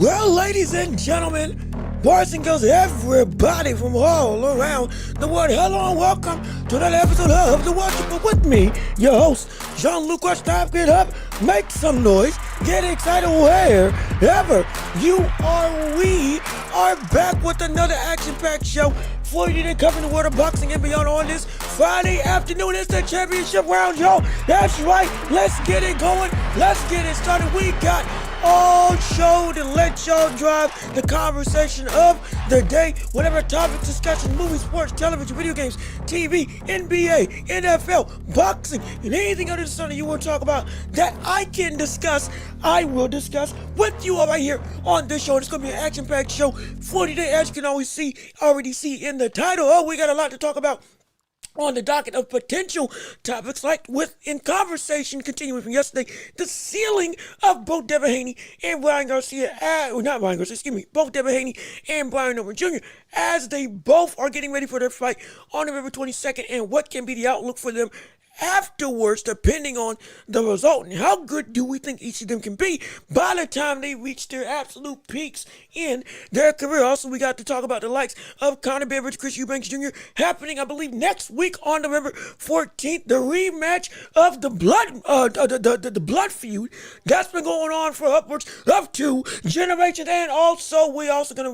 Well, ladies and gentlemen, boys and girls, everybody from all around the world, hello and welcome to another episode of The Watcher with me, your host, Jean-Luc. Time, get up, make some noise, get excited wherever you are. We are back with another action-packed show for you to cover the world of boxing and beyond on this Friday afternoon. It's the championship round, y'all. That's right. Let's get it going. Let's get it started. We got all show to let y'all drive the conversation of the day. Whatever topics, discussion, movies, sports, television, video games, TV, NBA, NFL, boxing, and anything under the sun that you want to talk about that I can discuss, I will discuss with you all right here on this show. It's going to be an action-packed show for today, as you can already see in the title. Oh, we got a lot to talk about on the docket of potential topics, like in conversation continuing from yesterday, the ceiling of both Devin Haney and Brian Garcia, both Devin Haney and Brian Over Jr., as they both are getting ready for their fight on November 22nd, and what can be the outlook for them afterwards, depending on the result, and how good do we think each of them can be by the time they reach their absolute peaks in their career. Also, we got to talk about the likes of Conor Beveridge, Chris Eubanks Jr. happening, I believe, next week on November 14th. The rematch of the blood feud that's been going on for upwards of 2 generations, and also we also gonna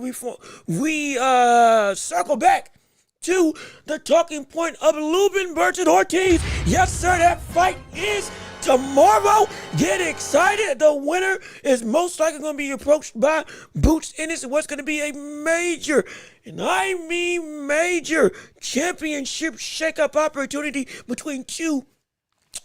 circle back to the talking point of Lubin versus Ortiz. Yes, sir, that fight is tomorrow. Get excited. The winner is most likely going to be approached by Boots Ennis in what's going to be a major, and I mean major, championship shakeup opportunity between two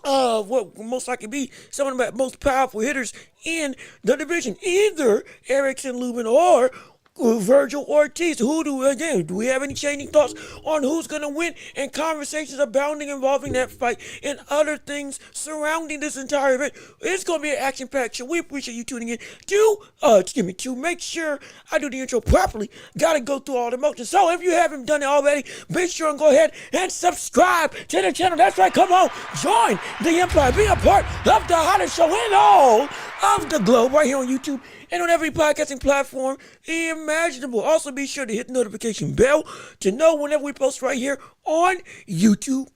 what will most likely be some of the most powerful hitters in the division, either Erickson Lubin or Virgil Ortiz. Do we have any changing thoughts on who's going to win, and conversations abounding involving that fight and other things surrounding this entire event? It's going to be an action-packed show. We appreciate you tuning in to make sure I do the intro properly. Got to go through all the motions. So if you haven't done it already, be sure and go ahead and subscribe to the channel. That's right. Come on. Join the Empire. Be a part of the hottest show in all of the globe right here on YouTube and on every podcasting platform imaginable. Also, be sure to hit the notification bell to know whenever we post right here on YouTube,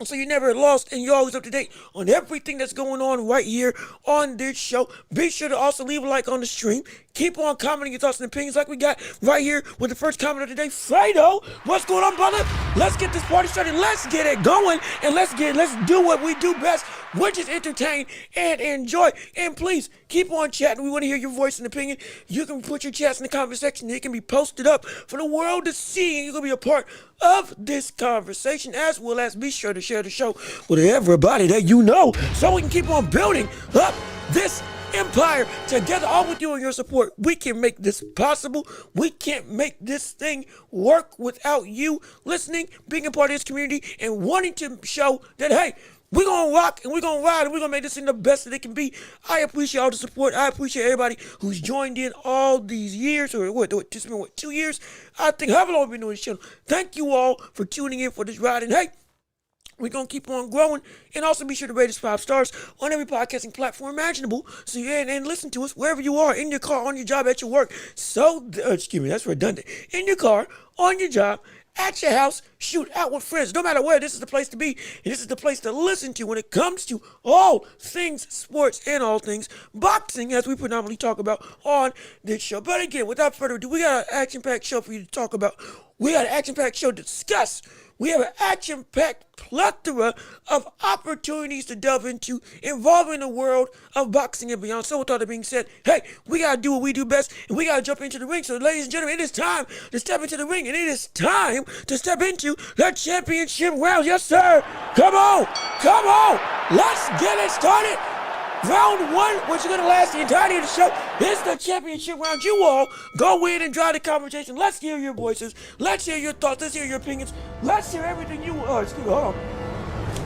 so you're never lost and you're always up to date on everything that's going on right here on this show. Be sure to also leave a like on the stream. Keep on commenting your thoughts and opinions like we got right here with the first comment of the day. Fredo, what's going on, brother? Let's get this party started. Let's get it going, and let's do what we do best, which is entertain and enjoy. And please keep on chatting. We want to hear your voice and opinion. You can put your chats in the comment section. It can be posted up for the world to see, and you're going to be a part of this conversation, as well as be sure to share the show with everybody that you know, so we can keep on building up this empire together. All with you and your support, we can make this possible. We can't make this thing work without you listening, being a part of this community, and wanting to show that, hey, we're going to rock and we're going to ride and we're going to make this thing the best that it can be. I appreciate all the support. I appreciate everybody who's joined in all these years, or just been 2 years? I think, however long we've been doing this channel. Thank you all for tuning in for this ride. And hey, we're going to keep on growing, and also be sure to rate us 5 stars on every podcasting platform imaginable, so you and listen to us wherever you are, in your car, on your job, at your work. So, that's redundant. In your car, on your job, at your house, shoot, out with friends. No matter where, this is the place to be, and this is the place to listen to when it comes to all things sports and all things boxing, as we predominantly talk about on this show. But again, without further ado, we got an action-packed show for you to talk about. We got an action-packed show to discuss. We have an action-packed plethora of opportunities to delve into involving the world of boxing and beyond. So with all that being said, hey, we got to do what we do best, and we got to jump into the ring. So ladies and gentlemen, it is time to step into the ring, and it is time to step into the championship round. Yes, sir. Come on. Let's get it started. Round 1, which is going to last the entirety of the show, is the championship round. You all go in and drive the conversation. Let's hear your voices. Let's hear your thoughts. Let's hear your opinions. Let's hear everything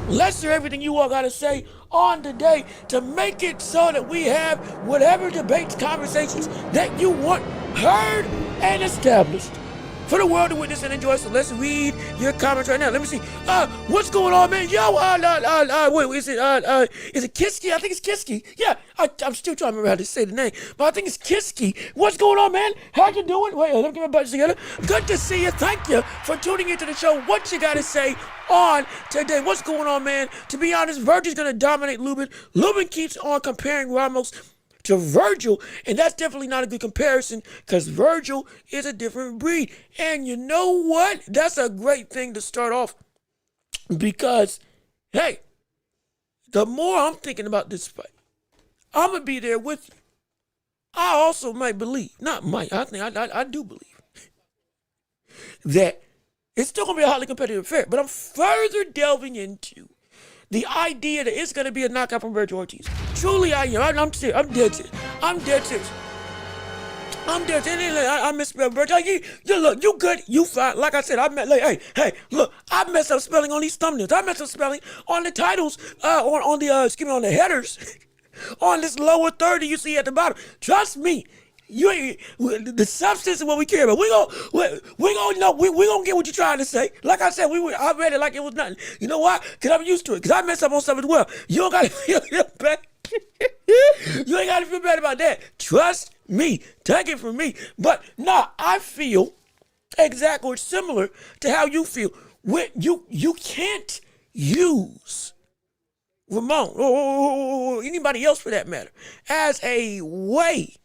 Let's hear everything you all got to say on the day to make it so that we have whatever debates, conversations that you want heard and established. for the world to witness and enjoy. So let's read your comments right now. Let me see. What's going on, man? Yo, wait, is it Kiski? I think it's Kiski. Yeah, I'm still trying to remember how to say the name, but I think it's Kiski. What's going on, man? How you doing? Wait, let me get my buttons together. Good to see you. Thank you for tuning into the show. What you got to say on today? What's going on, man? To be honest, Virgil's going to dominate Lubin. Lubin keeps on comparing Ramos to Virgil, and that's definitely not a good comparison because Virgil is a different breed. And you know what? That's a great thing to start off because, hey, the more I'm thinking about this fight, I'm going to be there with you. I also might believe, not might, I think I do believe that it's still going to be a highly competitive affair, but I'm further delving into the idea that it's going to be a knockout from Virgil Ortiz. Truly, I am. I'm serious. I'm dead serious. I'm dead serious. I misspelled Virgil. You look, you good, you fine. Like I said, hey, look, I messed up spelling on these thumbnails. I messed up spelling on the titles, on the headers, on this lower third that you see at the bottom. Trust me. You ain't the substance is what we care about. We gonna know. We gonna get what you're trying to say. Like I said, I read it like it was nothing. You know why? Cause I'm used to it. Cause I mess up on stuff as well. You don't gotta feel bad. You ain't gotta feel bad about that. Trust me. Take it from me. But nah, I feel exactly or similar to how you feel. When you can't use Ramon or anybody else for that matter as a way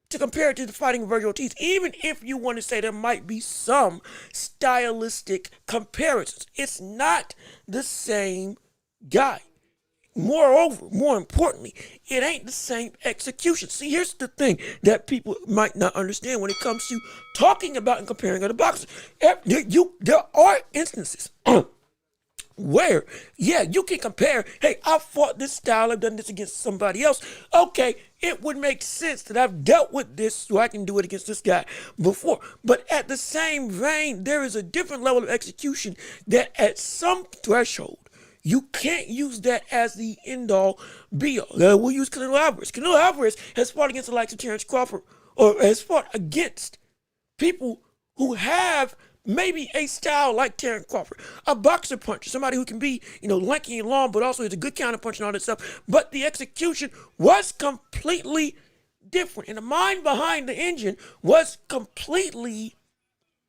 to compare it to the fighting of Virgil Ortiz, even if you want to say there might be some stylistic comparisons. It's not the same guy. Moreover, more importantly, it ain't the same execution. See, here's the thing that people might not understand when it comes to talking about and comparing other boxers. There are instances where, yeah, you can compare, hey, I fought this style, I've done this against somebody else. Okay, it would make sense that I've dealt with this so I can do it against this guy before. But at the same vein, there is a different level of execution that at some threshold, you can't use that as the end-all, be-all. We'll use Canelo Alvarez. Canelo Alvarez has fought against the likes of Terrence Crawford, or has fought against people who have maybe a style like Terrence Crawford, a boxer puncher, somebody who can be, lanky and long, but also is a good counter punch and all that stuff. But the execution was completely different, and the mind behind the engine was completely,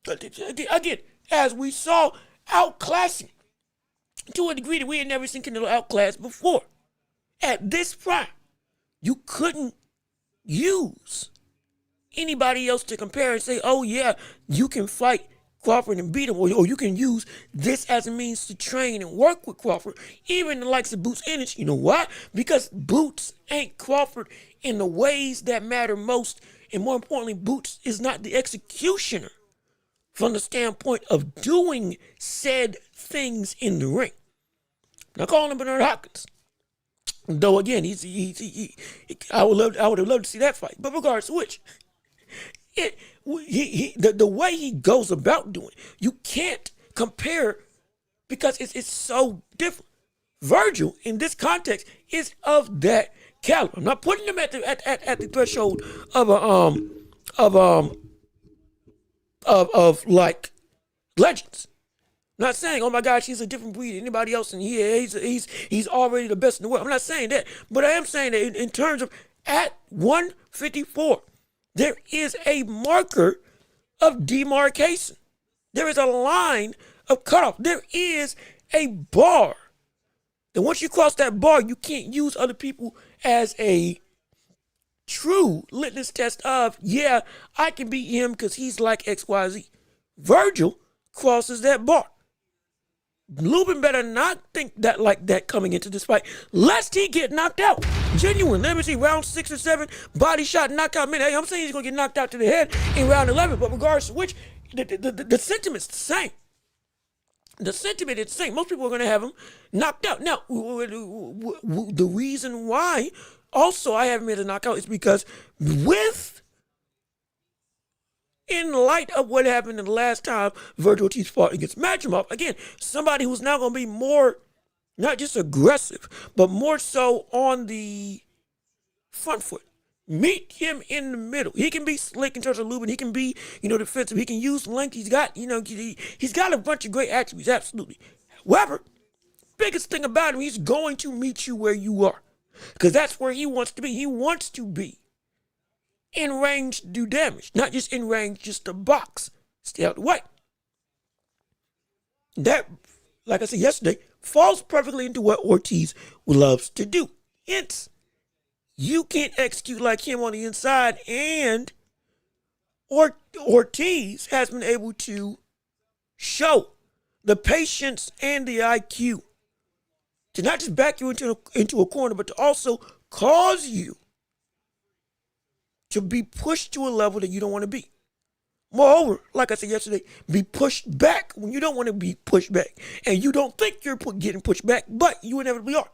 again, as we saw, outclassing to a degree that we had never seen Canelo outclassed before. At this prime, you couldn't use anybody else to compare and say, oh yeah, you can fight Crawford and beat him, or you can use this as a means to train and work with Crawford, even the likes of Boots Ennis. You know why? Because Boots ain't Crawford in the ways that matter most, and more importantly, Boots is not the executioner from the standpoint of doing said things in the ring. Now, calling him Bernard Hopkins, though again, I would have loved to see that fight. But regardless of which, the way he goes about doing, you can't compare because it's so different. Virgil, in this context, is of that caliber. I'm not putting him at the threshold of like legends. I'm not saying, oh my gosh, he's a different breed than anybody else, and he's already the best in the world. I'm not saying that, but I am saying that in terms of at 154, there is a marker of demarcation. There is a line of cutoff. There is a bar. And once you cross that bar, you can't use other people as a true litmus test of, yeah, I can beat him because he's like XYZ. Virgil crosses that bar. Lubin better not think that like that coming into this fight, lest he get knocked out. Genuine. Let me see, round 6 or 7, body shot, knockout minute. Hey, I'm saying he's going to get knocked out to the head in round 11, but regardless of which, the sentiment's the same. The sentiment is the same. Most people are going to have him knocked out. Now, the reason why also I haven't made a knockout is because in light of what happened the last time Virgil Ortiz fought against Madrimov, again, somebody who's now going to be more, not just aggressive, but more so on the front foot. Meet him in the middle. He can be slick in terms of Lubin. He can be, defensive. He can use length. He's got, he's got a bunch of great attributes, absolutely. However, biggest thing about him, he's going to meet you where you are. Because that's where he wants to be. He wants to be in range to do damage. Not just in range, just to box. Stay out the way. That, like I said yesterday, falls perfectly into what Ortiz loves to do. Hence, you can't execute like him on the inside, and Ortiz has been able to show the patience and the IQ to not just back you into a corner, but to also cause you to be pushed to a level that you don't want to be. Moreover, like I said yesterday, be pushed back when you don't want to be pushed back. And you don't think you're getting pushed back, but you inevitably are.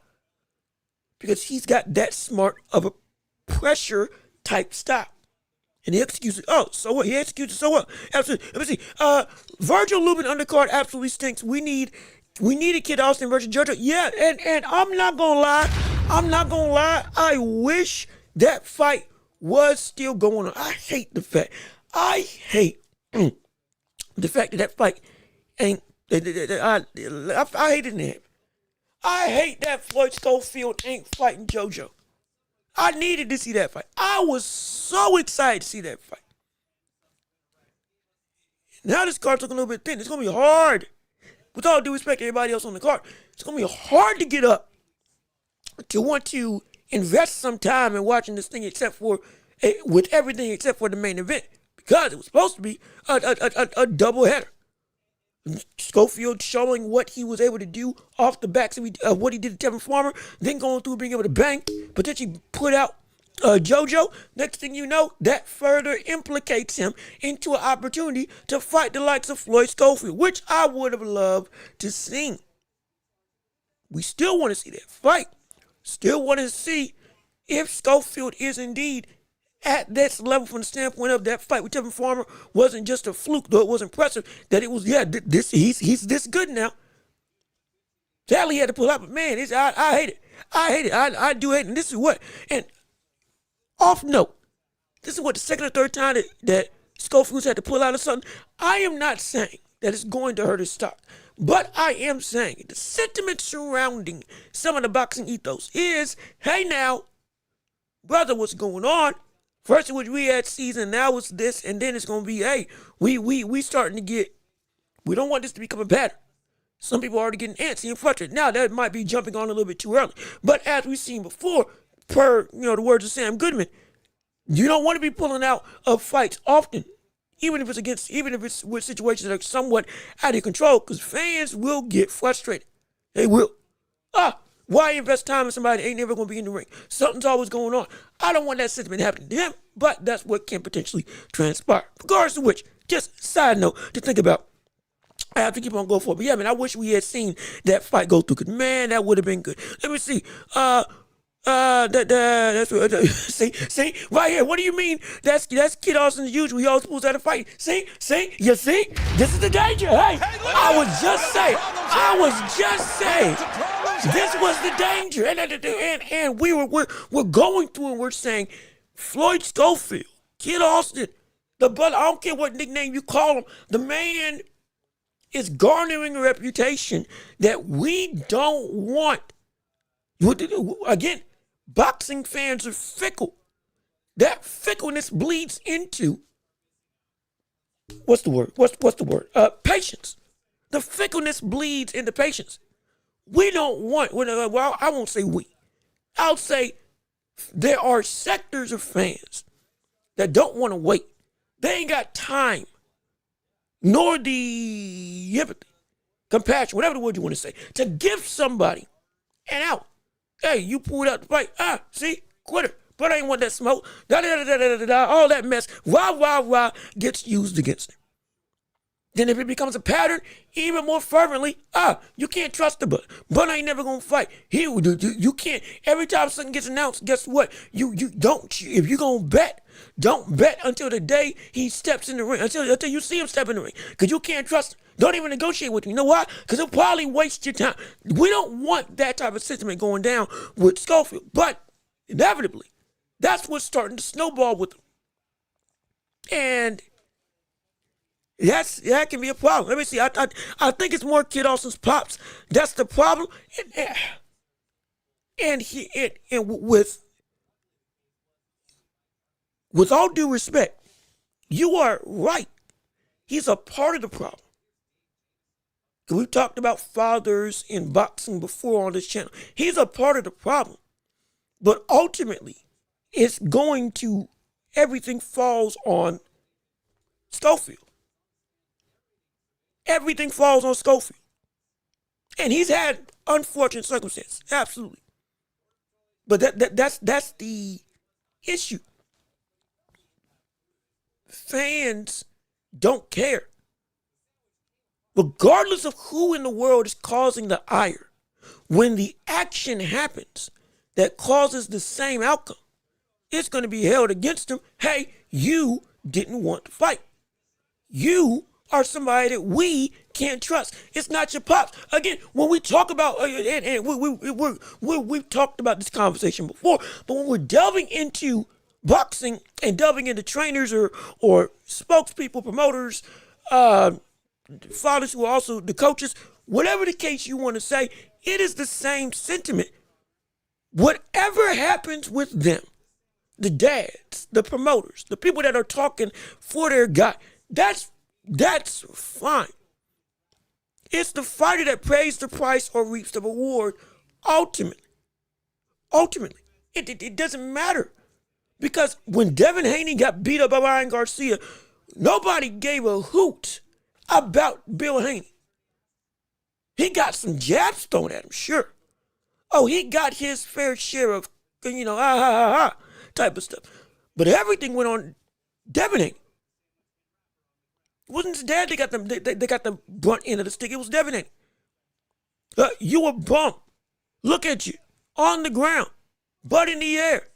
Because he's got that smart of a pressure type style. And he executes it. Oh, so what? He executes it so well. Absolutely. Let me see. Virgil Lubin undercard absolutely stinks. We need a Kid Austin versus JoJo. Yeah, and I'm not gonna lie. I wish that fight was still going on. I hate the fact that fight ain't. I hate it in him. I hate that Floyd Schofield ain't fighting JoJo. I needed to see that fight. I was so excited to see that fight. Now this card's looking a little bit thin. It's going to be hard. With all due respect to everybody else on the card, it's going to be hard to get up to want to invest some time in watching this thing with everything except for the main event. Because it was supposed to be a double header. Schofield showing what he was able to do off the backs of what he did to Tevin Farmer, then going through being able to bang, potentially put out JoJo. Next thing you know, that further implicates him into an opportunity to fight the likes of Floyd Schofield, which I would have loved to see. We still want to see that fight. Still want to see if Schofield is indeed at this level from the standpoint of that fight with Tevin Farmer wasn't just a fluke, though it was impressive that it was, he's this good now. Sadly, he had to pull out, but man, I hate it. I do hate it. And this is what, and off note, this is what the second or third time that Schofield's had to pull out of something. I am not saying that it's going to hurt his stock, but I am saying the sentiment surrounding some of the boxing ethos is, hey now, brother, what's going on? First it was we had season, now it's this, and then it's gonna be, hey, we starting to get, we don't want this to become a pattern. Some people are already getting antsy and frustrated. Now that might be jumping on a little bit too early. But as we've seen before, per the words of Sam Goodman, you don't want to be pulling out of fights often, even if it's with situations that are somewhat out of control, because fans will get frustrated. They will. Why invest time in somebody that ain't never going to be in the ring? Something's always going on. I don't want that sentiment happening to him, but that's what can potentially transpire. Regardless of which, just side note to think about. I have to keep on going for it. But yeah, man, I wish we had seen that fight go through. Cause man, that would have been good. Let me see. That's see, right here. What do you mean? That's Kid Austin as usual. He always pulls out a fight. See, you see? This is the danger. Hey, I was just saying. This was the danger, and we're going through and we're saying Floyd Schofield, Kid Austin, the brother. I don't care what nickname you call him. The man is garnering a reputation that we don't want. Again, boxing fans are fickle. That fickleness bleeds into what's the word? Patience. The fickleness bleeds into patience. We don't want, well, I won't say we. I'll say there are sectors of fans that don't want to wait. They ain't got time, nor the empathy, compassion, whatever the word you want to say, to give somebody an out. Hey, you pulled out the fight. See, quitter. But I ain't want that smoke. All that mess. Rah, gets used against him. Then if it becomes a pattern, even more fervently, you can't trust the butt. But I ain't never gonna fight. You can't. Every time something gets announced, guess what? You don't. If you're gonna bet, don't bet until the day he steps in the ring. Until you see him step in the ring, because you can't trust him. Don't even negotiate with him. You know why? Because he'll probably waste your time. We don't want that type of sentiment going down with Schofield. But inevitably, That's what's starting to snowball with him. And that can be a problem. Let me see. I think it's more Kid Austin's pops. That's the problem. And with all due respect, you are right. He's a part of the problem. We've talked about fathers in boxing before on this channel. He's a part of the problem. But ultimately, everything falls on Schofield. Everything falls on Schofield. And he's had unfortunate circumstances, absolutely. But that's the issue. Fans don't care. Regardless of who in the world is causing the ire, when the action happens that causes the same outcome, it's going to be held against them. Hey, you didn't want to fight. You are somebody that we can't trust. It's not your pops. Again, when we talk about, we've talked about this conversation before, but when we're delving into boxing and delving into trainers or spokespeople, promoters, fathers who are also the coaches, whatever the case you want to say, it is the same sentiment. Whatever happens with them, the dads, the promoters, the people that are talking for their guy, that's fine. It's the fighter that pays the price or reaps the reward ultimately. It doesn't matter. Because when Devin Haney got beat up by Ryan Garcia, nobody gave a hoot about Bill Haney. He got some jabs thrown at him, sure. Oh, he got his fair share of, type of stuff. But everything went on Devin Haney. It wasn't his dad they got the brunt end of the stick. It was Devin Haney. You were bummed. Look at you. On the ground. Butt in the air.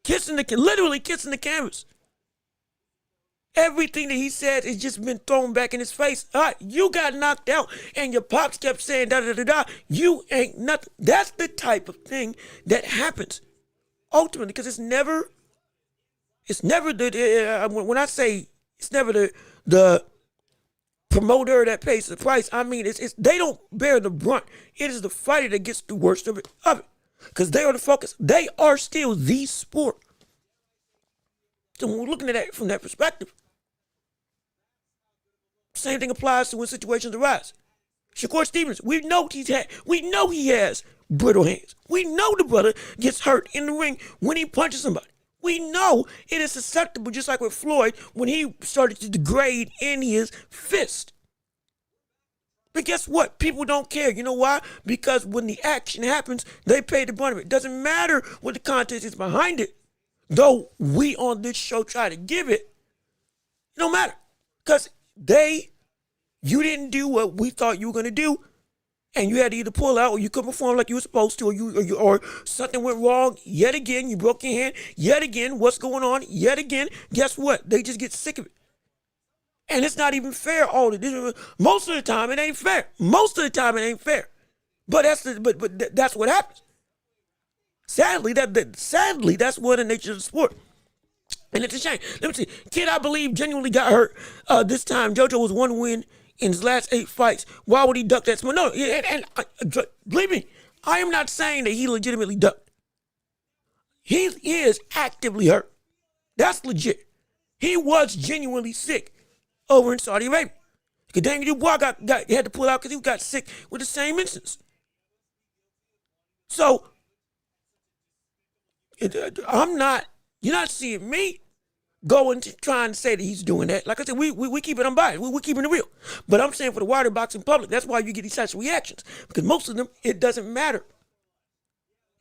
Literally kissing the canvas. Everything that he said has just been thrown back in his face. You got knocked out and your pops kept saying da-da-da-da. You ain't nothing. That's the type of thing that happens ultimately, because it's never when I say it's never the promoter that pays the price, I mean it's they don't bear the brunt. It is the fighter that gets the worst of it. Because they are the focus. They are still the sport. So when we're looking at that from that perspective, same thing applies to when situations arise. Shakur Stevens, we know he has brittle hands. We know the brother gets hurt in the ring when he punches somebody. We know it is susceptible, just like with Floyd when he started to degrade in his fist. But guess what? People don't care. You know why? Because when the action happens, they pay the brunt of it. Doesn't matter what the context is behind it. Though we on this show try to give it, it don't matter. Because you didn't do what we thought you were going to do, and you had to either pull out or you couldn't perform like you were supposed to, or something went wrong yet again. You broke your hand yet again. What's going on yet again? Guess what? They just get sick of it. And it's not even fair. Most of the time, it ain't fair. But that's what happens. Sadly, that's what the nature of the sport. And it's a shame. Let me see. Kid, I believe, genuinely got hurt this time. JoJo was 1 win in his last 8 fights. Why would he duck that small? No, and believe me, I am not saying that he legitimately ducked. He is actively hurt. That's legit. He was genuinely sick over in Saudi Arabia. Because Daniel Dubois had to pull out because he got sick with the same instance. So, you're not seeing me going to trying to say that he's doing that. Like I said, we keep it unbiased. We're keeping it real. But I'm saying for the wider boxing public, that's why you get these types of reactions. Because most of them, it doesn't matter.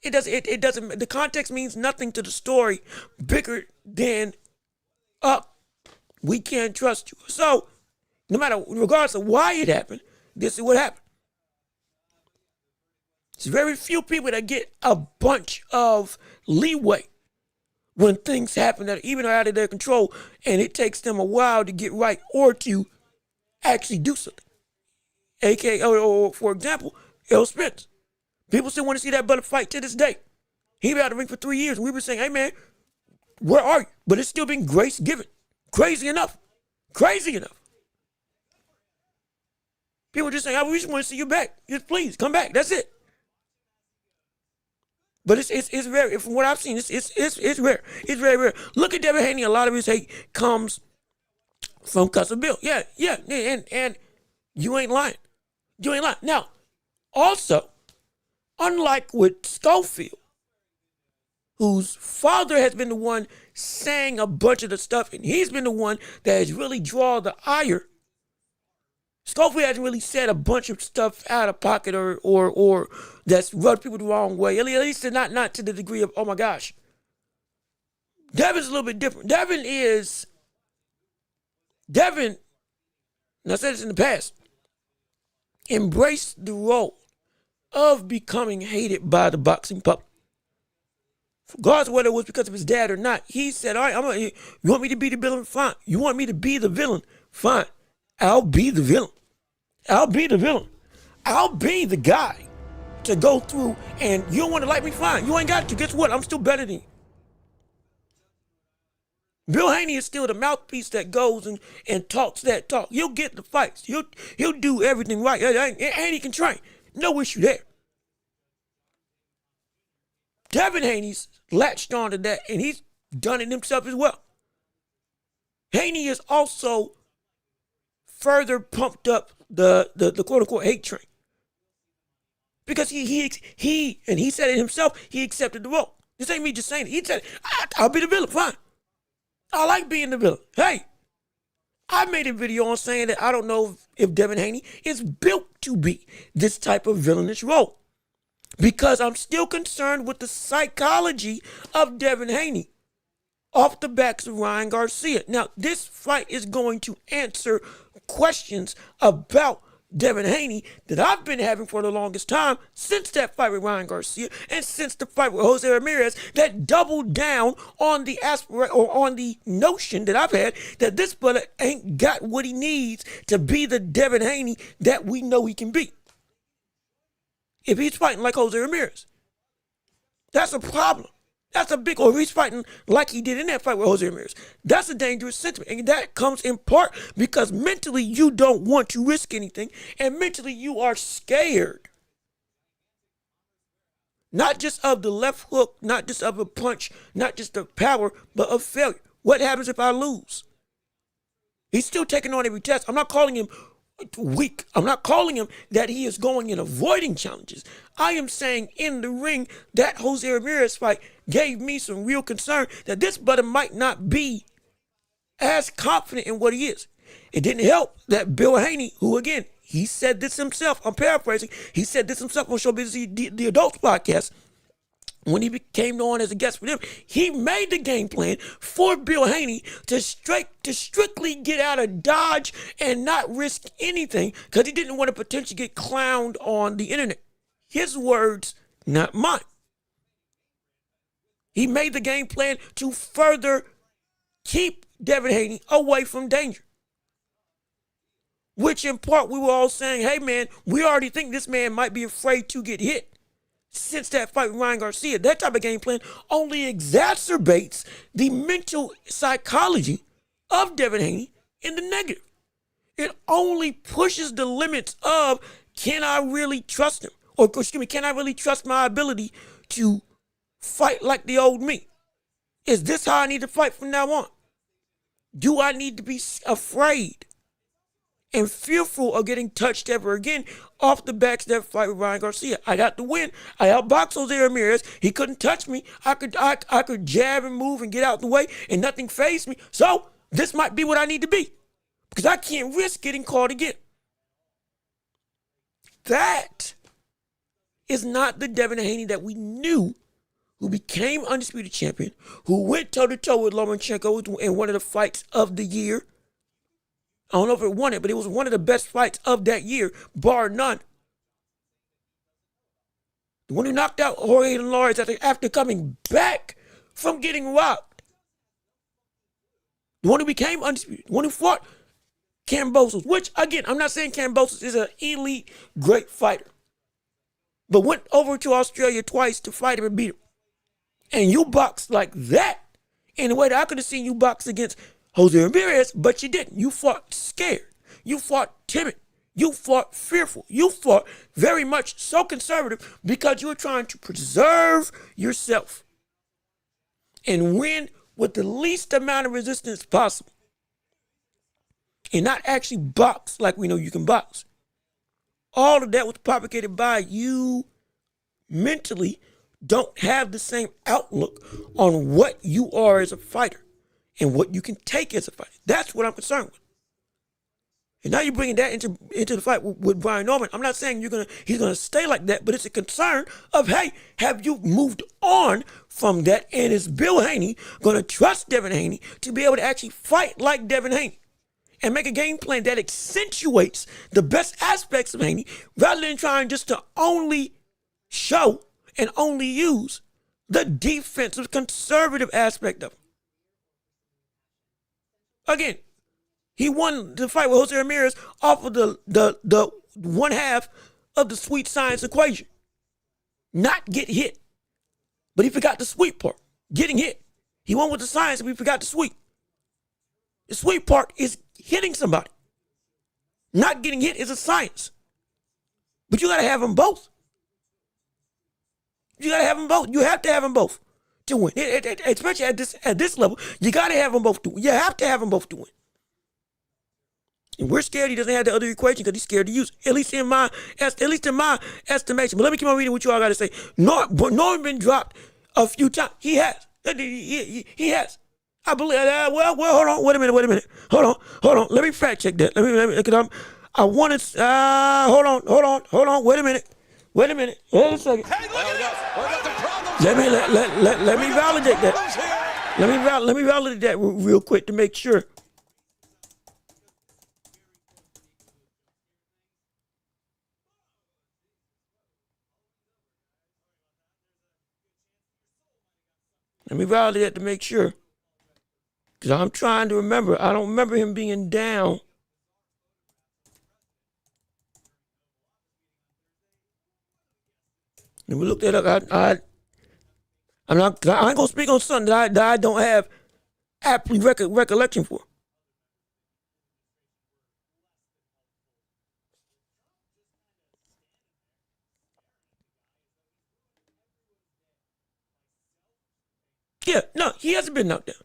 It doesn't, the context means nothing to the story bigger than we can't trust you. So, no matter, regardless of why it happened, this is what happened. There's very few people that get a bunch of leeway when things happen that even are out of their control, and it takes them a while to get right or to actually do something. AKA, or for example, Errol Spence. People still want to see that brother fight to this day. He been out of the ring for 3 years, and we were saying, hey man, Where are you? But it's still been grace given. Crazy enough. Crazy enough. People just saying, we just want to see you back. Just please come back. That's it. But it's rare. From what I've seen, it's rare. It's very rare. Look at Devin Haney. A lot of his hate comes from Cussing Bill. Yeah, and you ain't lying. You ain't lying. Now, also, unlike with Schofield, whose father has been the one saying a bunch of the stuff, and he's been the one that has really drawn the ire. Schofield hasn't really said a bunch of stuff out of pocket or that's rubbed people the wrong way. At least not to the degree of, oh my gosh. Devin's a little bit different. Devin, and I said this in the past, embraced the role of becoming hated by the boxing public. Regardless of whether it was because of his dad or not, he said, all right, you want me to be the villain? Fine. You want me to be the villain? Fine. I'll be the villain. I'll be the villain. I'll be the guy to go through, and you don't want to like me? Fine. You ain't got to. Guess what? I'm still better than you. Bill Haney is still the mouthpiece that goes and talks that talk. He'll get the fights. He'll do everything right. Haney can train. No issue there. Devin Haney's latched onto that, and he's done it himself as well. Haney is also further pumped up the quote-unquote hate train. Because he said it himself, he accepted the role. This ain't me just saying it. He said, I'll be the villain, fine. I like being the villain. Hey, I made a video on saying that I don't know if Devin Haney is built to be this type of villainous role. Because I'm still concerned with the psychology of Devin Haney off the backs of Ryan Garcia. Now, this fight is going to answer questions about Devin Haney that I've been having for the longest time since that fight with Ryan Garcia and since the fight with Jose Ramirez that doubled down on the on the notion that I've had that this brother ain't got what he needs to be the Devin Haney that we know he can be. If he's fighting like Jose Ramirez, that's a problem. That's a big, or if he's fighting like he did in that fight with Jose Ramirez, that's a dangerous sentiment. And that comes in part because mentally you don't want to risk anything, and mentally you are scared. Not just of the left hook, not just of a punch, not just of power, but of failure. What happens if I lose? He's still taking on every test. I'm not calling him weak. I'm not calling him that he is going and avoiding challenges. I am saying in the ring that Jose Ramirez fight gave me some real concern that this brother might not be as confident in what he is. It didn't help that Bill Haney, who again, he said this himself, I'm paraphrasing, he said this himself on Showbiz the Adults podcast, when he came on as a guest with him, he made the game plan for Bill Haney to strictly get out of Dodge and not risk anything because he didn't want to potentially get clowned on the internet. His words, not mine. He made the game plan to further keep Devin Haney away from danger. Which in part we were all saying, hey man, we already think this man might be afraid to get hit. Since that fight with Ryan Garcia, that type of game plan only exacerbates the mental psychology of Devin Haney in the negative. It only pushes the limits of, can I really trust him? Or excuse me, can I really trust my ability to fight like the old me? Is this how I need to fight from now on? Do I need to be afraid and fearful of getting touched ever again off the backs of that fight with Ryan Garcia? I got the win. I outboxed Jose Ramirez. He couldn't touch me. I could jab and move and get out the way, and nothing fazed me. So this might be what I need to be, because I can't risk getting caught again. That is not the Devin Haney that we knew, who became undisputed champion, who went toe-to-toe with Lomachenko in one of the fights of the year. I don't know if it won it, but it was one of the best fights of that year, bar none. The one who knocked out Jorge Lawrence after coming back from getting robbed. The one who became undisputed. The one who fought Kambosos, which, again, I'm not saying Kambosos is an elite, great fighter, but went over to Australia twice to fight him and beat him. And you box like that In a way that I could have seen you box against Jose Ramirez, but you didn't. You fought scared. You fought timid. You fought fearful. You fought very much so conservative because you were trying to preserve yourself and win with the least amount of resistance possible. And not actually box like we know you can box. All of that was propagated by you mentally don't have the same outlook on what you are as a fighter and what you can take as a fighter. That's what I'm concerned with. And now you're bringing that into the fight with Brian Norman. I'm not saying he's gonna stay like that, but it's a concern of, hey, have you moved on from that? And is Bill Haney gonna trust Devin Haney to be able to actually fight like Devin Haney and make a game plan that accentuates the best aspects of Haney rather than trying just to only show and only use the defensive conservative aspect of him? Again, he won the fight with Jose Ramirez off of the one half of the sweet science equation. Not get hit. But he forgot the sweet part. Getting hit. He won with the science, but he forgot the sweet. The sweet part is hitting somebody. Not getting hit is a science. But you got to have them both. You got to have them both. You have to have them both to win. Especially at this level, you got to have them both to win. You have to have them both to win. And we're scared he doesn't have the other equation because he's scared to use it, at least in my estimation. But let me keep on reading what you all got to say. Norman been dropped a few times. He has. He has. I believe. Well, hold on. Wait a minute. Hold on. Let me fact check that. Let me. Because I want to. Hold on. Wait a minute. Wait a second. Hey, look at this. Let me validate that. Let me validate that real quick to make sure. Let me validate that to make sure. Because I'm trying to remember. I don't remember him being down. Let me look that up. I ain't going to speak on something that I don't have aptly recollection for. Yeah, no, he hasn't been knocked down.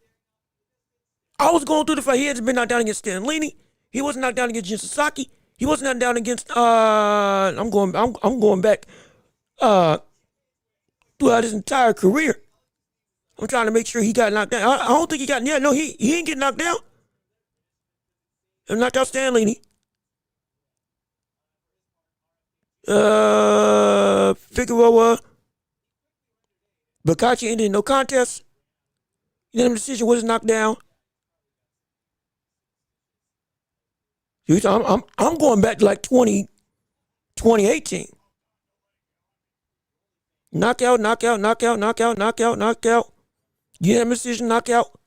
I was going through the fight. He hasn't been knocked down against Stanlini. He wasn't knocked down against Jin Sasaki. He wasn't knocked down against I'm going back throughout his entire career. I'm trying to make sure he got knocked down. I don't think he got. Yeah, no, he ain't get knocked down. He knocked out Stanlini. Figueroa. Bakachi ended in no contest. Unanimous decision, was knocked down. I'm going back to like 2018. Knockout. Unanimous decision, knockout.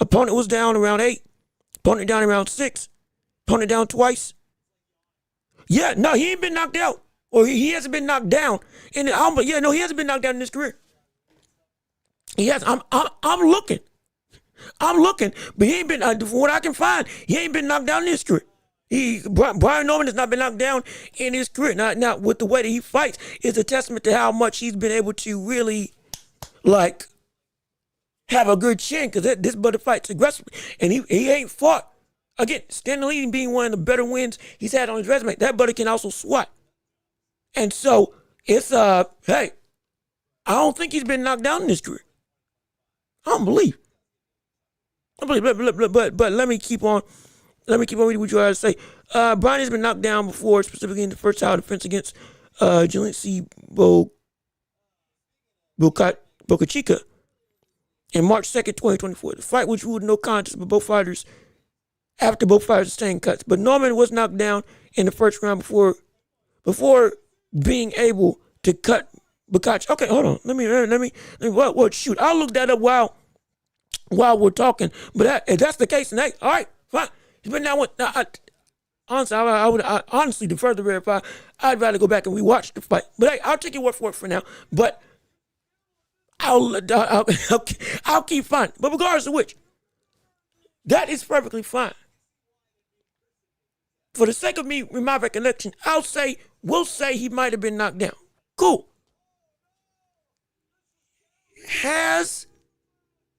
Opponent was down around 8. Opponent down around 6. Opponent down twice. Yeah, no, he ain't been knocked out. Or he hasn't been knocked down. He hasn't been knocked down in his career. He has. I'm looking. But he ain't been, from what I can find, he ain't been knocked down in his career. Brian Norman has not been knocked down in his career. Now, with the way that he fights, is a testament to how much he's been able to really, have a good chin, because this brother fights aggressively. And he ain't fought. Again, Stanley being one of the better wins he's had on his resume. That brother can also swat. And so, it's, hey, I don't think he's been knocked down in his career. I don't believe. But let me keep on reading what you had to say. Brian has been knocked down before, specifically in the first title defense against Jalenci Bocachika in March 2nd, 2024. The fight was ruled no contest, but both fighters sustained cuts. But Norman was knocked down in the first round before being able to cut Bocachika. Okay, hold on. Let me. Well, shoot. I'll look that up while we're talking. But if that's the case, then hey, all right, fine. He's been down with. Honestly, I would honestly to further verify, I'd rather go back and rewatch the fight. But hey, I'll take your word for it for now. But I'll keep fine. But regardless of which, that is perfectly fine. For the sake of me, in my recollection, we'll say he might have been knocked down. Cool.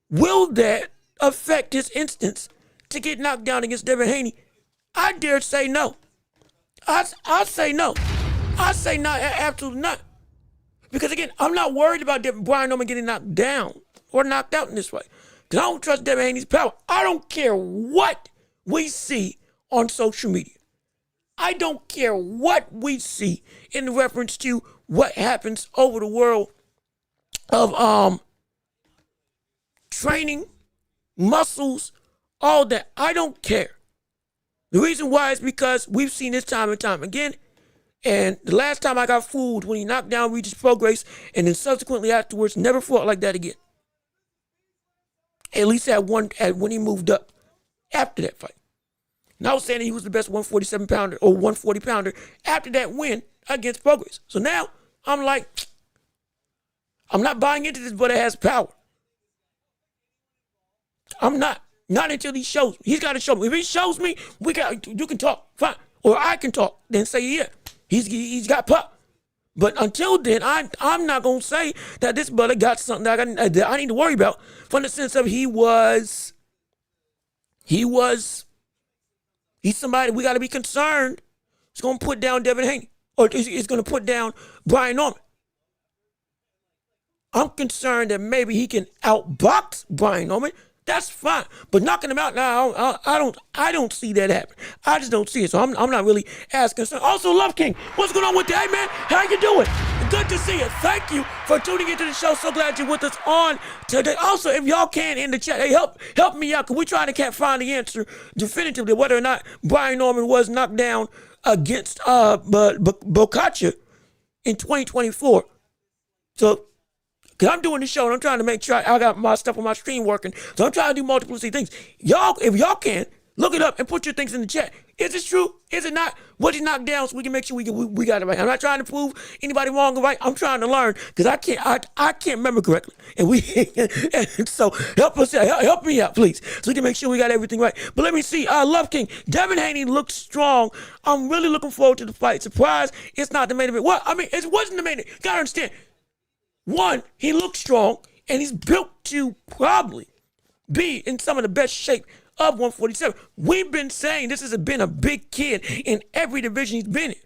Will that affect his instance to get knocked down against Devin Haney? I dare say no. I say no. I say not, absolutely not. Because again, I'm not worried about Brian Norman getting knocked down or knocked out in this way. Because I don't trust Devin Haney's power. I don't care what we see on social media. I don't care what we see in reference to what happens over the world of training, muscles, all that. I don't care. The reason why is because we've seen this time and time again. And the last time I got fooled when he knocked down Regis Prograis and then subsequently afterwards never fought like that again. At least when he moved up after that fight. And I was saying that he was the best 147 pounder or 140 pounder after that win against Prograis. So now I'm like, I'm not buying into this, but it has power. I'm not. Not until he shows me. He's got to show me. If he shows me, you can talk, fine. Or I can talk, then say, yeah, he's got pop. But until then, I'm not going to say that this brother got something that I need to worry about from the sense of he's somebody we got to be concerned. He's going to put down Devin Haney. Or he's going to put down Brian Norman. I'm concerned that maybe he can outbox Brian Norman. That's fine, but knocking him out now, I don't see that happen. I just don't see it, so I'm not really as concerned. Also, Love King, what's going on with that, hey man? How you doing? Good to see you. Thank you for tuning into the show. So glad you're with us on today. Also, if y'all can in the chat, hey, help me out, because we can't find the answer definitively whether or not Brian Norman was knocked down against Bocacha in 2024. So. Because I'm doing the show and I'm trying to make sure I got my stuff on my screen working. So I'm trying to do multiplicity things. Y'all, if y'all can, look it up and put your things in the chat. Is it true? Is it not? Was he knocked down so we can make sure we got it right? I'm not trying to prove anybody wrong or right. I'm trying to learn because I can't remember correctly. And so help me out, please. So we can make sure we got everything right. But let me see. Love King. Devin Haney looks strong. I'm really looking forward to the fight. Surprised it's not the main event. Well, I mean, it wasn't the main event. You got to understand. One, he looks strong, and he's built to probably be in some of the best shape of 147. We've been saying this has been a big kid in every division he's been in.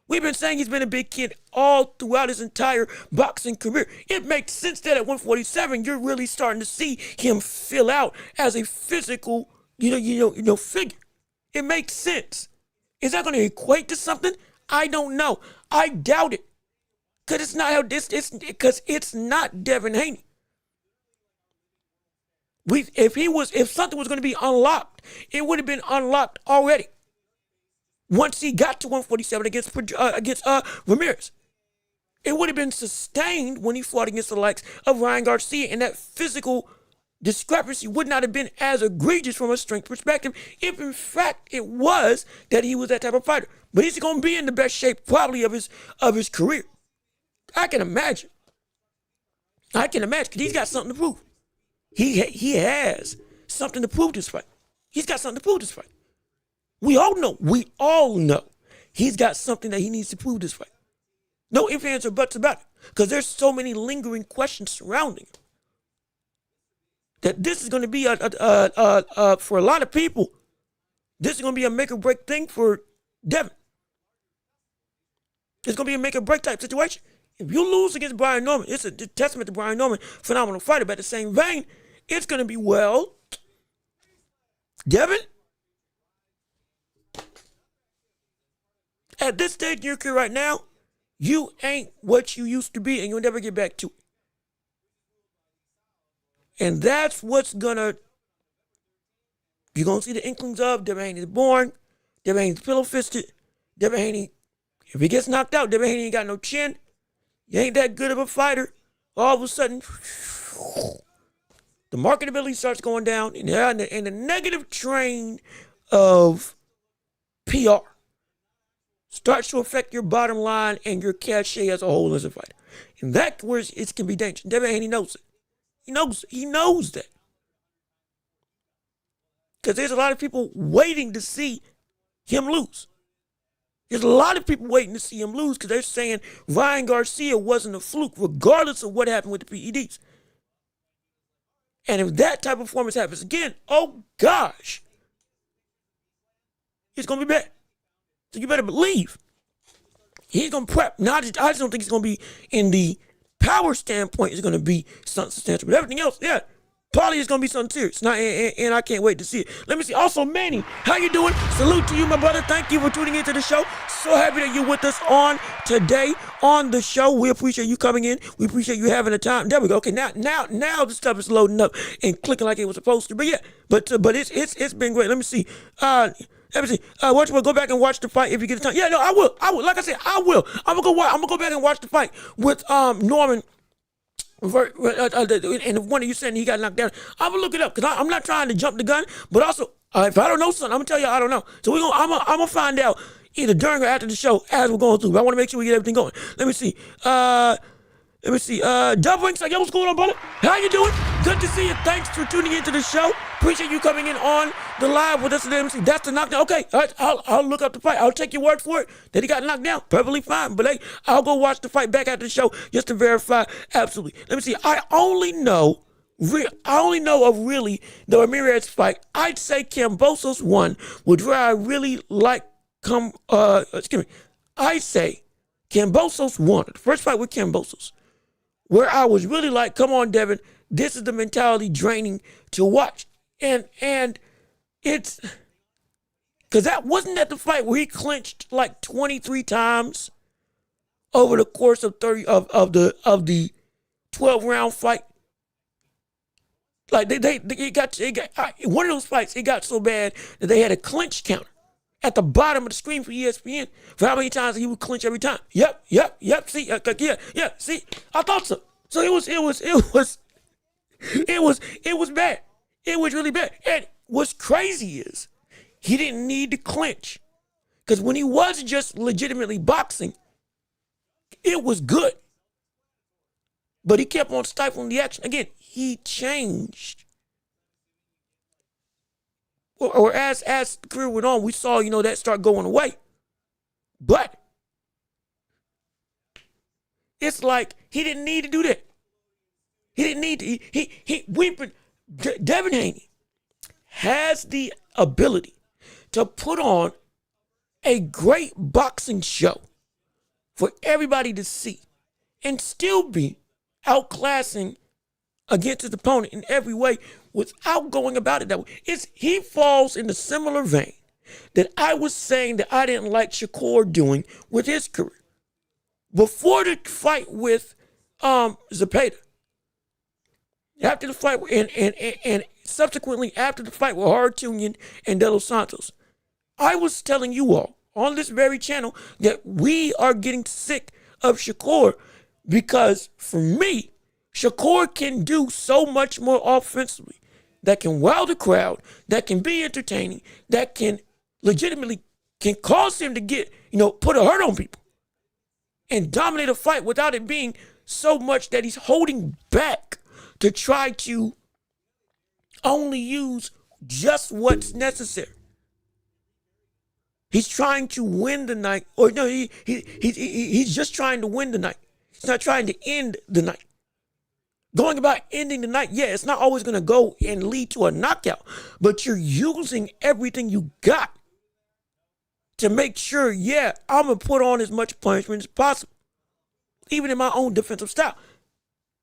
We've been saying he's been a big kid all throughout his entire boxing career. It makes sense that at 147, you're really starting to see him fill out as a physical, figure. It makes sense. Is that going to equate to something? I don't know. I doubt it. Because it's not how because it's not Devin Haney. If something was going to be unlocked, it would have been unlocked already. Once he got to 147 against Ramirez, it would have been sustained when he fought against the likes of Ryan Garcia, and that physical discrepancy would not have been as egregious from a strength perspective if in fact it was that he was that type of fighter. But he's going to be in the best shape probably of his career. I can imagine because he's got something to prove. He has something to prove this fight. He's got something to prove this fight. We all know he's got something that he needs to prove this fight. No ifs, ands, or buts about it. Because there's so many lingering questions surrounding him. That this is going to be for a lot of people, this is going to be a make or break thing for Devin. It's going to be a make or break type situation. If you lose against Brian Norman, it's a testament to Brian Norman, phenomenal fighter. But at the same vein, it's going to be, well, Devin, at this stage in your career right now, you ain't what you used to be, and you'll never get back to it. And that's what's you're going to see the inklings of. Devin Haney is born. Devin Haney's pillow-fisted. Devin Haney, if he gets knocked out, Devin Haney ain't got no chin. You ain't that good of a fighter. All of a sudden, the marketability starts going down, and the negative train of PR starts to affect your bottom line and your cachet as a whole as a fighter. And that's where it can be dangerous. Devin Haney knows it. He knows that. Because there's a lot of people waiting to see him lose. There's a lot of people waiting to see him lose because they're saying Ryan Garcia wasn't a fluke, regardless of what happened with the PEDs. And if that type of performance happens again, oh gosh, it's going to be bad. So you better believe he's going to prep. I just don't think it's going to be in the power standpoint. It's going to be something substantial. But everything else, yeah, probably is going to be something serious. And I can't wait to see it. Let me see. Also, Manny, how you doing? Salute to you, my brother. Thank you for tuning into the show. So happy that you're with us on today on the show. We appreciate you coming in. We appreciate you having the time. There we go. Okay, now the stuff is loading up and clicking like it was supposed to. But yeah, but it's been great. Let me see. Let me see. Go back and watch the fight if you get the time. Yeah, no, I will. Like I said, I will. I'm gonna go back and watch the fight with Norman. And the one that you said he got knocked down. I'm gonna look it up because I'm not trying to jump the gun, but also if I don't know something, I'm gonna tell you I don't know. So I'm gonna find out either during or after the show as we're going through. But I want to make sure we get everything going. Let me see. Dub Wink's like, yo, what's going on, brother? How you doing? Good to see you. Thanks for tuning into the show. Appreciate you coming in on the live with us today. Let me see. That's the knockdown. Okay, all right, I'll look up the fight. I'll take your word for it that he got knocked down. Perfectly fine. But hey, I'll go watch the fight back after the show just to verify. Absolutely. Let me see. I only know of really the Ramirez fight. I'd say Kambosos won, which where I really like I say Kambosos won. The first fight with Kambosos, where I was really like, come on, Devin, this is the mentality draining to watch. And it's because that wasn't at the fight where he clinched like 23 times over the course of 30 of the 12-round fight. Like they got one of those fights, it got so bad that they had a clinch counter at the bottom of the screen for ESPN for how many times he would clinch every time. Yep. See, see, I thought so. So it was bad. It was really bad. And what's crazy is he didn't need to clinch because when he was just legitimately boxing, it was good. But he kept on stifling the action. Again, he changed. Or as the career went on, we saw, that start going away. But it's like he didn't need to do that. He didn't need to. Devin Haney has the ability to put on a great boxing show for everybody to see and still be outclassing against his opponent in every way without going about it that way. He falls in the similar vein that I was saying that I didn't like Shakur doing with his career. Before the fight with Zepeda, after the fight and subsequently after the fight with Hartunian and De Los Santos, I was telling you all on this very channel that we are getting sick of Shakur because for me, Shakur can do so much more offensively that can wow the crowd, that can be entertaining, that can legitimately can cause him to get, put a hurt on people and dominate a fight without it being so much that he's holding back to try to only use just what's necessary. He's trying to win the night, or no, he's just trying to win the night. He's not trying to end the night. Going about ending the night, yeah, it's not always going to go and lead to a knockout, but you're using everything you got to make sure, yeah, I'm going to put on as much punishment as possible, even in my own defensive style.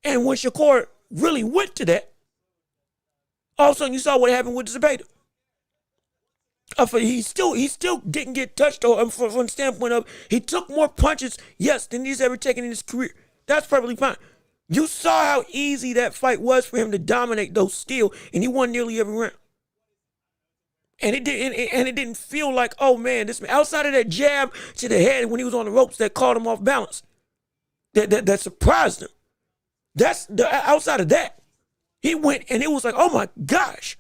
And when Shakur really went to that, all of a sudden you saw what happened with Zepeda. He still didn't get touched from the standpoint of he took more punches, yes, than he's ever taken in his career. That's perfectly fine. You saw how easy that fight was for him to dominate those still, and he won nearly every round. And it didn't feel like, oh man, this man, outside of that jab to the head when he was on the ropes that caught him off balance, that surprised him. That's outside of that, he went and it was like, oh my gosh.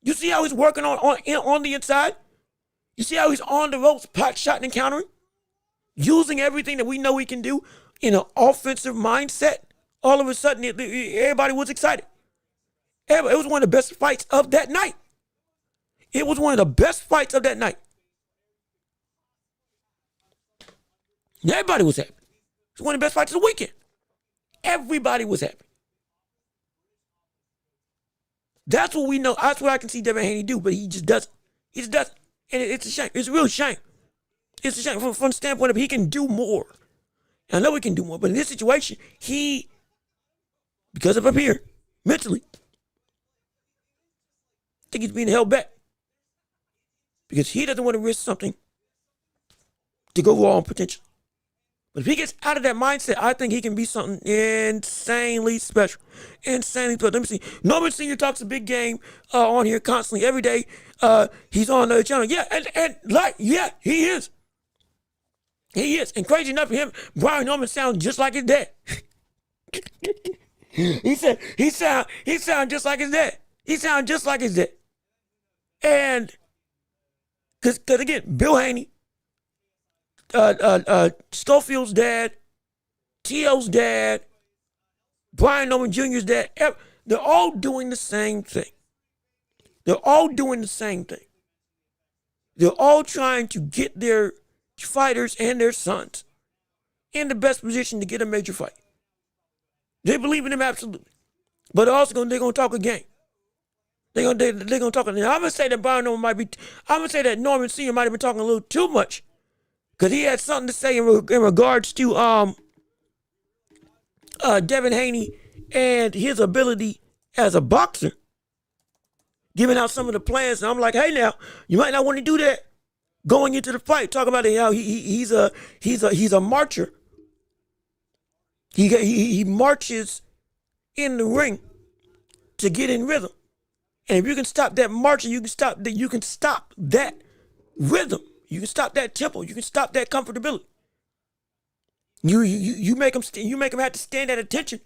You see how he's working on the inside? You see how he's on the ropes, pot shotting and countering? Using everything that we know he can do in an offensive mindset, all of a sudden everybody was excited. It was one of the best fights of that night. It was one of the best fights of that night. Everybody was happy. It was one of the best fights of the weekend. Everybody was happy. That's what we know. That's what I can see Devin Haney do, but he just doesn't. He just doesn't. And it's a shame. It's a real shame. It's a shame from the standpoint of he can do more. I know he can do more, but in this situation, he, because of up here, mentally, I think he's being held back. Because he doesn't want to risk something to go wrong potentially. But if he gets out of that mindset, I think he can be something insanely special. Insanely special. Let me see. Norman Sr. talks a big game on here constantly, every day. He's on the channel. Yeah, he is. He is. And crazy enough for him, Brian Norman sounds just like his dad. he sounds just like his dad. He sounds just like his dad. And because again, Bill Haney, Schofield's dad, T.O.'s dad, Brian Norman Jr.'s dad, they're all doing the same thing. They're all doing the same thing. They're all trying to get their fighters and their sons in the best position to get a major fight. They believe in them absolutely. But they're gonna talk a game. They're gonna talk. I'm gonna say that Brian Norman I'm gonna say that Norman Sr. might have been talking a little too much. Because he had something to say in regards to Devin Haney and his ability as a boxer, giving out some of the plans. And I'm like, hey, now you might not want to do that going into the fight. Talk about how he's a marcher. He marches in the ring to get in rhythm. And if you can stop that marching, you can stop that rhythm. You can stop that tempo. You can stop that comfortability. You make him have to stand at attention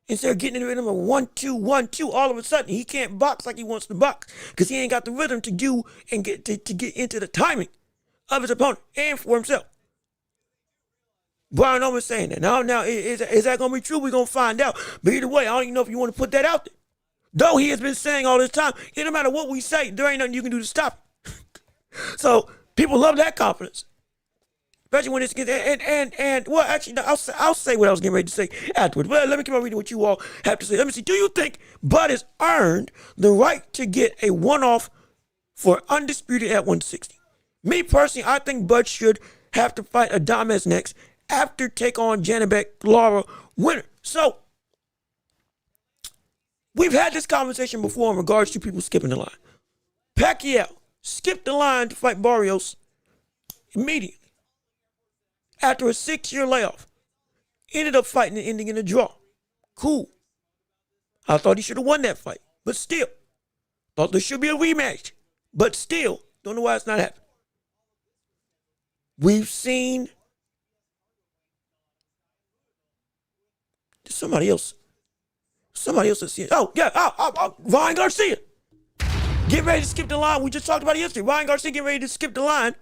instead of getting in the rhythm of 1-2, 1-2. All of a sudden, he can't box like he wants to box because he ain't got the rhythm to do and get into the timing of his opponent and for himself. Brian Norman saying that. Now, is that going to be true? We're going to find out. But either way, I don't even know if you want to put that out there. Though he has been saying all this time, no matter what we say, there ain't nothing you can do to stop it. So people love that confidence, especially when it's and well, actually, no, I'll say what I was getting ready to say afterwards. But let me keep on reading what you all have to say. Let me see. Do you think Bud has earned the right to get a one-off for undisputed at 160? Me personally, I think Bud should have to fight Adames next after take on Janibek Lara winner. So we've had this conversation before in regards to people skipping the line. Pacquiao skipped the line to fight Barrios immediately after a 6-year layoff. Ended up fighting and ending in a draw. Cool. I thought he should have won that fight, but still. Thought there should be a rematch, but still. Don't know why it's not happening. We've seen somebody else has seen. Oh, yeah, Ryan Garcia. Get ready to skip the line. We just talked about it yesterday. Ryan Garcia getting ready to skip the line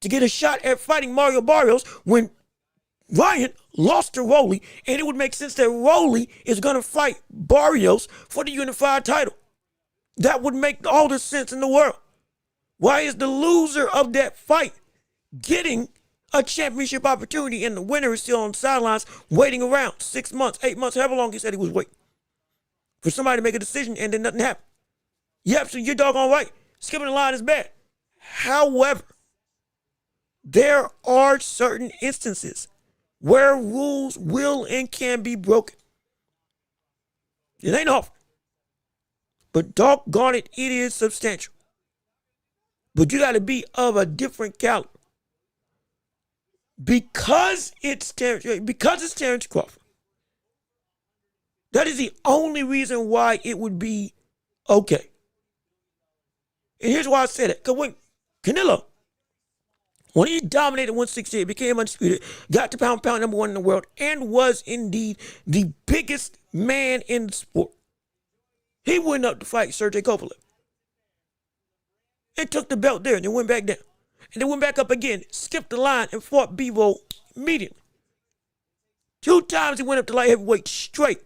to get a shot at fighting Mario Barrios when Ryan lost to Rolly, and it would make sense that Rolly is going to fight Barrios for the unified title. That would make all the sense in the world. Why is the loser of that fight getting a championship opportunity and the winner is still on the sidelines waiting around 6 months, 8 months, however long he said he was waiting for somebody to make a decision and then nothing happened? Yep, so you're doggone right. Skipping the line is bad. However, there are certain instances where rules will and can be broken. It ain't often, but doggone it, it is substantial. But you got to be of a different caliber. Because it's Terrence Crawford. That is the only reason why it would be okay. And here's why I said it. Because when Canelo, when he dominated 168, became undisputed, got to pound number one in the world, and was indeed the biggest man in the sport, he went up to fight Sergey Kovalev. And took the belt there and then went back down. And then went back up again, skipped the line, and fought Bivol immediately. 2 times he went up to light heavyweight straight.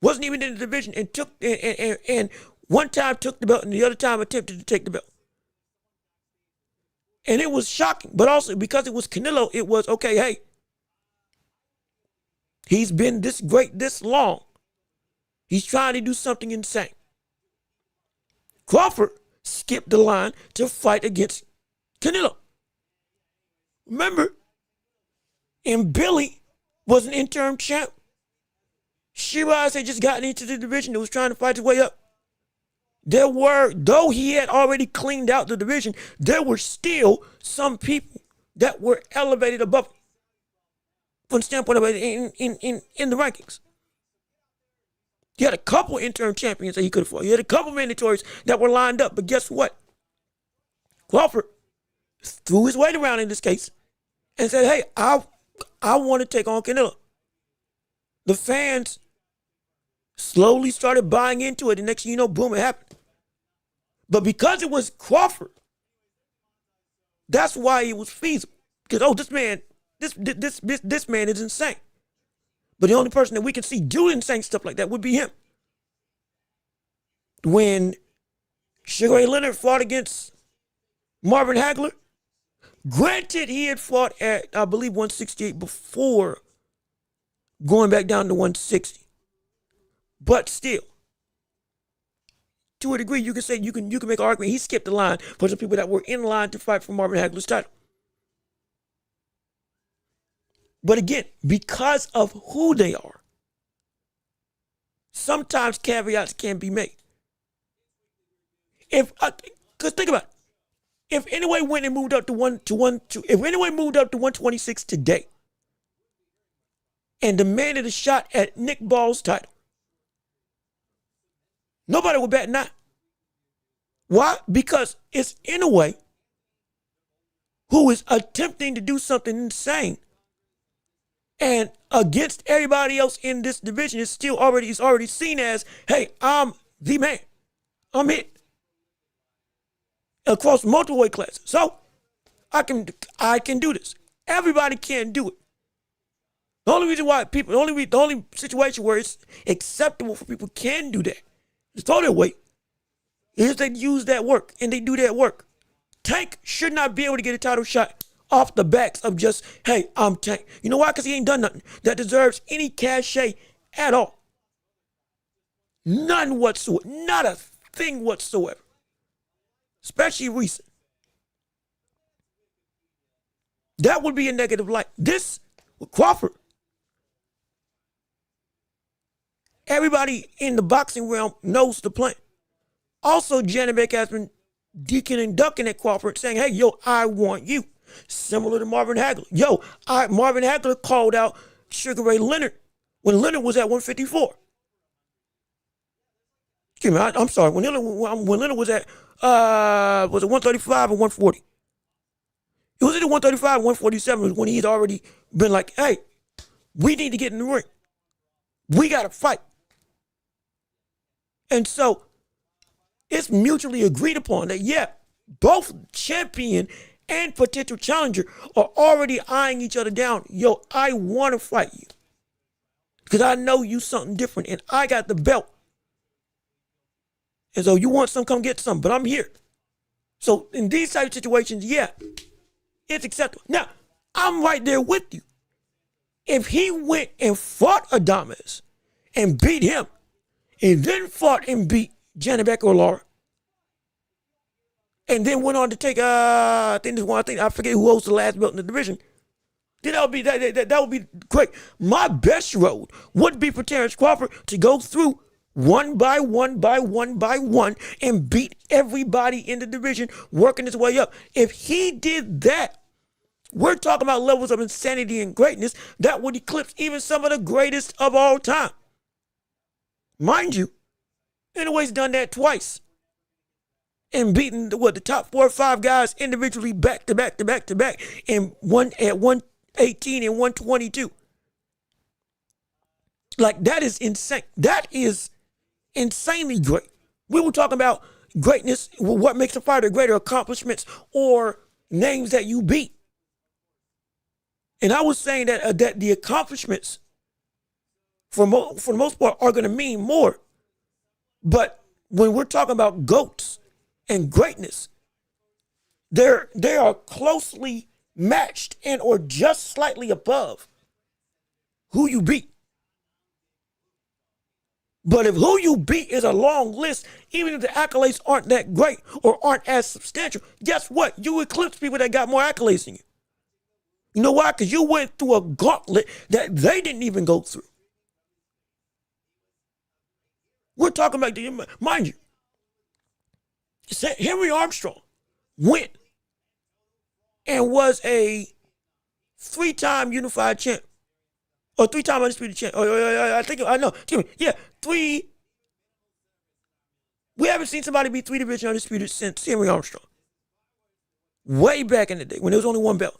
Wasn't even in the division and took and one time took the belt and the other time attempted to take the belt. And it was shocking, but also because it was Canelo, it was okay, hey, he's been this great this long. He's trying to do something insane. Crawford skipped the line to fight against Canelo. Remember, and Billy was an interim champ. Shiraz had just gotten into the division and was trying to fight his way up. There were, though he had already cleaned out the division, there were still some people that were elevated above him from the standpoint of in the rankings. He had a couple interim champions that he could have fought. He had a couple mandatories that were lined up. But guess what? Crawford threw his weight around in this case and said, hey, I want to take on Canelo. The fans slowly started buying into it. And next thing you know, boom, it happened. But because it was Crawford, that's why it was feasible. Because, this man is insane. But the only person that we can see do insane stuff like that would be him. When Sugar Ray Leonard fought against Marvin Hagler, granted he had fought at, I believe, 168 before going back down to 160. But still, to a degree, you can say you can make an argument he skipped the line for some people that were in line to fight for Marvin Hagler's title. But again, because of who they are, sometimes caveats can be made. Because think about it. If anyone went and moved up to 126 today and demanded a shot at Nick Ball's title, nobody would bat an eye. Why? Because it's Inoue who is attempting to do something insane. And against everybody else in this division, it's already seen as, hey, I'm the man. I'm it. Across multiple weight classes. So I can do this. Everybody can do it. The only reason why the only situation where it's acceptable for people can do that, is throw their weight, is they use that work and they do that work. Tank should not be able to get a title shot off the backs of just, hey, I'm Tank. You know why? Because he ain't done nothing that deserves any cachet at all. None whatsoever. Not a thing whatsoever. Especially recent. That would be a negative light. This, with Crawford, everybody in the boxing realm knows the plan. Also, Janibek has been deaking and ducking at Crawford, saying, hey, yo, I want you. Similar to Marvin Hagler. Marvin Hagler called out Sugar Ray Leonard when Leonard was at 154. Excuse me, I'm sorry. When Leonard was at, was it 135 or 140? It was either 135 or 147 when he'd already been like, hey, we need to get in the ring. We got to fight. And so it's mutually agreed upon that, yeah, both champion and potential challenger are already eyeing each other down. Yo, I want to fight you because I know you something different and I got the belt. And so you want some, come get some, but I'm here. So in these type of situations, yeah, it's acceptable. Now, I'm right there with you. If he went and fought Adames and beat him and then fought and beat Janibek or Lara, and then went on to take, I forget who holds the last belt in the division. Then that would be great. My best road would be for Terrence Crawford to go through one by one and beat everybody in the division, working his way up. If he did that, we're talking about levels of insanity and greatness that would eclipse even some of the greatest of all time. Mind you, Inoue's done that twice. And beating the top 4 or 5 guys individually back to back and one at 118 and 122. Like, that is insane. That is insanely great. We were talking about greatness, what makes a fighter greater, accomplishments or names that you beat. And I was saying that the accomplishments for the most part are going to mean more. But when we're talking about GOATs and greatness, they are closely matched and or just slightly above who you beat. But if who you beat is a long list, even if the accolades aren't that great or aren't as substantial, guess what? You eclipse people that got more accolades than you. You know why? Because you went through a gauntlet that they didn't even go through. We're talking about, mind you, Henry Armstrong went and was a 3-time unified champ. Or 3-time undisputed champ. I think, I know. Excuse me. Yeah, 3. We haven't seen somebody be 3-division undisputed since Henry Armstrong. Way back in the day when there was only one belt.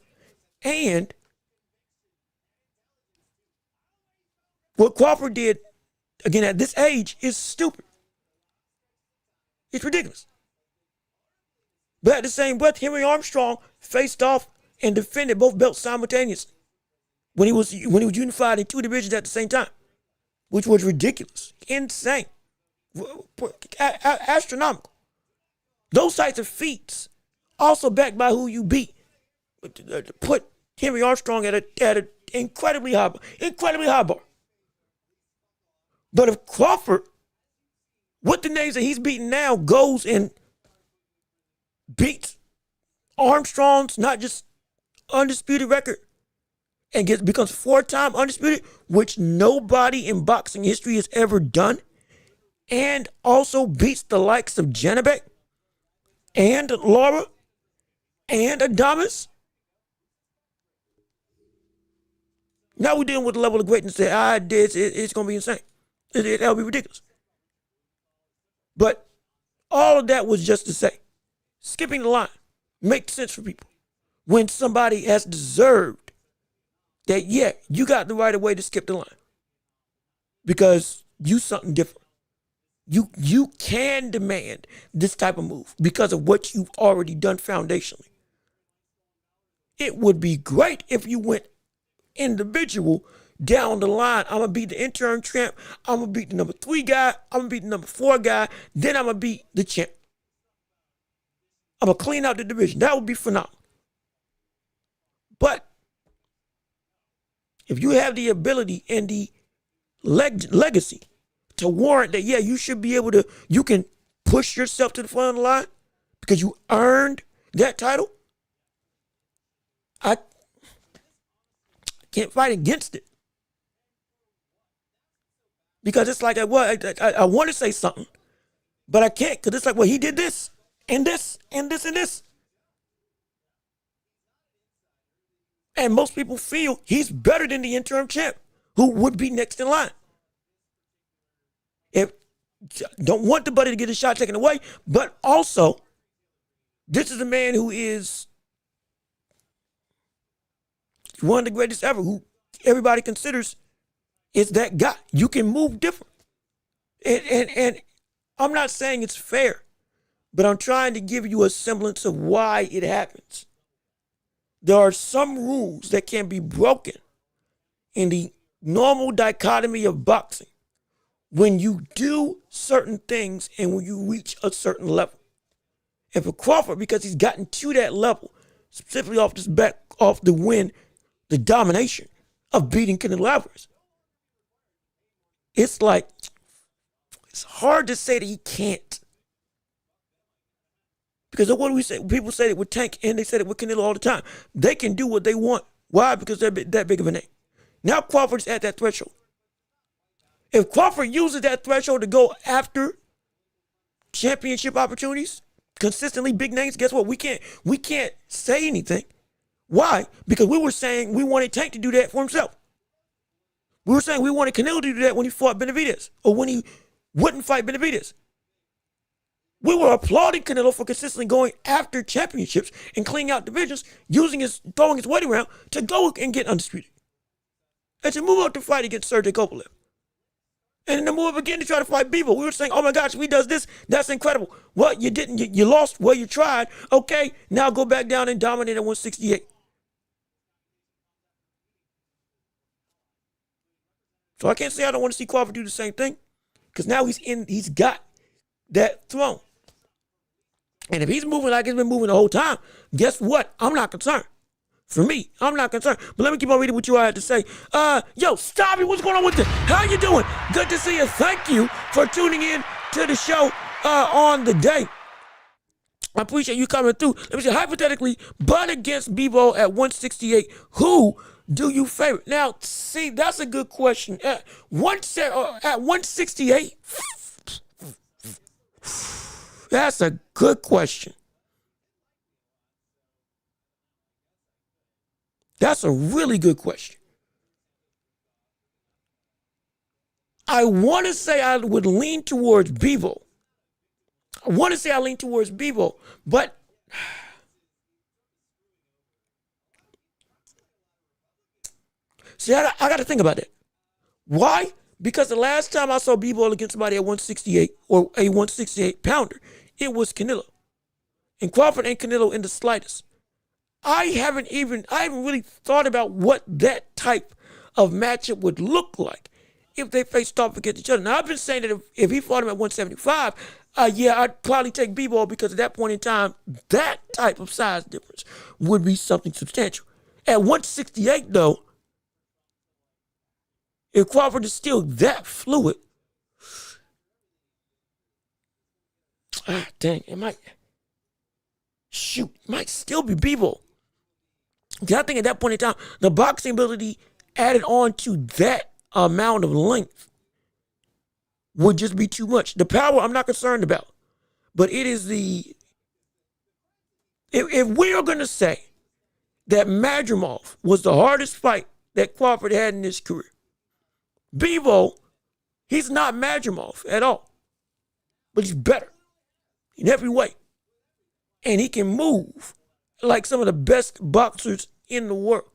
And what Crawford did, again, at this age, is stupid. It's ridiculous. But at the same breath, Henry Armstrong faced off and defended both belts simultaneously when he was unified in 2 divisions at the same time, which was ridiculous, insane, astronomical. Those types of feats, also backed by who you beat, put Henry Armstrong at an incredibly high bar. But if Crawford, with the names that he's beating now, goes and beats Armstrong's not just undisputed record and becomes 4-time undisputed, which nobody in boxing history has ever done, and also beats the likes of Janabek and Laura and Adamas, now we're dealing with the level of greatness that it's going to be insane. That'll be ridiculous. But all of that was just to say, skipping the line makes sense for people when somebody has deserved that, yeah, you got the right of way to skip the line because you something different. You can demand this type of move because of what you've already done foundationally. It would be great if you went individual down the line. I'm going to beat the interim champ. I'm going to beat the number 3 guy. I'm going to beat the number 4 guy. Then I'm going to beat the champ. I'm going to clean out the division. That would be phenomenal. But if you have the ability and the legacy to warrant that, yeah, you should be able to, you can push yourself to the front of the line because you earned that title, I can't fight against it. Because it's like, I want to say something, but I can't because it's like, well, he did this and this and this and this. And most people feel he's better than the interim champ who would be next in line. If don't want the buddy to get his shot taken away, but also this is a man who is one of the greatest ever, who everybody considers is that guy. You can move different. And I'm not saying it's fair, but I'm trying to give you a semblance of why it happens. There are some rules that can be broken in the normal dichotomy of boxing when you do certain things and when you reach a certain level. And for Crawford, because he's gotten to that level, specifically off the win, the domination of beating Canelo Alvarez, it's like, it's hard to say that he can't. Because what do we say? People say it with Tank and they said it with Canelo all the time. They can do what they want. Why? Because they're that big of a name. Now Crawford's at that threshold. If Crawford uses that threshold to go after championship opportunities, consistently big names, guess what? We can't say anything. Why? Because we were saying we wanted Tank to do that for himself. We were saying we wanted Canelo to do that when he fought Benavidez or when he wouldn't fight Benavidez. We were applauding Canelo for consistently going after championships and cleaning out divisions, throwing his weight around to go and get undisputed. And to move up to fight against Sergey Kovalev. And then to move up again to try to fight Bivol. We were saying, oh my gosh, if he does this, that's incredible. Well, you didn't. You lost. Well, you tried. Okay, now go back down and dominate at 168. So I can't say I don't want to see Crawford do the same thing, because now he's got that throne. And if he's moving like he's been moving the whole time, guess what? I'm not concerned. For me, I'm not concerned. But let me keep on reading what you all had to say. Yo, stop it. What's going on with this? How you doing? Good to see you. Thank you for tuning in to the show on the day. I appreciate you coming through. Let me say, hypothetically, Bud against Bebo at 168. Who do you favor? Now, see, that's a good question. At 168, that's a good question. That's a really good question. I want to say I would lean towards Bebo. But see, I got to think about it. Why? Because the last time I saw Bebo against somebody at 168 or a 168 pounder, it was Canelo. And Crawford ain't Canelo in the slightest. I haven't really thought about what that type of matchup would look like if they faced off against each other. Now, I've been saying that if he fought him at 175, I'd probably take Bebo, because at that point in time, that type of size difference would be something substantial. At 168, though, if Crawford is still that fluid, dang, it might still be Bebo. I think at that point in time, the boxing ability added on to that amount of length would just be too much. The power I'm not concerned about, but it is if we are going to say that Madrimov was the hardest fight that Crawford had in his career, Bebo, he's not Madrimov at all, but he's better in every way. And he can move like some of the best boxers in the world.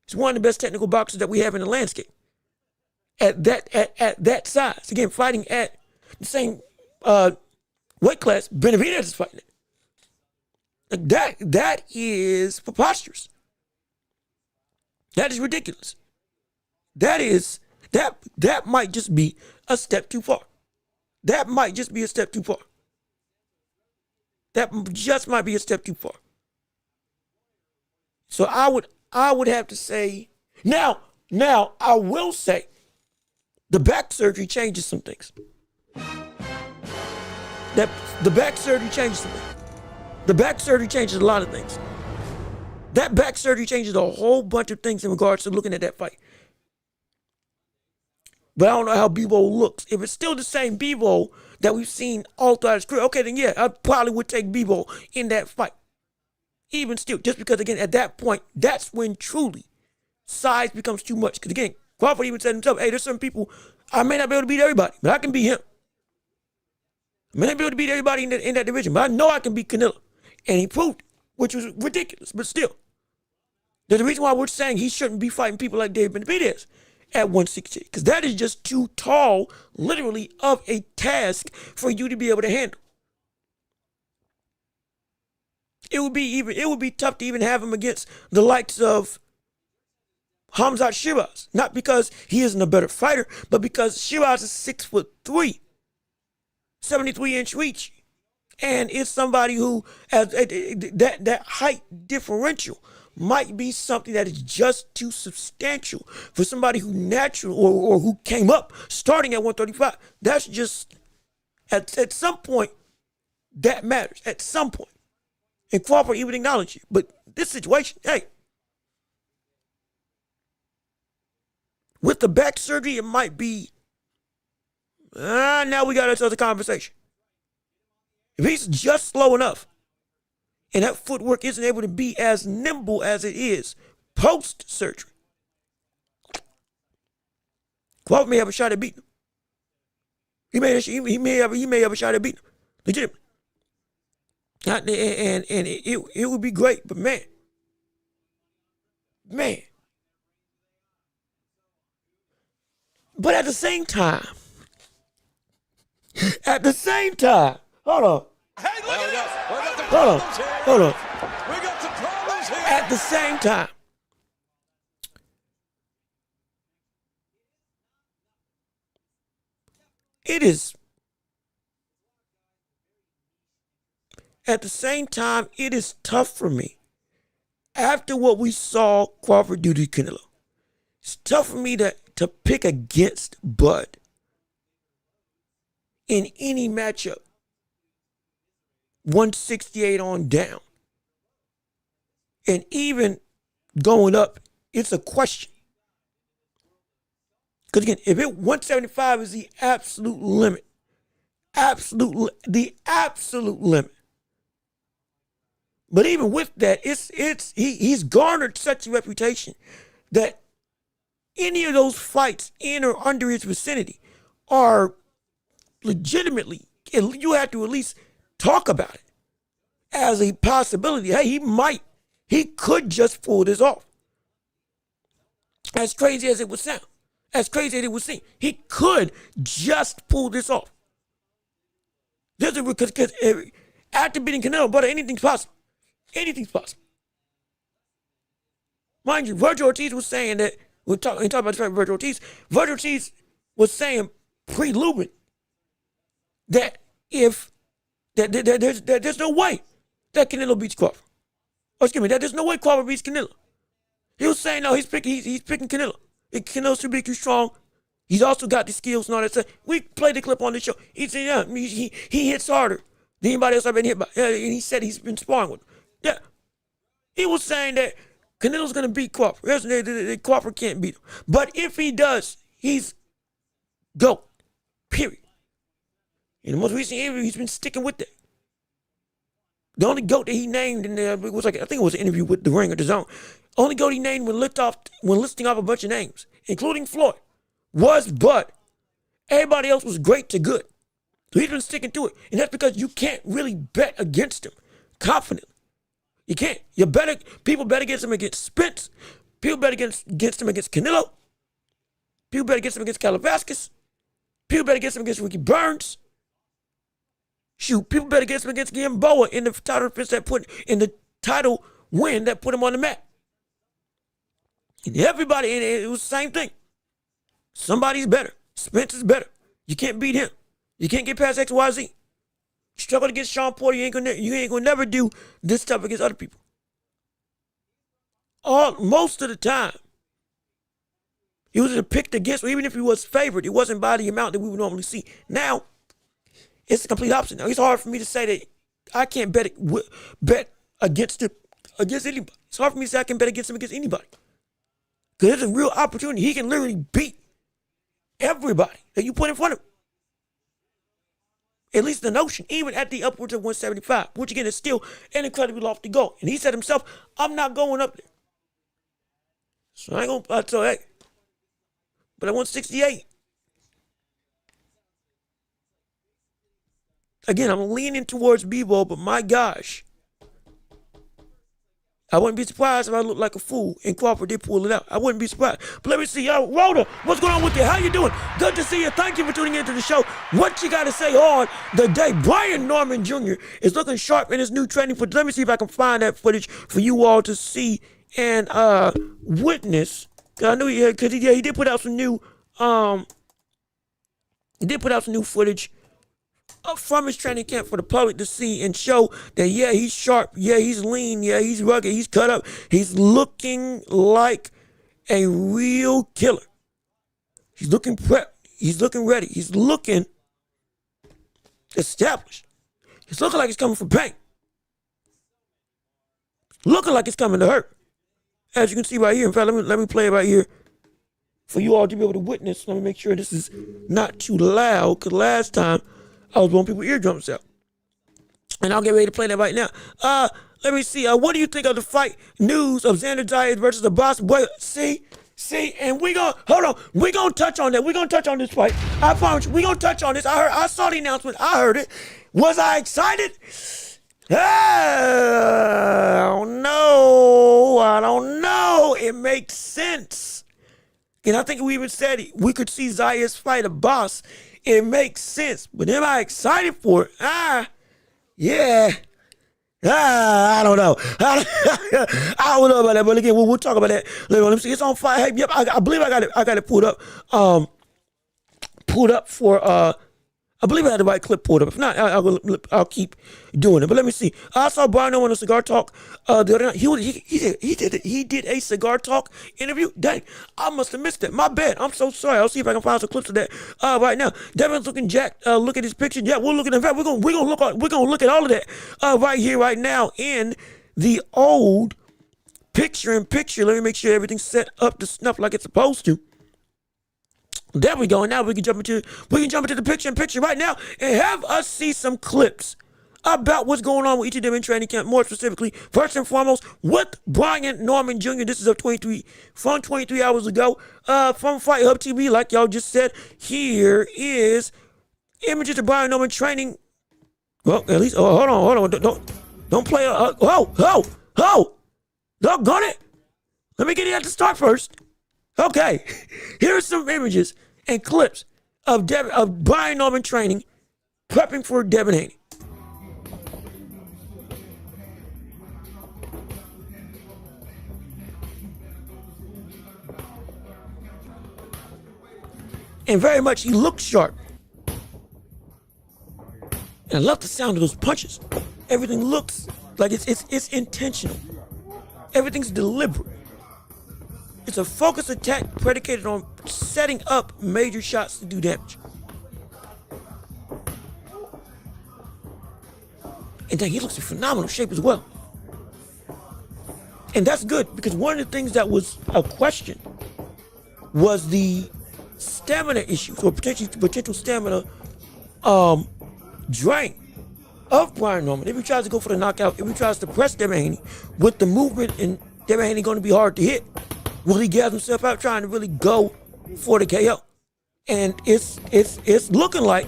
He's one of the best technical boxers that we have in the landscape. At that size. Again, fighting at the same weight class Benavidez is fighting at. Like that is preposterous. That is ridiculous. That might just be a step too far. That might just be a step too far. That just might be a step too far. So I would have to say, now I will say the back surgery changes some things. The back surgery changes some things. The back surgery changes a lot of things. That back surgery changes a whole bunch of things in regards to looking at that fight. But I don't know how Bebo looks. If it's still the same Bebo that we've seen all throughout his career, okay, then yeah, I probably would take Bebo in that fight. Even still, just because, again, at that point, that's when truly size becomes too much. Because, again, Crawford even said himself, hey, there's some people, I may not be able to beat everybody, but I can beat him. I may not be able to beat everybody in that division, but I know I can beat Canelo. And he proved it, which was ridiculous, but still. There's a reason why we're saying he shouldn't be fighting people like Dave Benavidez at 160, because that is just too tall, literally, of a task for you to be able to handle. It would be tough to even have him against the likes of Khamzat Shiraz. Not because he isn't a better fighter, but because Shiraz is 6'3", 73-inch reach. And it's somebody who has that height differential might be something that is just too substantial for somebody who naturally or who came up starting at 135. That's just, at some point, that matters. At some point. And Crawford even acknowledge it. But this situation, hey, with the back surgery, it might be, now we got ourselves a conversation. If he's just slow enough, and that footwork isn't able to be as nimble as it is post-surgery, Crawford may have a shot at beating him. He may have a shot at beating him. Legitimately. And it would be great, but man. But at the same time, hold on. Hey, look at this. Hold on. We got some problems here. At the same time, it is, at the same time, it is tough for me. After what we saw Crawford do to Canelo, it's tough for me to pick against Bud in any matchup. 168 on down. And even going up, it's a question. Because again, if 175 is the absolute limit, the absolute limit. But even with that, he's garnered such a reputation that any of those fights in or under his vicinity are legitimately, you have to at least talk about it as a possibility. Hey, he could just pull this off. As crazy as it would sound, as crazy as it would seem, he could just pull this off. Because after beating Canelo, brother, anything's possible. Anything's possible. Mind you, Virgil Ortiz was saying that, we're talking about Virgil Ortiz was saying pre-Lubin that there's no way that Canelo beats Crawford. Oh, excuse me, that there's no way Crawford beats Canelo. He was saying, no, he's picking Canelo. Canelo should be too strong. He's also got the skills and all that stuff. We played the clip on the show. He said, yeah, he hits harder than anybody else I've been hit by. And he said he's been sparring with him. Yeah. He was saying that Canelo's going to beat Crawford. Crawford can't beat him. But if he does, he's GOAT. Period. In the most recent interview, he's been sticking with that. The only GOAT that he named in there was I think it was an interview with The Ring or The Zone. Only GOAT he named when listing off a bunch of names, including Floyd, was Bud. Everybody else was great to good. So he's been sticking to it. And that's because you can't really bet against him confidently. You can't. People bet against him against Spence. People bet against him against Canelo. People bet against him against Calabasas. People bet against him against Ricky Burns. Shoot, people bet against him against Gamboa in the title defense the title win that put him on the map. And everybody, and it was the same thing. Somebody's better. Spence is better. You can't beat him. You can't get past XYZ. You struggle against Sean Porter, you ain't gonna never do this stuff against other people. Most of the time, he was picked against, even if he was favored, it wasn't by the amount that we would normally see. Now, it's the complete opposite. Now, it's hard for me to say that I can't bet against anybody. It's hard for me to say I can bet against him against anybody. Because there's a real opportunity. He can literally beat everybody that you put in front of him. At least the notion, even at the upwards of 175, which again is still an incredibly lofty goal. And he said himself, I'm not going up there. So I ain't going to plateau that. But at 168, again, I'm leaning towards Bebo, but my gosh, I wouldn't be surprised if I looked like a fool and Crawford did pull it out. I wouldn't be surprised. But let me see. Rhoda, what's going on with you? How you doing? Good to see you. Thank you for tuning into the show. What you got to say on the day? Brian Norman Jr. is looking sharp in his new training footage. Let me see if I can find that footage for you all to see and witness. I knew he did put out some new footage from his training camp for the public to see and show that, yeah, he's sharp, yeah, he's lean, yeah, he's rugged, he's cut up. He's looking like a real killer. He's looking prepped. He's looking ready. He's looking established. He's looking like he's coming for pain. Looking like it's coming to hurt. As you can see right here, in fact, let me play it right here for you all to be able to witness. Let me make sure this is not too loud, because last time I was blowing people's eardrums out. And I'll get ready to play that right now. Let me see. What do you think of the fight news of Xander Zayas versus the Boss Boy? See, and we're going to touch on that. We're going to touch on this fight. I promise you, we're going to touch on this. I saw the announcement. I heard it. Was I excited? I don't know. It makes sense. And I think we even said we could see Zayas fight a Boss. It makes sense. But am I excited for it? Yeah. I don't know. I don't know about that. But again, we'll talk about that later on. Let me see. It's on fire. Hey, yep, I believe I got it pulled up. Pulled up for I believe I had the right clip pulled up. If not, I'll keep doing it. But let me see. I saw Brian on a Cigar Talk the other night. He did a Cigar Talk interview. Dang, I must have missed it. My bad. I'm so sorry. I'll see if I can find some clips of that right now. Devin's looking jacked. Look at his picture. Yeah, we're looking. In fact, we're gonna look at all of that right here, right now in the old picture-in-picture. Let me make sure everything's set up to snuff like it's supposed to. There we go. And now we can jump into the picture-in-picture right now and have us see some clips about what's going on with each of them in training camp. More specifically, first and foremost, with Brian Norman Jr. This is up 23 hours ago from Fight Hub TV. Like y'all just said, here is images of Brian Norman training. Well, at least, hold on. Don't play. Doggone it. Let me get it at the start first. Okay, here are some images and clips of Brian Norman training, prepping for Devin Haney. And very much, he looks sharp. And I love the sound of those punches. Everything looks like it's intentional. Everything's deliberate. It's a focused attack predicated on setting up major shots to do damage. And then he looks in phenomenal shape as well. And that's good, because one of the things that was a question was the stamina issues, or potential stamina drain of Brian Norman. If he tries to go for the knockout, if he tries to press Devin Haney with the movement, and Devin Haney going to be hard to hit, will he gas himself out trying to really go for the KO? And it's looking like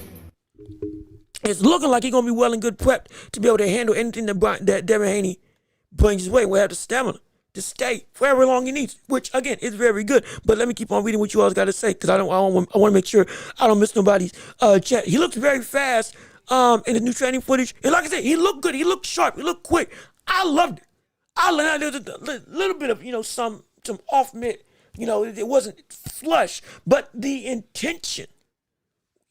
he's gonna be well and good prepped to be able to handle anything that Devin Haney brings his way. We'll have the stamina to stay for however long he needs, which again is very good. But let me keep on reading what you all got to say, because I want to make sure I don't miss nobody's chat. He looks very fast in the new training footage, and like I said, he looked good. He looked sharp. He looked quick. I loved it. There was a little bit of some off mid, it wasn't flush, but the intention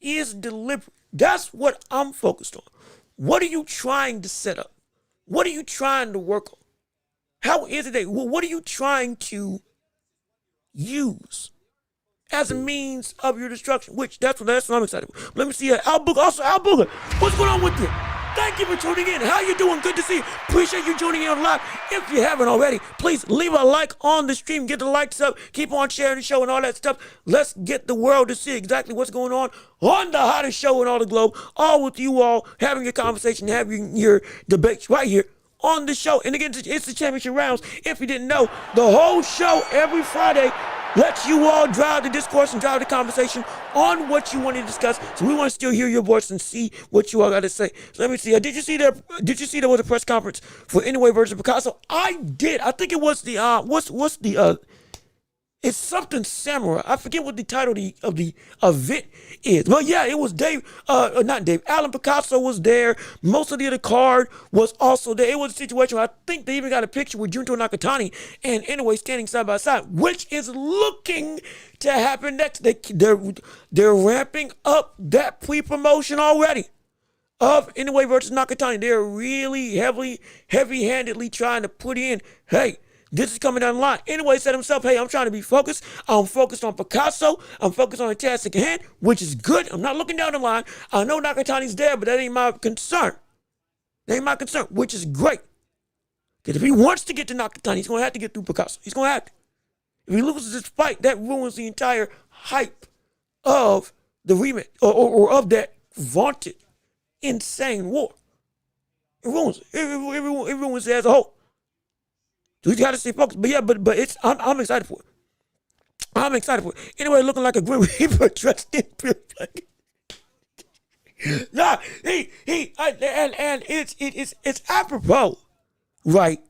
is deliberate. That's what I'm focused on. What are you trying to set up? What are you trying to work on? How is it? What are you trying to use as a means of your destruction? Which that's what I'm excited about. Let me see Al Booger. Also, Al Booger, what's going on with you? Thank you for tuning in. How you doing? Good to see you. Appreciate you tuning in live. If you haven't already, please leave a like on the stream. Get the likes up. Keep on sharing the show and all that stuff. Let's get the world to see exactly what's going on the hottest show in all the globe. All with you all having your conversation, having your debates right here on the show. And again, it's the championship rounds. If you didn't know, the whole show every Friday lets you all drive the discourse and drive the conversation on what you want to discuss. So we want to still hear your voice and see what you all got to say. So let me see. Did you see there was a press conference for Anyway versus Picasso? I did. I think it was the what's the it's something samurai. I forget what the title of the event is. But yeah, it was Alan Picasso was there. Most of the other card was also there. It was a situation where I think they even got a picture with Junto Nakatani and Anyway standing side by side, which is looking to happen next. They're ramping up that pre-promotion already of Anyway versus Nakatani. They're really heavy-handedly trying to put in, hey, this is coming down the line. Anyway, said himself, hey, I'm trying to be focused. I'm focused on Picasso. I'm focused on the task at hand, which is good. I'm not looking down the line. I know Nakatani's there, but that ain't my concern. That ain't my concern, which is great. Because if he wants to get to Nakatani, he's going to have to get through Picasso. He's going to have to. If he loses this fight, that ruins the entire hype of the rematch or of that vaunted, insane war. It ruins it. It ruins it as a whole. We got to stay focused. But yeah, but I'm excited for it. I'm excited for it. Anyway, looking like a Grim Reaper dressed in pure black. Nah, it's apropos, right?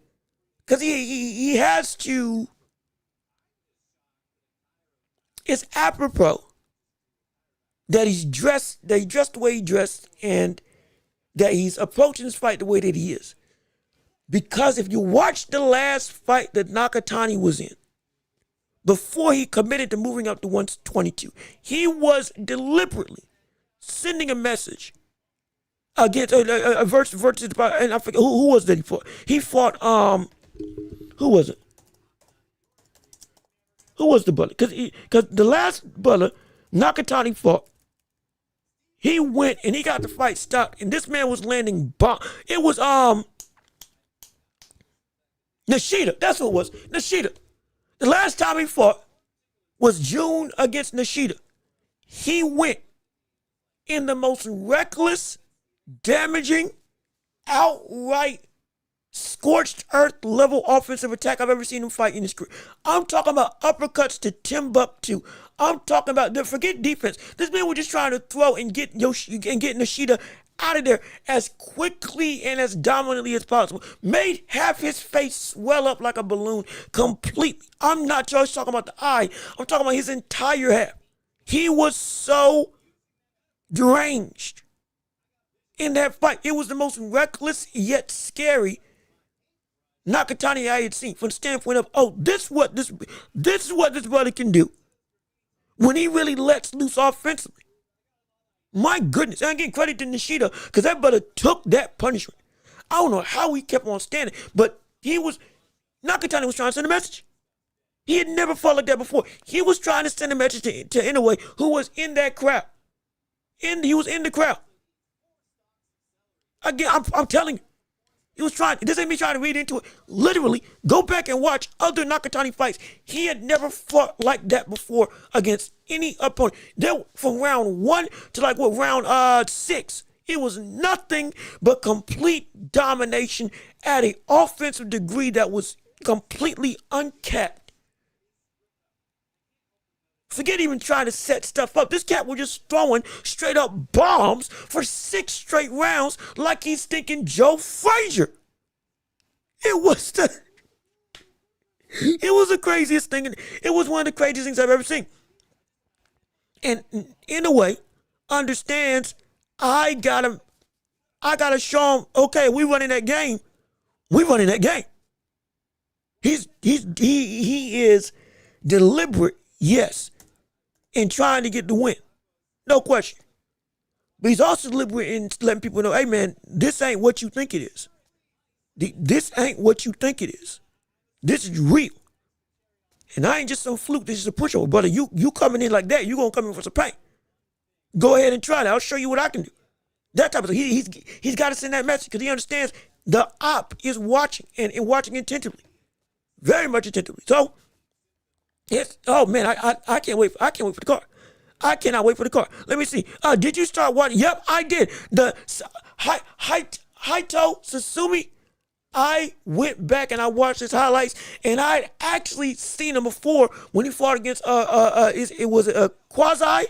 Because he has to. It's apropos that he dressed the way he dressed, and that he's approaching this fight the way that he is. Because if you watch the last fight that Nakatani was in, before he committed to moving up to 122, he was deliberately sending a message against versus and I forget who was that he fought. He fought who was it? Who was the brother? Because the last brother Nakatani fought, he went and he got the fight stopped, and this man was landing bomb. It was Nishida. That's what it was. Nishida. The last time he fought was June against Nishida. He went in the most reckless, damaging, outright, scorched earth level offensive attack I've ever seen him fight in his career. I'm talking about uppercuts to Timbuktu. I'm talking about, forget defense. This man was just trying to throw and get Nishida out of there as quickly and as dominantly as possible. Made half his face swell up like a balloon completely. I'm not just talking about the eye. I'm talking about his entire half. He was so deranged in that fight. It was the most reckless yet scary Nakatani I had seen from the standpoint of, oh, this is what this brother can do when he really lets loose offensively. My goodness, I ain't getting credit to Nishida because that brother took that punishment. I don't know how he kept on standing, but Nakatani was trying to send a message. He had never fought like that before. He was trying to send a message to Inoue, who was in that crowd. He was in the crowd. Again, I'm telling you. He was trying, this ain't me trying to read into it. Literally, go back and watch other Nakatani fights. He had never fought like that before against any opponent. From round 1 to round 6, it was nothing but complete domination at an offensive degree that was completely uncapped. Forget even trying to set stuff up. This cat was just throwing straight up bombs for 6 straight rounds like he's thinking Joe Frazier. It was the craziest thing. It was one of the craziest things I've ever seen. And in a way, understands I gotta show him, okay, we running that game. We running that game. He is deliberate, yes, in trying to get the win. No question. But he's also deliberate in letting people know, hey man, this ain't what you think it is. This ain't what you think it is. This is real. And I ain't just some fluke, this is a pushover. Brother, you coming in like that, you gonna come in for some pain. Go ahead and try that. I'll show you what I can do. That type of thing. He's got to send that message because he understands the op is watching and watching attentively. Very much attentively. So, yes. Oh man, I can't wait. I can't wait for the car. I cannot wait for the car. Let me see. Did you start watching? Yep, I did. The Haito Susumi. I went back and I watched his highlights, and I'd actually seen him before when he fought against it was a Quasi.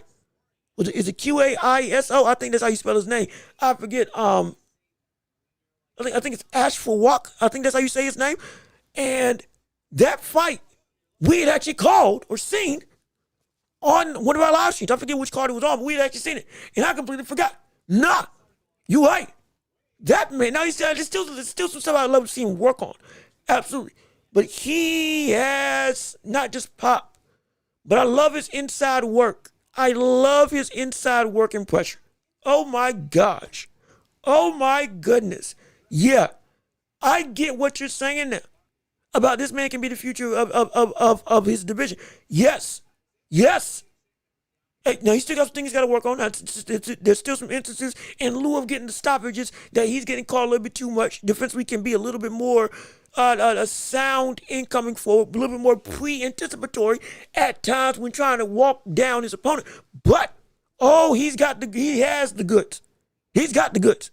Is it Quaiso? I think that's how you spell his name. I forget. I think it's Ashford. I think that's how you say his name. And that fight we had actually called or seen on one of our live streams. I forget which card it was on, but we had actually seen it, and I completely forgot. Nah, you right. That man. Now there's still some stuff I'd love to see him work on. Absolutely. But he has not just pop, but I love his inside work. I love his inside work and pressure. Oh my gosh. Oh my goodness. Yeah. I get what you're saying now about this man can be the future of his division. Yes. Yes. Hey, now, he's still got some things he's got to work on. There's still some instances in lieu of getting the stoppages that he's getting called a little bit too much. Defensively can be a little bit more sound incoming forward, a little bit more pre-anticipatory at times when trying to walk down his opponent. But, he has the goods. He's got the goods.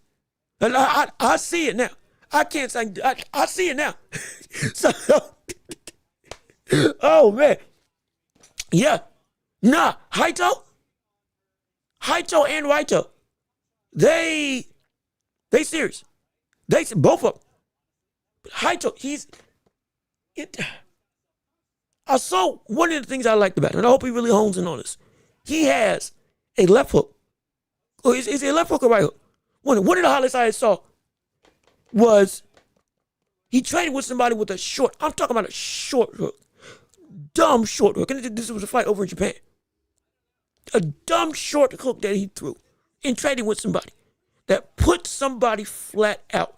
And I see it now. I can't say, I see it now. So, oh man. Yeah. Nah, Haito and Raito, they serious. They both of them. But Haito, I saw one of the things I liked about him, and I hope he really hones in on this. He has a left hook. Or is it a left hook or right hook? One of the highlights I saw was he traded with somebody with a short. I'm talking about a short hook. Dumb short hook. And this was a fight over in Japan. A dumb short hook that he threw. in trading with somebody that put somebody flat out.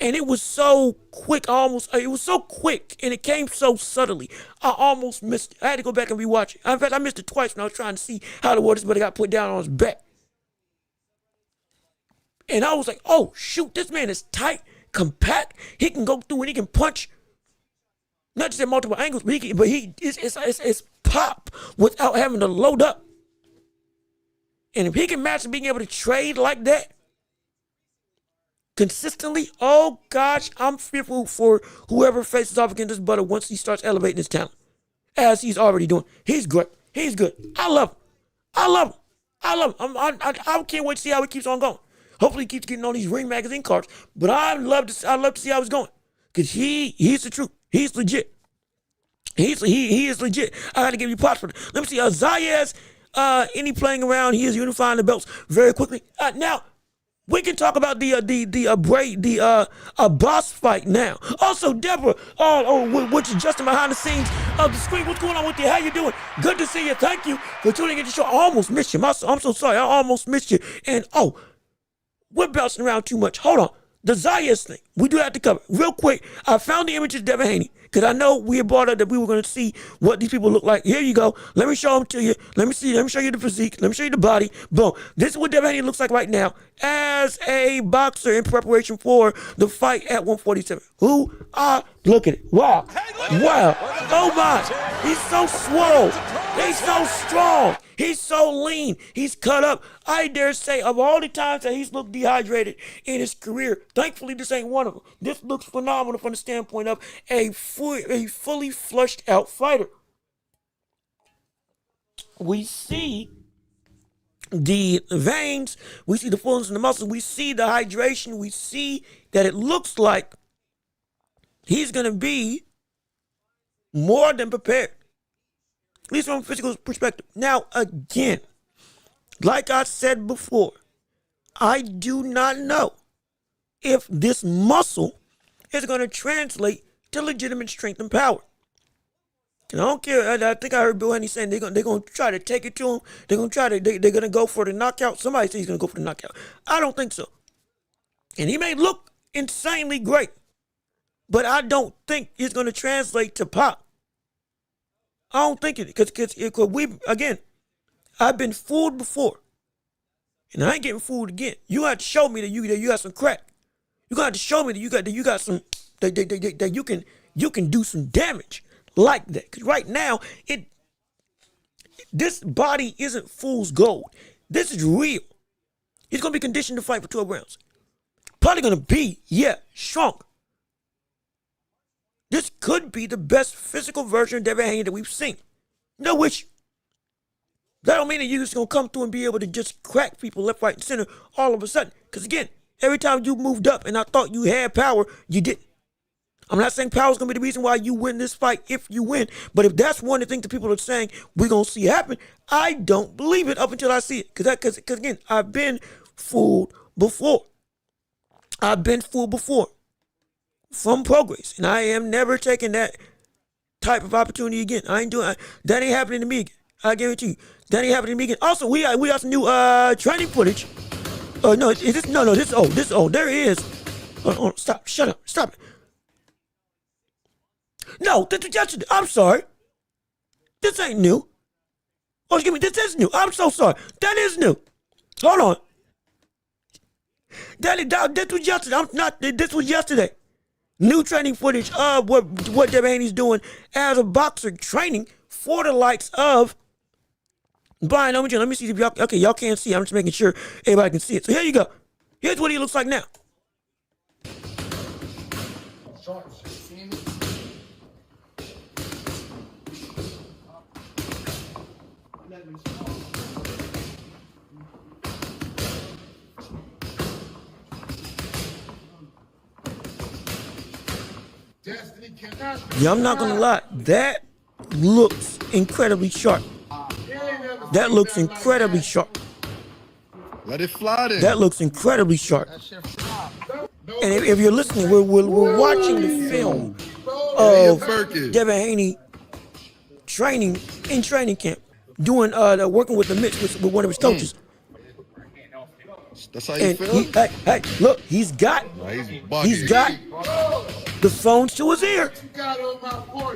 And it was so quick, it was so quick, and it came so subtly. I almost missed it. I had to go back and rewatch it. In fact, I missed it twice when I was trying to see how the water this brother got put down on his back. And I was like, oh, shoot, this man is tight, compact. He can go through and he can punch, not just at multiple angles, but it's pop without having to load up. And if he can match being able to trade like that, consistently, oh gosh, I'm fearful for whoever faces off against this brother once he starts elevating his talent, as he's already doing. He's good. He's good. I love him. I love him. I love him. I can't wait to see how he keeps on going. Hopefully, he keeps getting on these Ring Magazine cards. But I'd love to see how it's going, because he's the truth. He's legit. He is legit. I got to give you props for that. Let me see. Zayas, any playing around? He is unifying the belts very quickly. Now. We can talk about the boss fight now. Also, Deborah, which is just behind the scenes of the screen. What's going on with you? How you doing? Good to see you. Thank you for tuning in to the show. I almost missed you. I'm so sorry. I almost missed you. And we're bouncing around too much. Hold on. The Zayas thing, we do have to cover real quick. I found the images of Devin Haney, because I know we had brought up that we were going to see what these people look like. Here you go. Let me show them to you. Let me show you the physique. Let me show you the body. Boom. This is what Devin Haney looks like right now as a boxer in preparation for the fight at 147. Look at it. Wow. Wow. Oh my. He's so swole. He's so strong. He's so lean. He's cut up. I dare say, of all the times that he's looked dehydrated in his career, thankfully this ain't one of them. This looks phenomenal from the standpoint of a fully flushed out fighter. We see the veins. We see the fullness in the muscles. We see the hydration. We see that it looks like he's going to be more than prepared, at least from a physical perspective. Now, again, like I said before, I do not know if this muscle is going to translate to legitimate strength and power. And I don't care. I think I heard Bill Haney saying they're going to try to take it to him. They're going to go for the knockout. Somebody says he's going to go for the knockout. I don't think so. And he may look insanely great, but I don't think it's going to translate to pop. I don't think it, because I've been fooled before, and I ain't getting fooled again. You got to show me that you got some crack. You got to show me that you got some that you can do some damage like that. Because right now this body isn't fool's gold. This is real. He's gonna be conditioned to fight for 12 rounds. Probably gonna be strong. This could be the best physical version of Devin Haney that we've seen. No issue. That don't mean that you're just going to come through and be able to just crack people left, right, and center all of a sudden. Because again, every time you moved up and I thought you had power, you didn't. I'm not saying power is going to be the reason why you win this fight if you win. But if that's one of the things that people are saying we're going to see happen, I don't believe it up until I see it. Because again, I've been fooled before. From progress, and I am never taking that type of opportunity again. I ain't doing that. Ain't happening to me again. I guarantee you, that ain't happening to me again. Also, we got some new training footage. This old. There is. Stop. Shut up. Stop it. No, this was yesterday. I'm sorry. This ain't new. Oh, excuse me. This is new. I'm so sorry. That is new. Hold on. This was yesterday. This was yesterday. New training footage of what Devin Haney's doing as a boxer, training for the likes of Brian Omichan. Let me see if y'all can't see. I'm just making sure everybody can see it. So here you go. Here's what he looks like now. Yeah, I'm not gonna lie. That looks incredibly sharp. That looks incredibly sharp. Let it fly then. That looks incredibly sharp. And if you're listening, we're watching the film of Devin Haney training in training camp, doing working with the mitts with one of his coaches. That's how you And feel? hey, look, he's got the phone to his ear.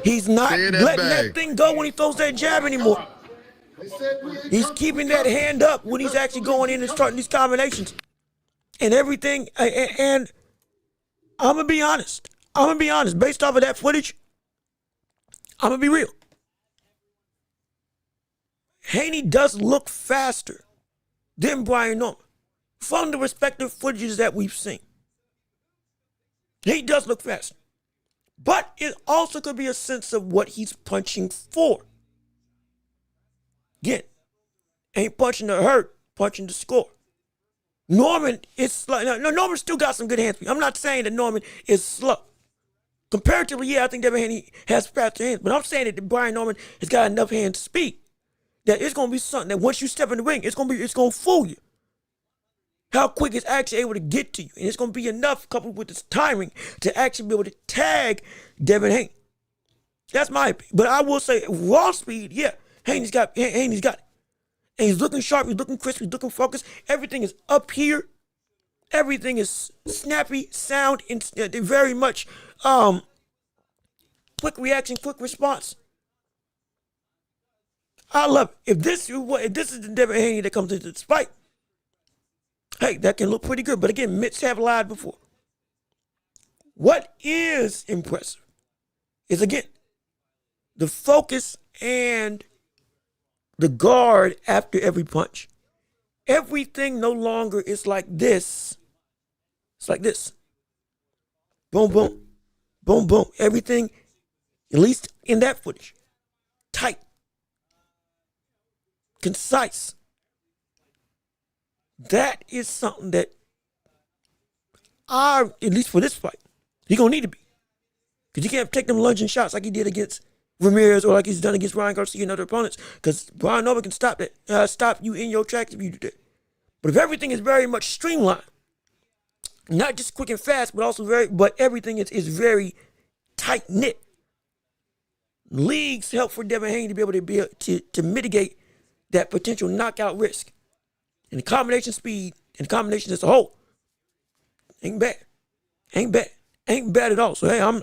He's not letting that thing go when he throws that jab anymore. He's keeping that hand up when he's actually going in and starting these combinations and everything. And I'm gonna be honest. Based off of that footage, I'm gonna be real. Haney does look faster than Brian Norman from the respective footages that we've seen. He does look faster. But it also could be a sense of what he's punching for. Again, ain't punching to hurt, punching to score. Norman is like, no, Norman still got some good hand speed. I'm not saying that Norman is slow. Comparatively, yeah, I think Devin Haney has faster hands, but I'm saying that Brian Norman has got enough hand speed that it's gonna be something that once you step in the ring, it's gonna fool you. How quick it's actually able to get to you. And it's gonna be enough coupled with this timing to actually be able to tag Devin Haney. That's my opinion. But I will say raw speed, yeah, Haney's got it. And he's looking sharp, he's looking crisp, he's looking focused. Everything is up here. Everything is snappy, sound, and very much quick reaction, quick response. I love it. If this is the Devin Haney that comes into this fight, hey, that can look pretty good. But again, mitts have lied before. What is impressive is, again, the focus and the guard after every punch. Everything no longer is like this. It's like this. Boom, boom. Boom, boom. Everything, at least in that footage, tight, concise. That is something that at least for this fight, he's going to need to be. Because you can't take them lunging shots like he did against Ramirez or like he's done against Ryan Garcia and other opponents. Because Brian Norman can stop that, stop you in your tracks if you do that. But if everything is very much streamlined, not just quick and fast, but everything is very tight knit. Leagues help for Devin Haney to be able to mitigate that potential knockout risk. And the combination speed and the combination as a whole ain't bad. Ain't bad at all. So hey, I'm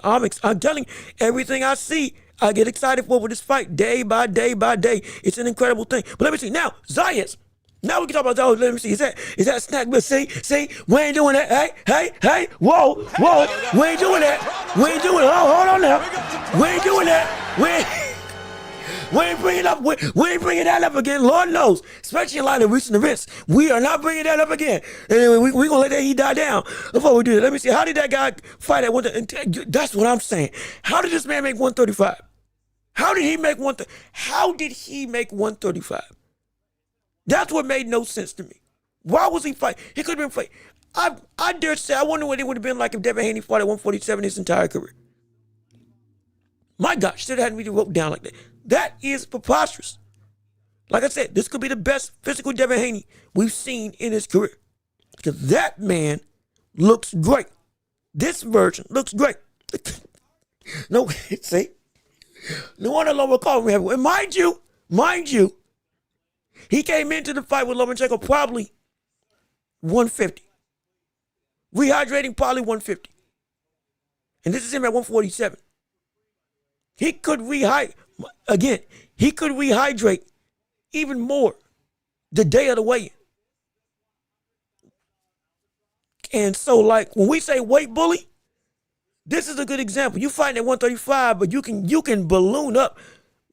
telling you, everything I see, I get excited for with this fight day by day by day. It's an incredible thing. But let me see now, Zayas. Now we can talk about Zayas. Let me see. Is that snack? But see, we ain't doing that. Hey, whoa. We ain't doing that. We ain't doing it. Hold on now. We ain't doing that. We ain't bringing that up again. Lord knows, especially in light of recent events, we are not bringing that up again. Anyway, we gonna let that heat die down before we do that. Let me see. How did that guy fight at 135? That's what I'm saying. How did this man make 135? How did he make 135? That's what made no sense to me. Why was he fighting? He could have been fighting. I dare say, I wonder what it would have been like if Devin Haney fought at 147 his entire career. My gosh, should have had me to rope down like that. That is preposterous. Like I said, this could be the best physical Devin Haney we've seen in his career. Because that man looks great. This version looks great. No, see? No wonder Lomachenko have. And mind you, he came into the fight with Lomachenko probably 150. Rehydrating probably 150. And this is him at 147. He could rehydrate even more the day of the weigh-in. And so, like, when we say weight bully, this is a good example. You fighting at 135, but you can balloon up,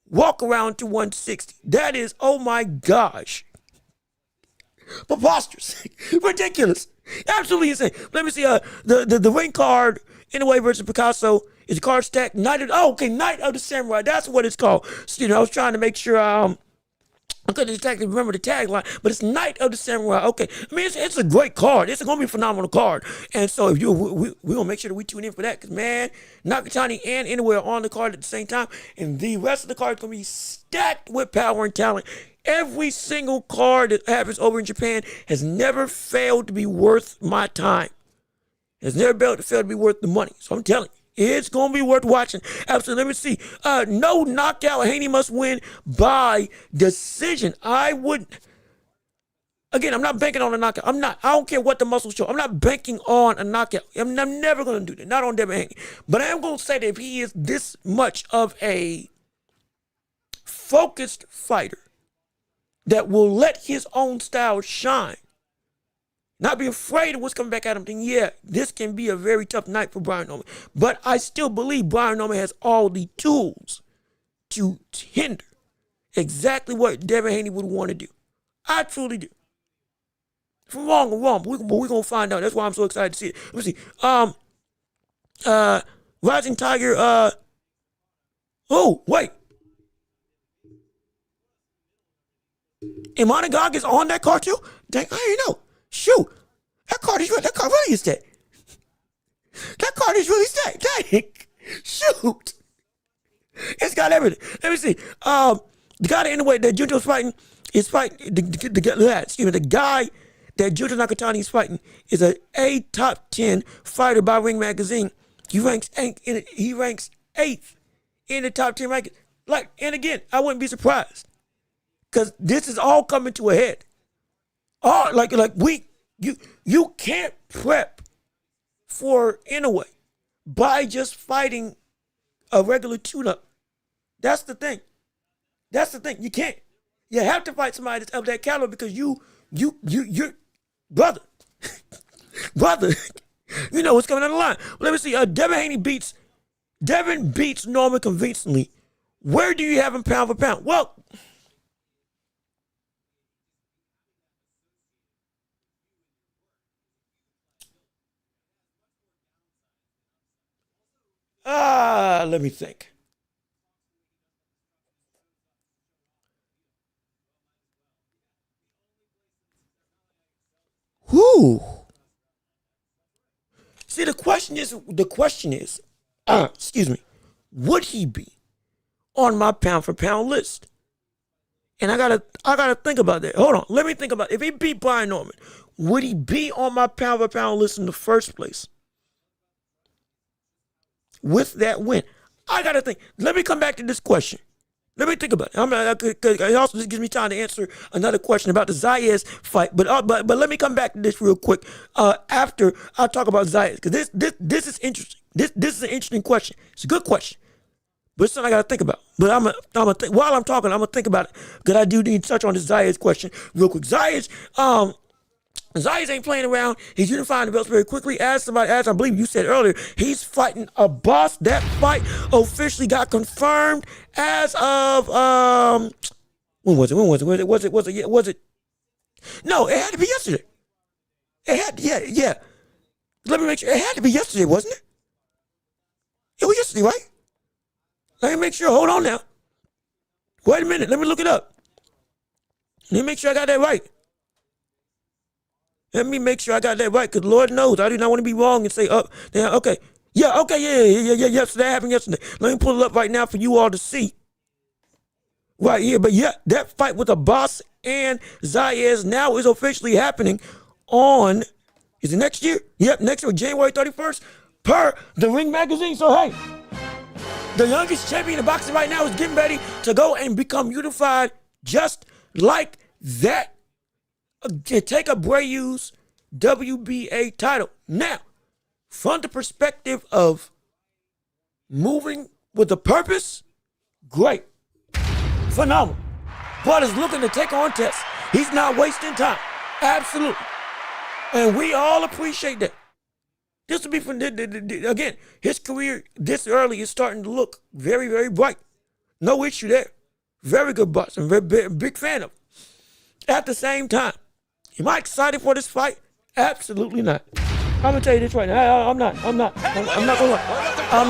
walk around to 160. That is, oh my gosh, preposterous, ridiculous, absolutely insane. Let me see. The ring card anyway versus Picasso. Is the card stacked? Night of the Samurai. That's what it's called. So, I was trying to make sure I couldn't exactly remember the tagline, but it's Night of the Samurai. Okay, I mean it's a great card. It's gonna be a phenomenal card, and so if we gonna make sure that we tune in for that, because man, Nakatani and Anywhere are on the card at the same time, and the rest of the card is gonna be stacked with power and talent. Every single card that happens over in Japan has never failed to be worth my time. Has never failed to be worth the money. So I'm telling you. It's going to be worth watching. Absolutely. Let me see. No knockout. Haney must win by decision. I wouldn't. Again, I'm not banking on a knockout. I don't care what the muscles show. I'm not banking on a knockout. I'm never going to do that. Not on Devin Haney. But I am going to say that if he is this much of a focused fighter that will let his own style shine, not be afraid of what's coming back at him, then yeah, this can be a very tough night for Brian Norman. But I still believe Brian Norman has all the tools to hinder exactly what Devin Haney would want to do. I truly do. If I'm wrong, I'm wrong, but we're going to find out. That's why I'm so excited to see it. Let me see. Rising Tiger, oh, wait. Imani Gog is on that card too? Dang, I didn't know. Shoot. That card really is stacked. That card is really stacked. Dang. Shoot. It's got everything. Let me see. The guy that anyway that Junto's fighting is fighting the guy that Junto Nakatani is fighting is a top 10 fighter by Ring Magazine. He ranks 8th in the top 10 rankings. And again, I wouldn't be surprised. Because this is all coming to a head. You can't prep for Inoue by just fighting a regular tune-up. That's the thing. You can't. You have to fight somebody that's of that caliber because you're brother. Brother. You know what's coming down the line. Let me see. Devin beats Norman convincingly. Where do you have him pound for pound? Well, let me think. Who? See, the question is, excuse me, would he be on my pound for pound list? And I gotta think about that. Hold on, let me think about it. If he beat Brian Norman, would he be on my pound for pound list in the first place? With that win, I gotta think. Let me come back to this question. Let me think about it. It also just gives me time to answer another question about the Zayas fight. But let me come back to this real quick after I talk about Zayas, because this is interesting. This is an interesting question. It's a good question, but it's something I gotta think about. But I'm gonna think while I'm talking. I'm gonna think about it because I do need to touch on this Zayas question real quick. Zayas ain't playing around. He's unifying the belts very quickly. As I believe you said earlier, he's fighting a boss. That fight officially got confirmed as of when was it? No, it had to be yesterday. Yeah. Let me make sure. It had to be yesterday, wasn't it? It was yesterday, right? Let me make sure. Hold on now. Wait a minute. Let me look it up. Let me make sure I got that right. Let me make sure I got that right, because Lord knows I do not want to be wrong and say, okay. Yeah, so that happened yesterday. Let me pull it up right now for you all to see. Right here, but yeah, that fight with the boss and Zayas now is officially happening on, is it next year? Yep, next year, January 31st, per the Ring Magazine. So hey, the youngest champion of boxing right now is getting ready to go and become unified just like that. Take Abreu's WBA title. Now, from the perspective of moving with a purpose, great. Phenomenal. But is looking to take on tests. He's not wasting time. Absolutely. And we all appreciate that. This will be, again, his career this early is starting to look very, very bright. No issue there. Very good boss. I'm a very big fan of him. At the same time, am I excited for this fight? Absolutely not. I'm gonna tell you this right now. I'm not gonna lie. I'm not gonna lie. I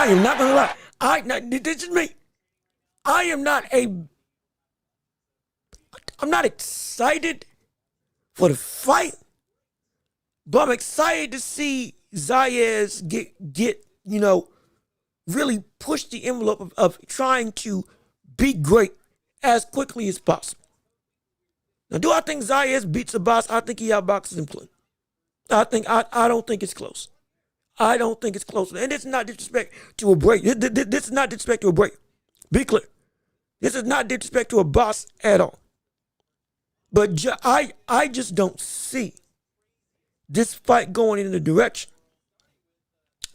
am not gonna lie. This is me. I'm not excited for the fight, but I'm excited to see Zayas get really push the envelope of trying to be great as quickly as possible. Now, do I think Zayas beats the boss? I think he outboxes him clean. I don't think it's close. I don't think it's close. And this is not disrespect to a break. This is not disrespect to a break. Be clear. This is not disrespect to a boss at all. But I just don't see this fight going in the direction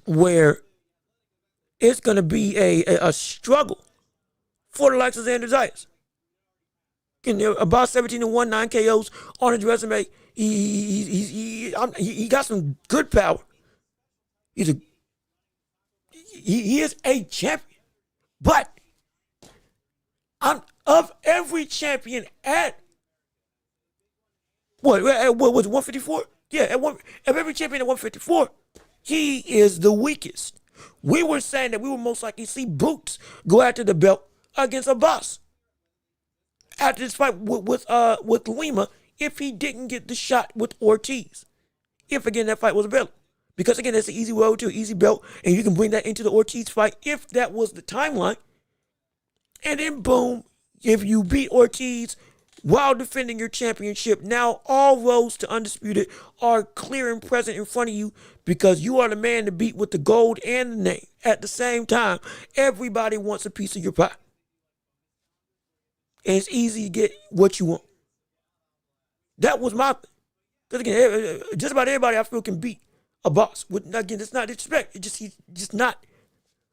where it's going to be a struggle for the likes of Xander Zayas. About 17-1, 9 KOs on his resume. He got some good power. He is a champion. But of every champion at what was it, 154? Yeah, of every champion at 154, he is the weakest. We were saying that we would most likely see Boots go after the belt against Abbas after this fight with Lima if he didn't get the shot with Ortiz. If again that fight was available. Because again, that's an easy road to an easy belt, and you can bring that into the Ortiz fight if that was the timeline. And then boom, if you beat Ortiz while defending your championship, now all roads to Undisputed are clear and present in front of you because you are the man to beat with the gold and the name. At the same time, everybody wants a piece of your pie. And it's easy to get what you want. That was my thing. Because again, just about everybody I feel can beat a boss. Again, it's not disrespect. He's just not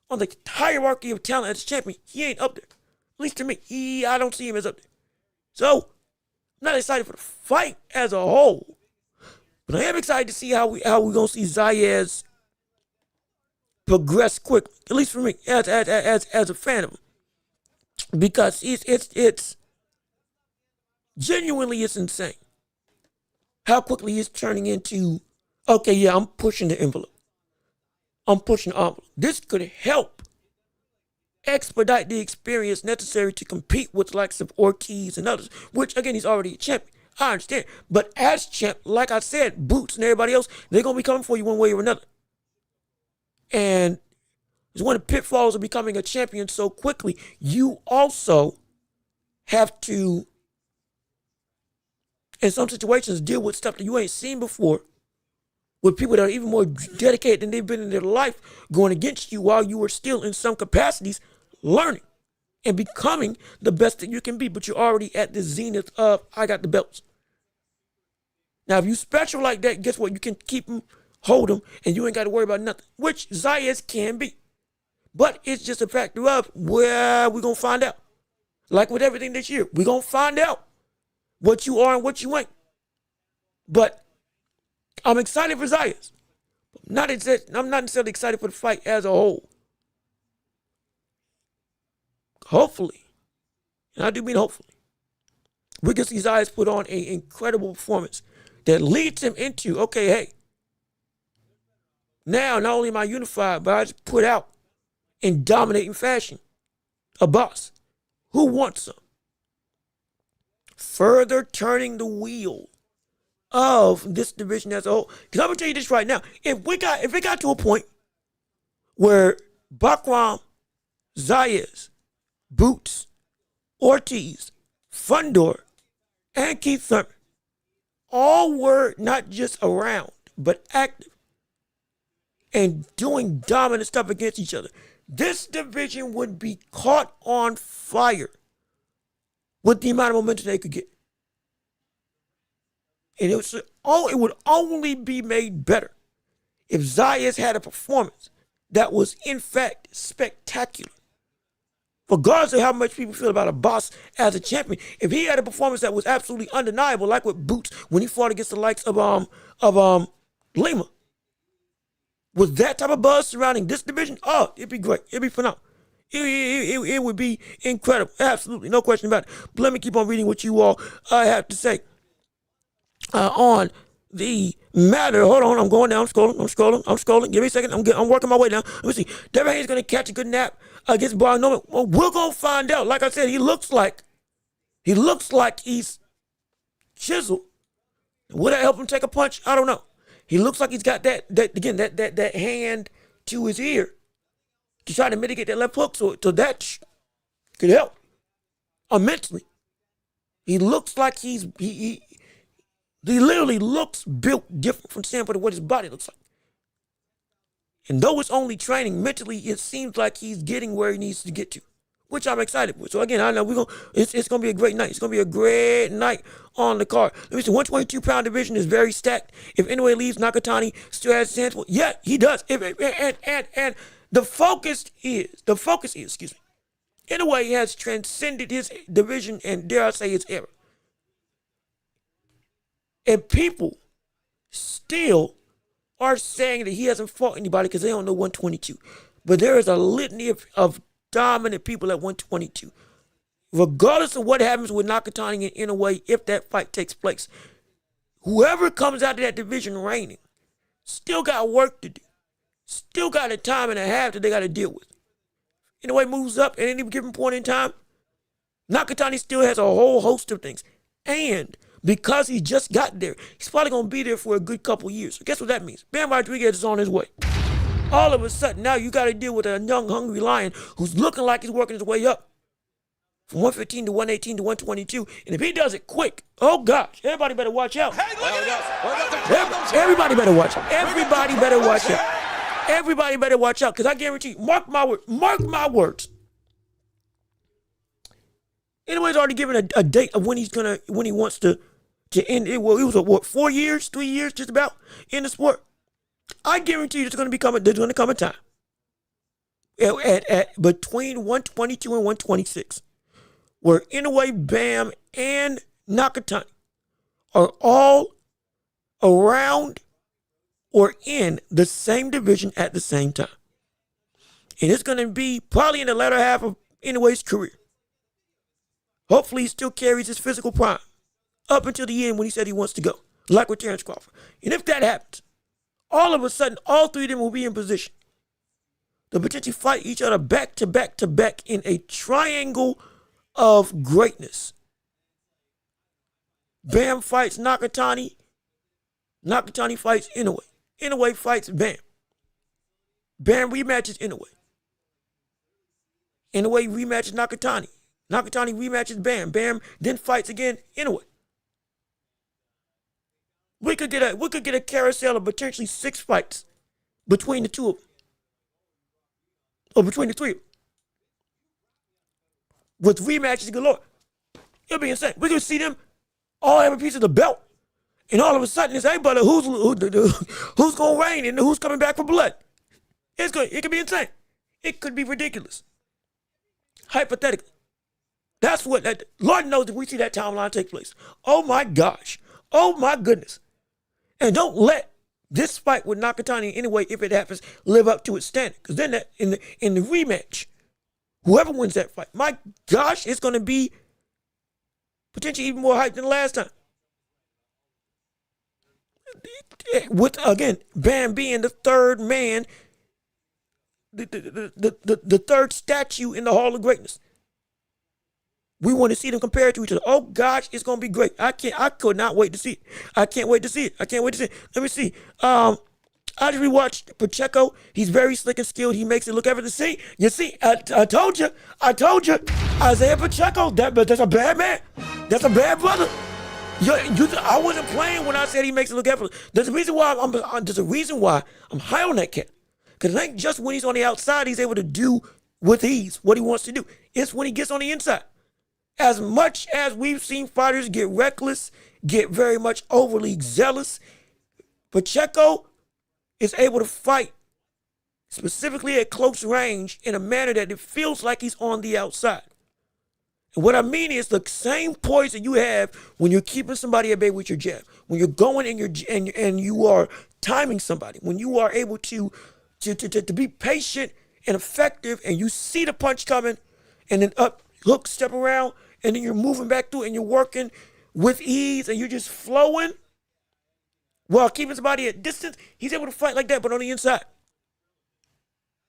on the hierarchy of talent as a champion. He ain't up there. At least to me. I don't see him as up there. So, I'm not excited for the fight as a whole. But I am excited to see how we're going to see Zayas progress quickly. At least for me, as a fan of him. Because it's genuinely, it's insane how quickly it's turning into, okay, yeah, I'm pushing the envelope. I'm pushing the envelope. This could help expedite the experience necessary to compete with the likes of Ortiz and others, which, again, he's already a champion. I understand. But as champ, like I said, Boots and everybody else, they're going to be coming for you one way or another. And it's one of the pitfalls of becoming a champion so quickly. You also have to, in some situations, deal with stuff that you ain't seen before, with people that are even more dedicated than they've been in their life going against you while you are still in some capacities learning and becoming the best that you can be, but you're already at the zenith of, I got the belts. Now, if you special like that, guess what? You can keep them, hold them, and you ain't got to worry about nothing, which Zayas can be. But it's just a factor of, well, we're going to find out. Like with everything this year, we're going to find out what you are and what you ain't. But I'm excited for Zayas. I'm not necessarily excited for the fight as a whole. Hopefully, and I do mean hopefully, we can see Zayas put on an incredible performance that leads him into, okay, hey, now not only am I unified, but I just put out in dominating fashion a boss who wants some. Further turning the wheel of this division as a whole. Because I'm gonna tell you this right now. If it got to a point where Bakram, Zayas, Boots, Ortiz, Fundor, and Keith Thurman all were not just around, but active and doing dominant stuff against each other, this division would be caught on fire with the amount of momentum they could get. And it would only be made better if Zayas had a performance that was, in fact, spectacular. Regardless of how much people feel about a boss as a champion, if he had a performance that was absolutely undeniable, like with Boots when he fought against the likes of Lima, with that type of buzz surrounding this division, oh, it'd be great. It'd be phenomenal. It would be incredible. Absolutely, no question about it. But let me keep on reading what you all have to say on the matter. Hold on, I'm going down. I'm scrolling. Give me a second. I'm working my way down. Let me see. Devin Haney's going to catch a good nap against Brian Norman. Well, we're going to find out. Like I said, he looks like he's chiseled. Would that help him take a punch? I don't know. He looks like he's got that hand to his ear to try to mitigate that left hook, so that could help immensely. He looks like he literally looks built different from the standpoint of what his body looks like. And though it's only training, mentally it seems like he's getting where he needs to get to, which I'm excited for. So again, I know it's gonna be a great night. It's gonna be a great night on the card. Let me see, 122-pound division is very stacked. If Inoue leaves, Nakatani still has a chance. Well, yeah, he does. And the focus is, excuse me, Inoue has transcended his division and, dare I say, his era. And people still are saying that he hasn't fought anybody because they don't know 122. But there is a litany of dominant people at 122. Regardless of what happens with Nakatani and Inoue, if that fight takes place, whoever comes out of that division reigning still got work to do. Still got a time and a half that they got to deal with. Inoue moves up at any given point in time, Nakatani still has a whole host of things. And because he just got there, he's probably going to be there for a good couple years. So guess what that means? Bam Rodriguez is on his way. All of a sudden, now you got to deal with a young, hungry lion who's looking like he's working his way up from 115 to 118 to 122. And if he does it quick, oh gosh, everybody better watch out. Hey, look at this. Everybody better watch out. Everybody better watch out. Everybody better watch out, because I guarantee you, mark my words. Anyways, already given a date of when he wants to end it. Well, it was 4 years, 3 years, just about in the sport. I guarantee you, there's going to come a time at between 122 and 126 where Inoue, Bam, and Nakatani are all around or in the same division at the same time. And it's going to be probably in the latter half of Inoue's career. Hopefully he still carries his physical prime up until the end when he said he wants to go, like with Terrence Crawford. And if that happens, all of a sudden, all three of them will be in position to potentially fight each other back to back to back in a triangle of greatness. Bam fights Nakatani. Nakatani fights Inoue. Inoue fights Bam. Bam rematches Inoue. Inoue rematches Nakatani. Nakatani rematches Bam. Bam then fights again Inoue. We could get a carousel of potentially 6 fights between the two of them. Or between the three of them. With rematches galore. It'll be insane. We could see them all have a piece of the belt. And all of a sudden it's, hey, brother, who's going to reign and who's coming back for blood? It could be insane. It could be ridiculous. Hypothetically. That's what, Lord knows if we see that timeline take place. Oh my gosh. Oh my goodness. And don't let this fight with Nakatani anyway, if it happens, live up to its standard. Because then in the rematch, whoever wins that fight, my gosh, it's going to be potentially even more hype than the last time. With, again, Bam being the third man, the third statue in the Hall of Greatness. We want to see them compared to each other. Oh gosh, it's gonna be great. I could not wait to see it. I can't wait to see it. Let me see. I just rewatched Pacheco. He's very slick and skilled. He makes it look effortless. You see, I told you. Isaiah Pacheco, that's a bad man. That's a bad brother. I wasn't playing when I said he makes it look effortless. There's a reason why I'm high on that cat. Because it ain't just when he's on the outside he's able to do with ease what he wants to do. It's when he gets on the inside. As much as we've seen fighters get reckless, get very much overly zealous, Pacheco is able to fight specifically at close range in a manner that it feels like he's on the outside. And what I mean is the same poise that you have when you're keeping somebody at bay with your jab, when you're going and you are timing somebody, when you are able to be patient and effective, and you see the punch coming, and then up hook, step around, and then you're moving back through, and you're working with ease, and you're just flowing while keeping somebody at distance. He's able to fight like that, but on the inside.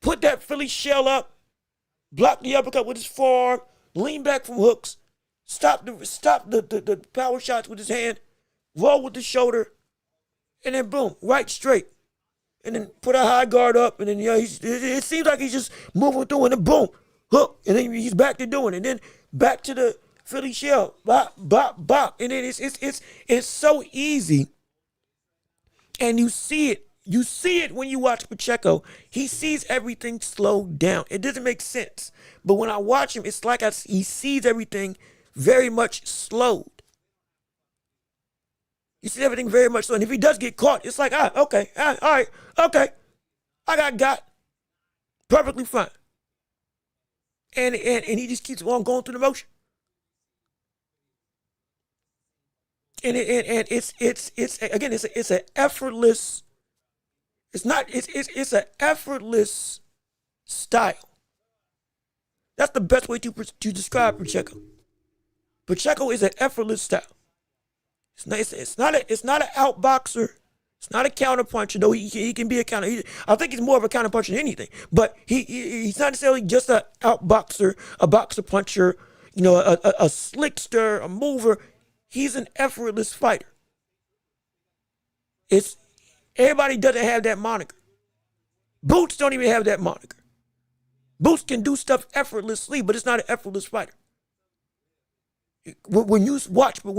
Put that Philly shell up, block the uppercut with his forearm, lean back from hooks, stop the power shots with his hand, roll with the shoulder, and then boom, right straight. And then put a high guard up, and then it seems like he's just moving through, and then boom, hook, and then he's back to doing it, and then back to the Philly shell, bop, bop, bop, and then it's so easy, and you see it You see it when you watch Pacheco. He sees everything slowed down. It doesn't make sense. But when I watch him, it's like he sees everything very much slowed. You see everything very much slowed. And if he does get caught, it's like, okay, all right, okay. I got perfectly fine. And he just keeps on going through the motion. And it's an effortless. It's an effortless style. That's the best way to describe Pacheco. Pacheco is an effortless style. It's not an outboxer. It's not a counterpuncher, though he can be a counter. I think he's more of a counterpuncher than anything. But he's not necessarily just an outboxer, a boxer puncher, a slickster, a mover. He's an effortless fighter. Everybody doesn't have that moniker. Boots don't even have that moniker. Boots can do stuff effortlessly, but it's not an effortless fighter. When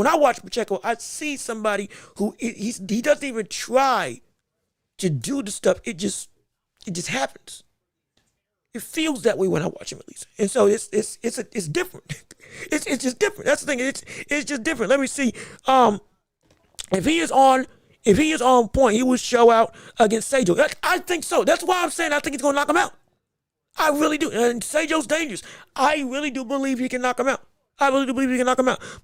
I watch Pacheco, I see somebody who he doesn't even try to do the stuff. It just happens. It feels that way when I watch him, at least. And so it's different. It's just different. That's the thing. It's just different. Let me see. If he is on point, he will show out against Sejo. I think so. That's why I'm saying I think he's going to knock him out. I really do. And Sejo's dangerous. I really do believe he can knock him out. But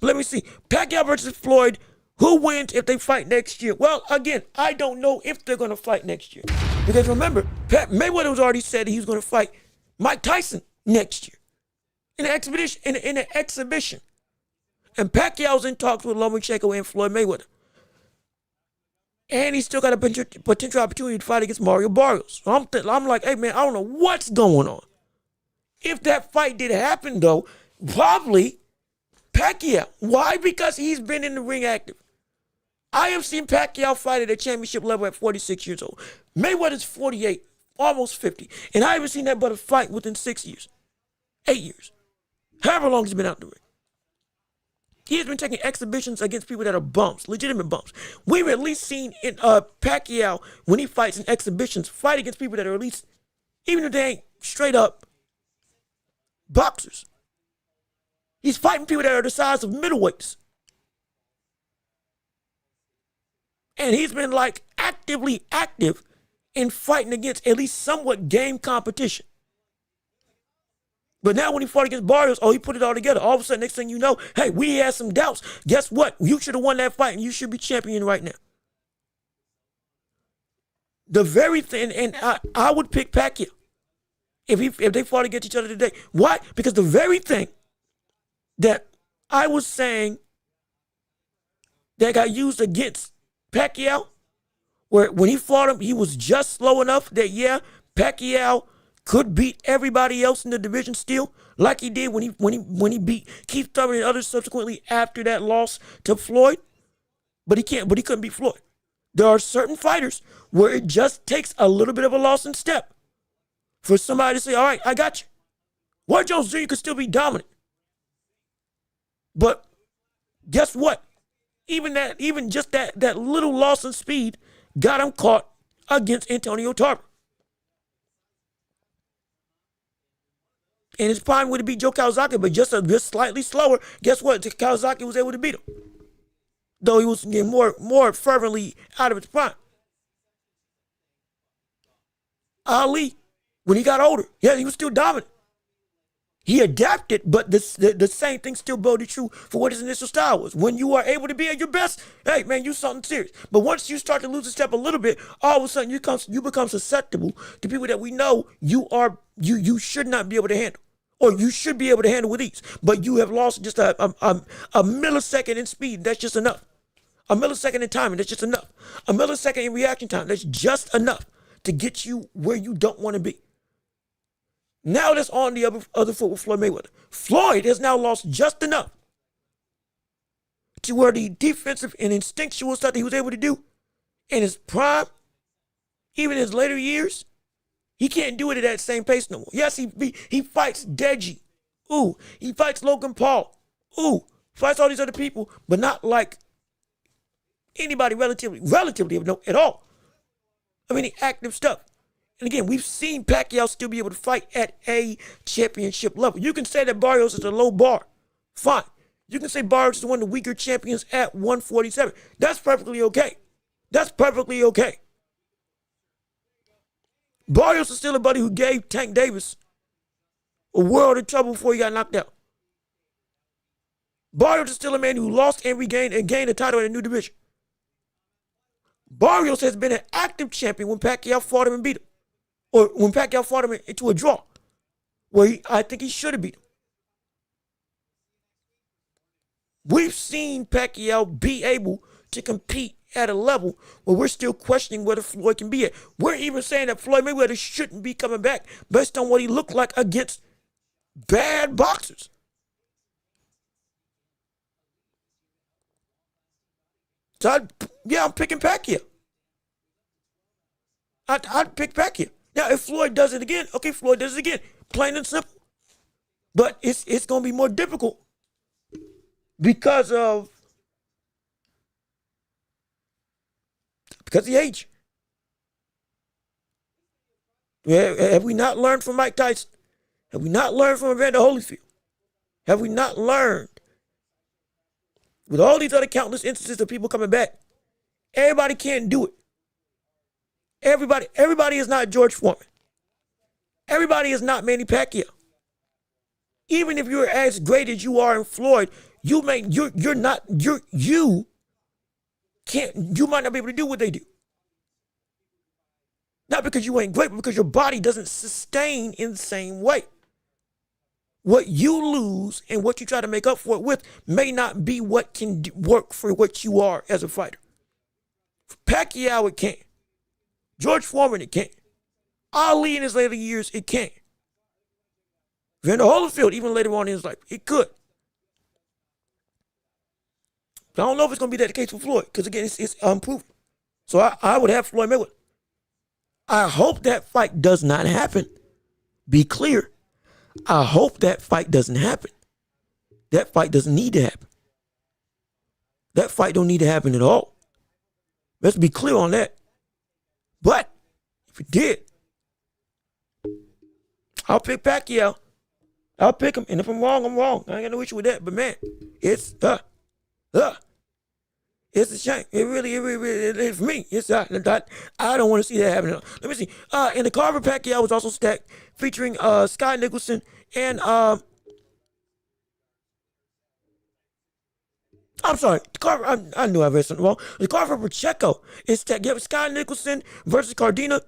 let me see. Pacquiao versus Floyd. Who wins if they fight next year? Well, again, I don't know if they're going to fight next year. Because remember, Mayweather was already said he was going to fight Mike Tyson next year in an exhibition. And Pacquiao's in talks with Lomachenko and Floyd Mayweather. And he's still got a potential opportunity to fight against Mario Barrios. So I'm like, hey, man, I don't know what's going on. If that fight did happen, though, probably Pacquiao. Why? Because he's been in the ring active. I have seen Pacquiao fight at a championship level at 46 years old. Mayweather's 48, almost 50. And I haven't seen that but a fight within 6 years, 8 years, however long he's been out the ring. He has been taking exhibitions against people that are bumps, legitimate bumps. We've at least seen Pacquiao, when he fights in exhibitions, fight against people that are at least, even if they ain't straight up boxers. He's fighting people that are the size of middleweights. And he's been actively active in fighting against at least somewhat game competition. But now when he fought against Barrios, he put it all together. All of a sudden, next thing you know, hey, we had some doubts. Guess what? You should have won that fight and you should be champion right now. The very thing, and I would pick Pacquiao if they fought against each other today. Why? Because the very thing that I was saying that got used against Pacquiao, where when he fought him, he was just slow enough that, Pacquiao could beat everybody else in the division still, like he did when he beat Keith Thurman and others subsequently after that loss to Floyd. But he couldn't beat Floyd. There are certain fighters where it just takes a little bit of a loss in step for somebody to say, all right, I got you. Roy Jones Jr. could still be dominant. But guess what? Even just that little loss in speed got him caught against Antonio Tarver. And his prime would have beat Joe Kawasaki, but just slightly slower. Guess what? Kawasaki was able to beat him, though he was getting more fervently out of his prime. Ali, when he got older, he was still dominant. He adapted, but the same thing still boded true for what his initial style was. When you are able to be at your best, hey, man, you're something serious. But once you start to lose a step a little bit, all of a sudden you become susceptible to people that we know you should not be able to handle, or you should be able to handle with ease. But you have lost just a millisecond in speed. That's just enough. A millisecond in timing. That's just enough. A millisecond in reaction time. That's just enough to get you where you don't want to be. Now that's on the other foot with Floyd Mayweather. Floyd has now lost just enough to where the defensive and instinctual stuff that he was able to do in his prime, even in his later years, he can't do it at that same pace no more. Yes, he fights Deji. Ooh, he fights Logan Paul. Ooh, fights all these other people, but not like anybody relatively of note at all. of any active stuff. And again, we've seen Pacquiao still be able to fight at a championship level. You can say that Barrios is a low bar. Fine. You can say Barrios is one of the weaker champions at 147. That's perfectly okay. That's perfectly okay. Barrios is still a buddy who gave Tank Davis a world of trouble before he got knocked out. Barrios is still a man who lost and regained and gained a title in a new division. Barrios has been an active champion when Pacquiao fought him and beat him. Or when Pacquiao fought him into a draw, where I think he should have beat him. We've seen Pacquiao be able to compete at a level where we're still questioning whether Floyd can be at. We're even saying that Floyd Mayweather shouldn't be coming back based on what he looked like against bad boxers. So, I'm picking Pacquiao. I'd pick Pacquiao. Now, if Floyd does it again, okay, Floyd does it again. Plain and simple. But it's going to be more difficult because of the age. Have we not learned from Mike Tyson? Have we not learned from Evander Holyfield? Have we not learned with all these other countless instances of people coming back? Everybody can't do it. Everybody is not George Foreman. Everybody is not Manny Pacquiao. Even if you're as great as you are in Floyd, you might not be able to do what they do. Not because you ain't great, but because your body doesn't sustain in the same way. What you lose and what you try to make up for it with may not be what can work for what you are as a fighter. For Pacquiao, it can. George Foreman, it can't. Ali in his later years, it can't. Evander Holyfield, even later on in his life, it could. But I don't know if it's going to be that the case for Floyd, because again, it's unproven. So I would have Floyd Mayweather. I hope that fight does not happen. Be clear. I hope that fight doesn't happen. That fight doesn't need to happen. That fight don't need to happen at all. Let's be clear on that. But if it did, I'll pick Pacquiao. I'll pick him. And if I'm wrong, I'm wrong. I ain't got no issue with that. But man, it's a shame. It really is for me. I don't want to see that happen. Let me see. And the card for Pacquiao was also stacked, featuring Sky Nicholson and I'm sorry. I knew I read something wrong. The card for Pacheco is stacked. You have Sky Nicholson versus Cordina.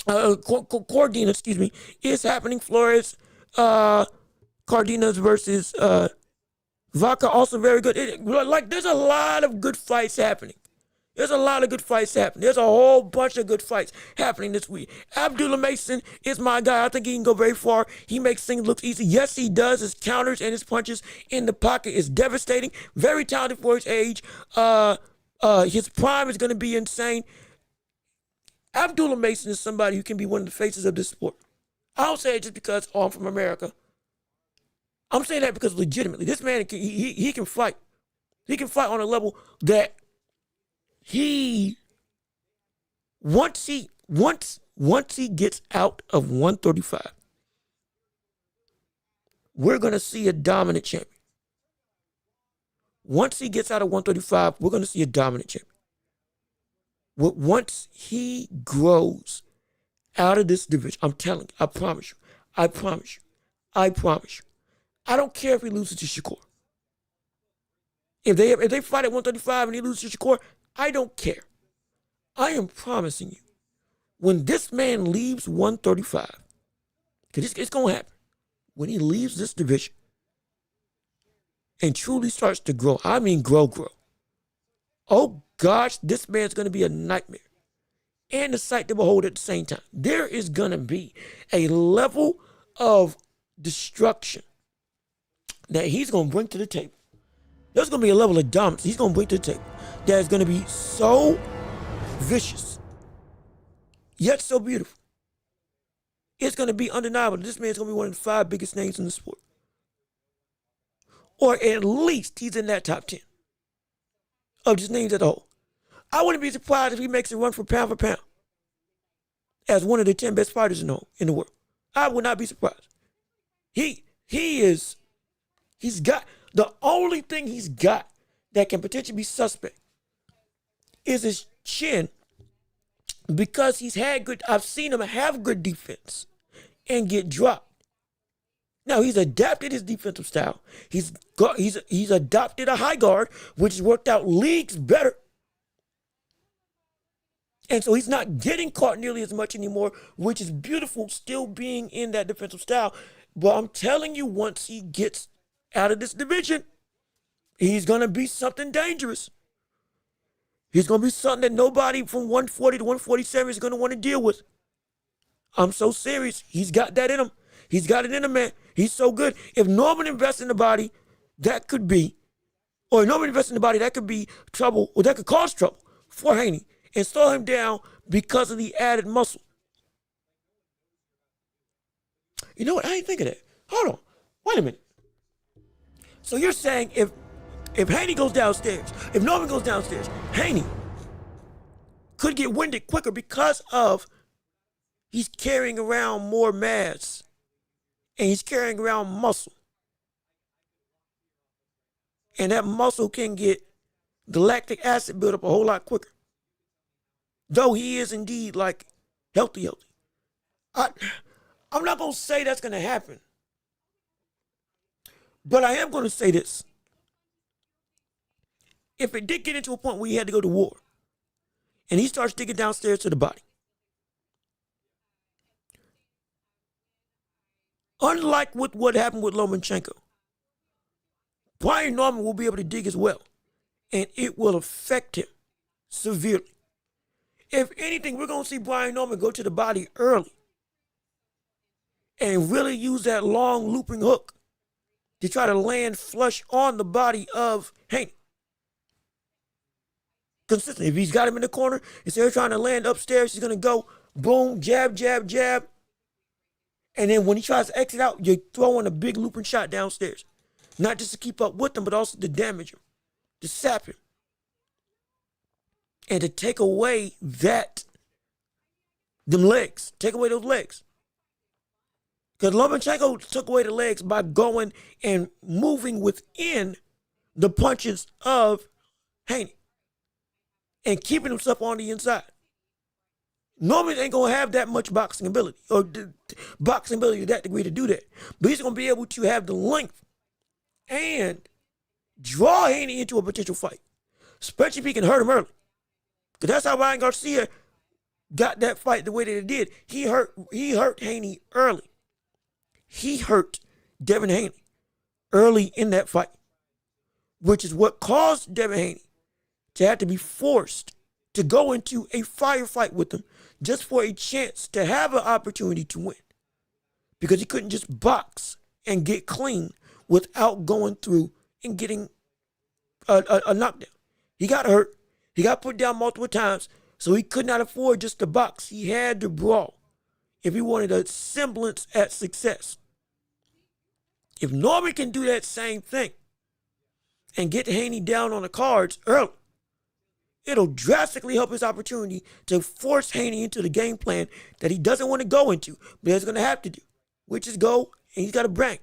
Cordina, excuse me, is happening. Flores, Cardina's versus Vaca, also very good. There's a lot of good fights happening. There's a a whole bunch of good fights happening this week. Abdullah Mason is my guy. I think he can go very far. He makes things look easy. Yes, he does. His counters and his punches in the pocket is devastating. Very talented for his age. His prime is going to be insane. Abdullah Mason is somebody who can be one of the faces of this sport. I don't say it just because I'm from America. I'm saying that because legitimately, this man, he can fight. He can fight on a level that once he gets out of 135, we're going to see a dominant champion. Once he gets out of 135, we're going to see a dominant champion. Once he grows out of this division, I'm telling you, I promise you. I don't care if he loses to Shakur. If they fight at 135 and he loses to Shakur, I don't care. I am promising you, when this man leaves 135, because it's going to happen, when he leaves this division and truly starts to grow, I mean grow. Oh gosh, this man's going to be a nightmare and a sight to behold at the same time. There is going to be a level of destruction that he's going to bring to the table. There's going to be a level of dominance he's going to bring to the table that is going to be so vicious, yet so beautiful. It's going to be undeniable that this man's going to be one of the 5 biggest names in the sport. Or at least he's in that top 10 of just names as a whole. I wouldn't be surprised if he makes a run for pound. as one of the 10 best fighters in the world. I would not be surprised. He's got, the only thing he's got that can potentially be suspect is his chin, because I've seen him have good defense and get dropped. Now, he's adapted his defensive style. He's adopted a high guard, which has worked out leagues better. And so he's not getting caught nearly as much anymore, which is beautiful, still being in that defensive style. But I'm telling you, once he gets out of this division, he's going to be something dangerous. He's going to be something that nobody from 140 to 147 is going to want to deal with. I'm so serious. He's got that in him. He's got it in him, man. He's so good. If Norman invests in the body, that could be trouble, or that could cause trouble for Haney and slow him down because of the added muscle. You know what? I ain't think of that. Hold on. Wait a minute. So you're saying if Haney goes downstairs, if Norman goes downstairs, Haney could get winded quicker because of he's carrying around more mass and he's carrying around muscle. And that muscle can get the lactic acid built up a whole lot quicker. Though he is indeed like healthy. I'm not going to say that's going to happen. But I am going to say this. If it did get into a point where he had to go to war, and he starts digging downstairs to the body, unlike with what happened with Lomachenko, Brian Norman will be able to dig as well, and it will affect him severely. If anything, we're going to see Brian Norman go to the body early and really use that long looping hook to try to land flush on the body of Haney. Consistently. If he's got him in the corner, instead of trying to land upstairs, he's going to go boom, jab, jab, jab. And then when he tries to exit out, you're throwing a big looping shot downstairs. Not just to keep up with him, but also to damage him, to sap him. And to take away them legs. Take away those legs. Because Lomachenko took away the legs by going and moving within the punches of Haney and keeping himself on the inside. Norman ain't going to have that much boxing ability, or boxing ability to that degree to do that. But he's going to be able to have the length and draw Haney into a potential fight, especially if he can hurt him early. Because that's how Ryan Garcia got that fight the way that it did. He hurt Haney early. He hurt Devin Haney early in that fight, which is what caused Devin Haney to have to be forced to go into a firefight with him just for a chance to have an opportunity to win. Because he couldn't just box and get clean without going through and getting a knockdown. He got hurt. He got put down multiple times, so he could not afford just to box. He had to brawl if he wanted a semblance at success. If Norman can do that same thing and get Haney down on the cards early, it'll drastically help his opportunity to force Haney into the game plan that he doesn't want to go into, but he's going to have to do, which is go, and he's got to bang.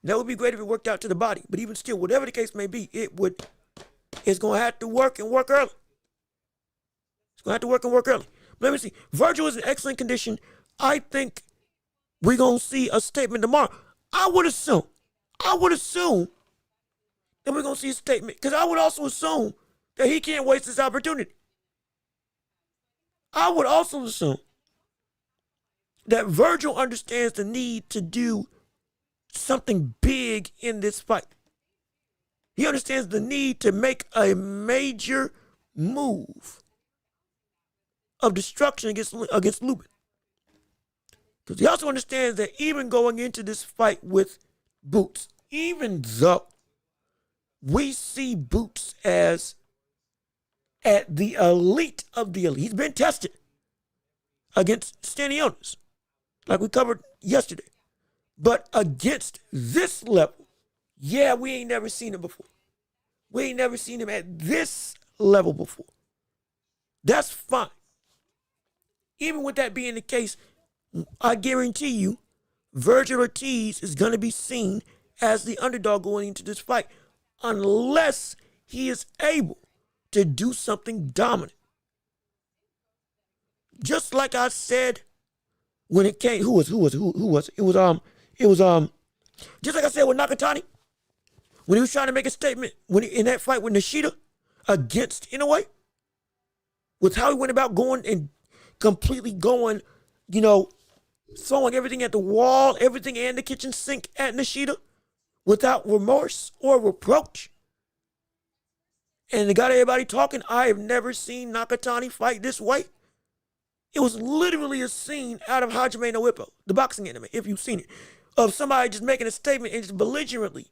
That would be great if it worked out to the body, but even still, whatever the case may be, it's going to have to work and work early. It's going to have to work and work early. But let me see. Virgil is in excellent condition. I think we're going to see a statement tomorrow. I would assume that we're going to see a statement, because I would also assume that he can't waste this opportunity. I would also assume that Virgil understands the need to do something big in this fight. He understands the need to make a major move of destruction against Lubin. Because he also understands that even going into this fight with Boots, even though we see Boots as at the elite of the elite, he's been tested against Stanionis, like we covered yesterday. But against this level, yeah, we ain't never seen him before. We ain't never seen him at this level before. That's fine. even with that being the case, I guarantee you, Virgil Ortiz is going to be seen as the underdog going into this fight unless he is able to do something dominant. Just like I said when it came, who was it? It was just like I said with Nakatani, when he was trying to make a statement in that fight with Nishida against Inoue, with how he went about going and completely going, throwing everything at the wall, everything and the kitchen sink at Nishida without remorse or reproach. And it got everybody talking. I have never seen Nakatani fight this way. It was literally a scene out of Hajime no Ippo, the boxing anime, if you've seen it, of somebody just making a statement and just belligerently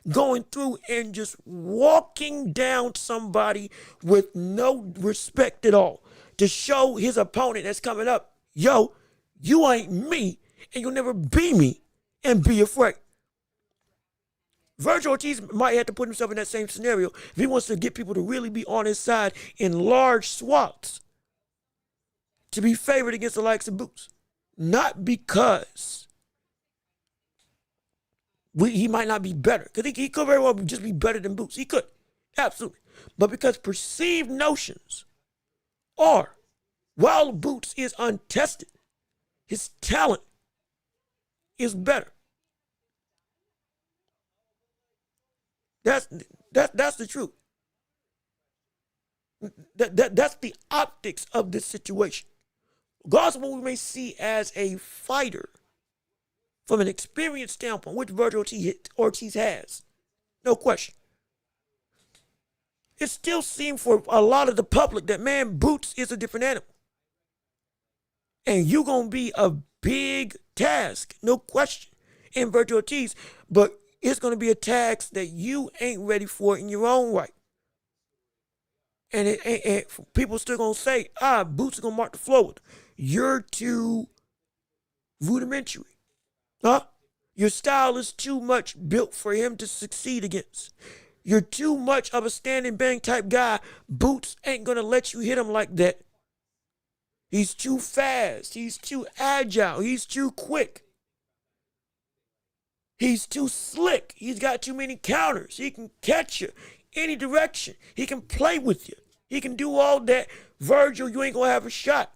going through and just walking down somebody with no respect at all to show his opponent that's coming up, yo, you ain't me and you'll never be me and be afraid. Virgil Ortiz might have to put himself in that same scenario if he wants to get people to really be on his side in large swaths to be favored against the likes of Boots. Not because he might not be better, because he could very well just be better than Boots. He could, absolutely. But because perceived notions are, while Boots is untested, his talent is better. That's the truth. That's the optics of this situation. Regardless of what we may see as a fighter, from an experience standpoint, which Virgil Ortiz has, no question. It still seems for a lot of the public that, man, Boots is a different animal. And you're going to be a big task, no question, in Virgil Ortiz, but it's going to be a task that you ain't ready for in your own right. And people still going to say, Boots is going to mark the floor with. You're too rudimentary. Huh? Your style is too much built for him to succeed against. You're too much of a standing bang type guy. Boots ain't going to let you hit him like that. He's too fast. He's too agile. He's too quick. He's too slick. He's got too many counters. He can catch you any direction. He can play with you. He can do all that. Virgil, you ain't going to have a shot.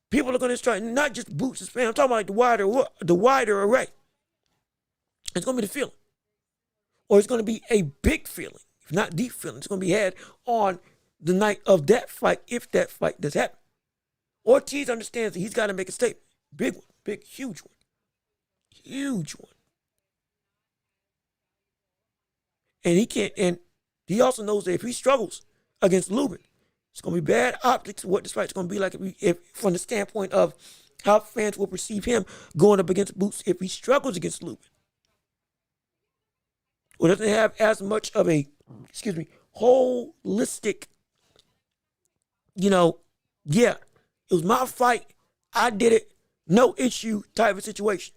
People are going to start, not just Boots' fan, I'm talking about like the wider array. It's going to be the feeling. Or it's going to be a big feeling, if not the feeling. It's going to be had on the night of that fight, if that fight does happen. Ortiz understands that he's got to make a statement. Big one. Big, huge one. Huge one. And he can't, and he also knows that if he struggles against Lubin, it's going to be bad optics what this fight's going to be like if from the standpoint of how fans will perceive him going up against Boots if he struggles against Lubin. Or doesn't have as much of a, holistic, yeah, it was my fight, I did it, no issue type of situation.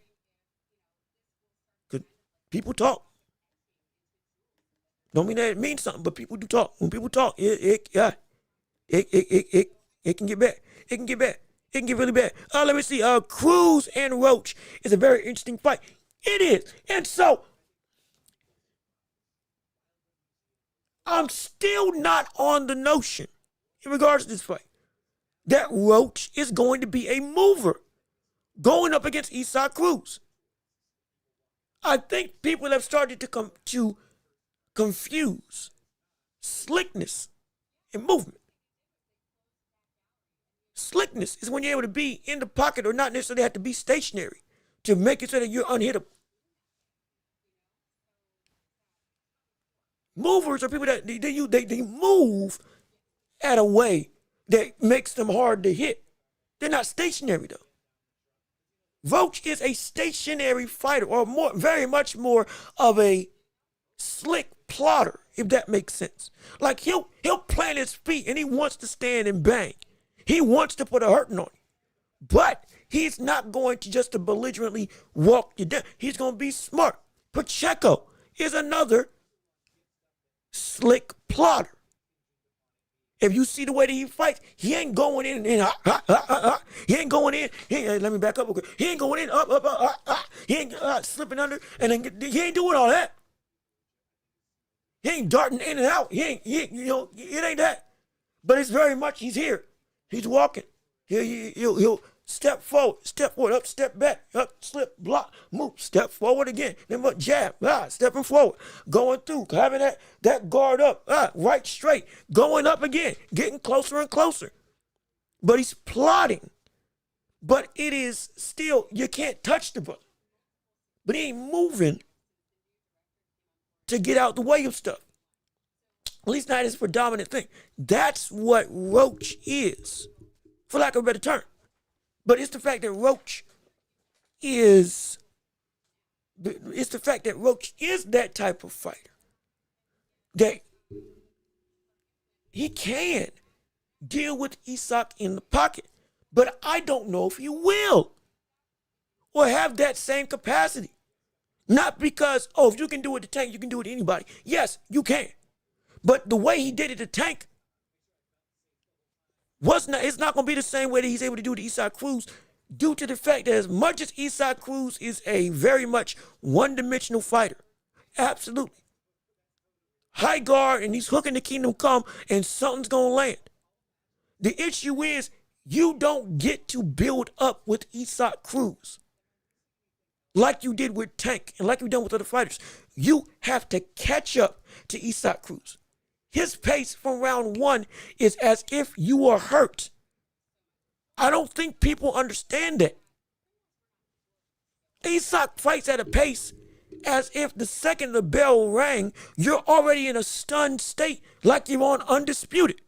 Because people talk. Don't mean that it means something, but people do talk. When people talk, it can get bad. It can get bad. It can get really bad. Let me see. Cruz and Welch is a very interesting fight. It is. And so, I'm still not on the notion, in regards to this fight, that Welch is going to be a mover going up against Isaac Cruz. I think people have started to confuse slickness and movement. Slickness is when you're able to be in the pocket or not necessarily have to be stationary to make it so that you're unhittable. Movers are people that they move at a way that makes them hard to hit. They're not stationary though. Welch is a stationary fighter, or very much more of a slick plotter, if that makes sense. Like he'll plant his feet and he wants to stand and bang. He wants to put a hurting on you. But he's not going to just to belligerently walk you down. He's going to be smart. Pacheco is another slick plotter. If you see the way that he fights, he ain't going in and he ain't going in. Let me back up. Okay. He ain't going in up. He ain't slipping under, and then he ain't doing all that. He ain't darting in and out. It ain't that. But it's very much he's here. He's walking. He'll step forward, up, step back, up, slip, block, move, step forward again, then jab, stepping forward, going through, having that guard up, right straight, going up again, getting closer and closer. But he's plotting. But it is still, you can't touch the brother. But he ain't moving to get out the way of stuff. At least not his predominant thing. That's what Roach is, for lack of a better term. But it's the fact that Roach is that type of fighter. That he can deal with Isak in the pocket. But I don't know if he will. Or have that same capacity. Not because, if you can do it to Tank, you can do it to anybody. Yes, you can. But the way he did it to Tank, it's not going to be the same way that he's able to do it to Isak Cruz, due to the fact that as much as Isak Cruz is a very much one-dimensional fighter, absolutely. High guard, and he's hooking the Kingdom Come, and something's going to land. The issue is, you don't get to build up with Isak Cruz like you did with Tank and like you've done with other fighters. You have to catch up to Isak Cruz. His pace from round one is as if you are hurt. I don't think people understand that. Isak fights at a pace as if the second the bell rang, you're already in a stunned state like you're on Undisputed.